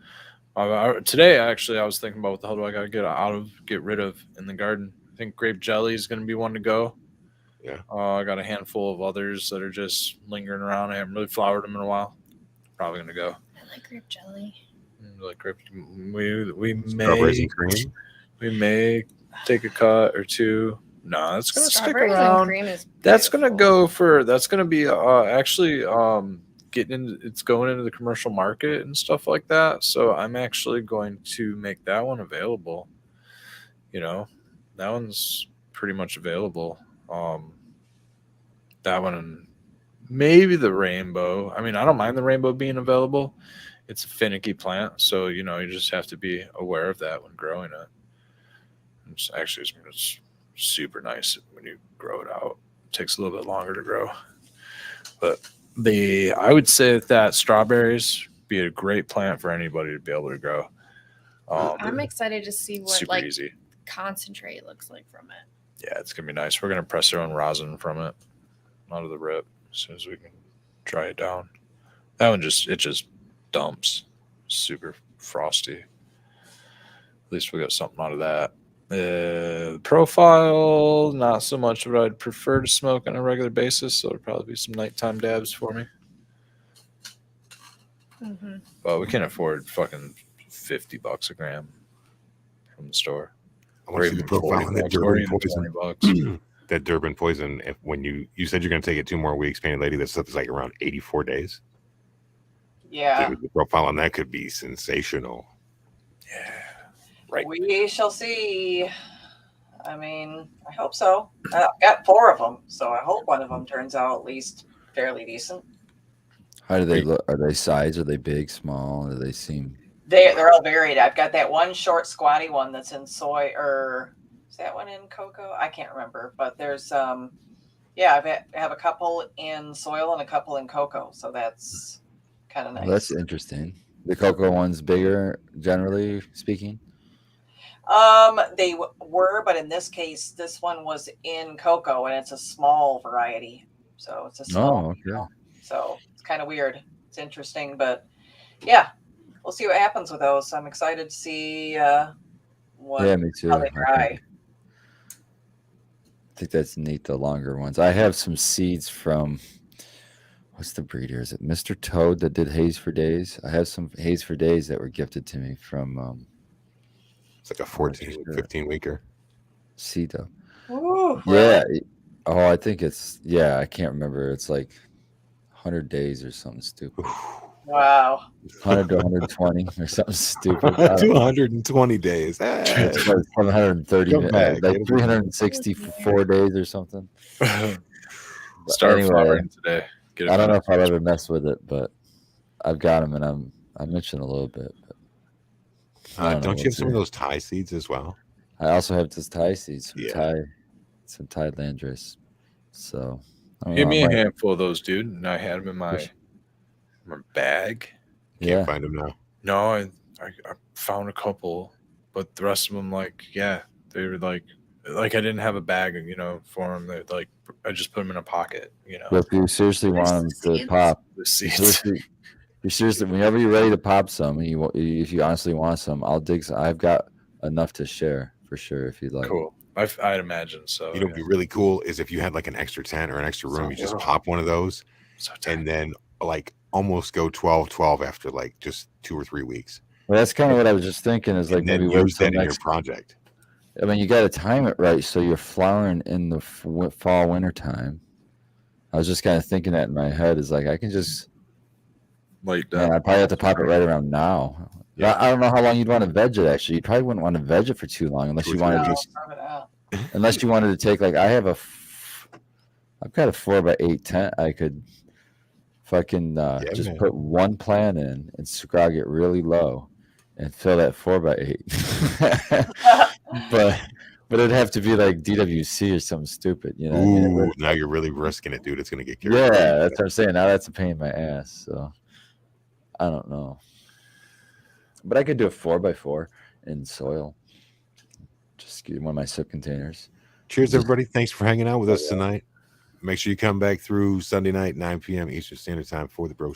Today, actually, I was thinking about what the hell do I got to get rid of in the garden. I think grape jelly is going to be one to go. Yeah. I got a handful of others that are just lingering around. I haven't really flowered them in a while. Probably going to go. I like grape jelly. Like grape, we Strawberries may and cream. we may take a cut or two. No, that's going to stick Strawberries around. and cream is That's going to beautiful. that's going to be actually it's going into the commercial market and stuff like that. So I'm actually going to make that one available. That one's pretty much available. That one and maybe the rainbow. I mean, I don't mind the rainbow being available. It's a finicky plant, so you just have to be aware of that when growing it. It's super nice when you grow it out. It takes a little bit longer to grow, but I would say that strawberries be a great plant for anybody to be able to grow. I'm excited to see what super like easy. concentrate looks like from it. Yeah, it's gonna be nice. We're gonna press our own rosin from it out of the rip as soon as we can dry it down. That one just dumps, super frosty. At least we got something out of that. The profile, not so much what I'd prefer to smoke on a regular basis, so it'll probably be some nighttime dabs for me. Mm-hmm. But we can't afford fucking $50 a gram from the store. I want to see the profile on that Durban poison. $20. That Durban poison. When you said you're going to take it 2 more weeks, Painted Lady, that stuff is like around 84 days. Yeah. Dude, the profile on that could be sensational. Yeah. Right. We shall see. I mean, I hope so. I've got 4 of them, so I hope one of them turns out at least fairly decent. How do they look? Are they size? Are they big, small? Do they seem? They're all varied. I've got that one short, squatty one that's in soy, or is that one in cocoa? I can't remember. But there's I have a couple in soil and a couple in cocoa, so that's kind of nice. Well, that's interesting. The cocoa one's bigger, generally speaking. They were, but in this case, this one was in cocoa, and it's a small variety. So it's a small. Oh, okay. So it's kind of weird. It's interesting, but yeah, we'll see what happens with those. I'm excited to see what Yeah, me too. how they dry. I think that's neat. The longer ones. I have some seeds from. What's the breeder? Is it Mr. Toad that did Haze for Days? I have some Haze for Days that were gifted to me from. It's like a 14, 15 weeker. Cito. Ooh, Yeah. Oh, I think it's I can't remember. It's like 100 days or something stupid. wow. 100 to 120 or something stupid. 220 days. It's like 730, Come back. like 364 days or something. Start anyway, flowering today. Get it I don't know back. if I'll ever mess with it, but I've got them, and I mentioned a little bit. But I Don't you have some of those Thai seeds as well? I also have this Thai seeds, Yeah. some Thai Landris. So I don't Give know, me I a might- handful of those, dude. And I had them in my bag. Can't Yeah, find them now. No, I found a couple, but the rest of them, they were like I didn't have a bag, for them. They I just put them in a pocket, but if you seriously Where's want them the to seeds? pop, the seeds. seriously, whenever you're ready to pop some, and if you honestly want some, I'll dig some. I've got enough to share for sure. If you'd like. Cool. I'd imagine so. You know, what'd be really cool is if you had like an extra tent or an extra room, you just So pop one of those so tight. and then like almost go 12-12 after like just 2 or 3 weeks. Well, that's kind of what I was just thinking. Is like and then maybe wait use till that in your next. project. I mean, you got to time it right so you're flowering in the fall winter time. I was just kind of thinking that in my head is like I can just. Like Man, that. I'd probably have to pop it right around now. Yeah. I don't know how long you'd want to veg it. Actually, you probably wouldn't want to veg it for too long unless 2 or you 3 wanted No, to weeks. probably not. unless you wanted to take like I've got a 4x8 tent. I could fucking just man. put one plant in and scrog it really low and fill that 4x8. but it'd have to be like DWC or something stupid, you know? what I mean? Ooh, now you're really risking it, dude. It's gonna get carried Yeah, away. that's what I'm saying. Now that's a pain in my ass. So I don't know. But I could do a 4x4 in soil. Just get one of my sip containers. Cheers, everybody. Thanks for hanging out with us tonight. Make sure you come back through Sunday night, 9 p.m. Eastern Standard Time for the Bro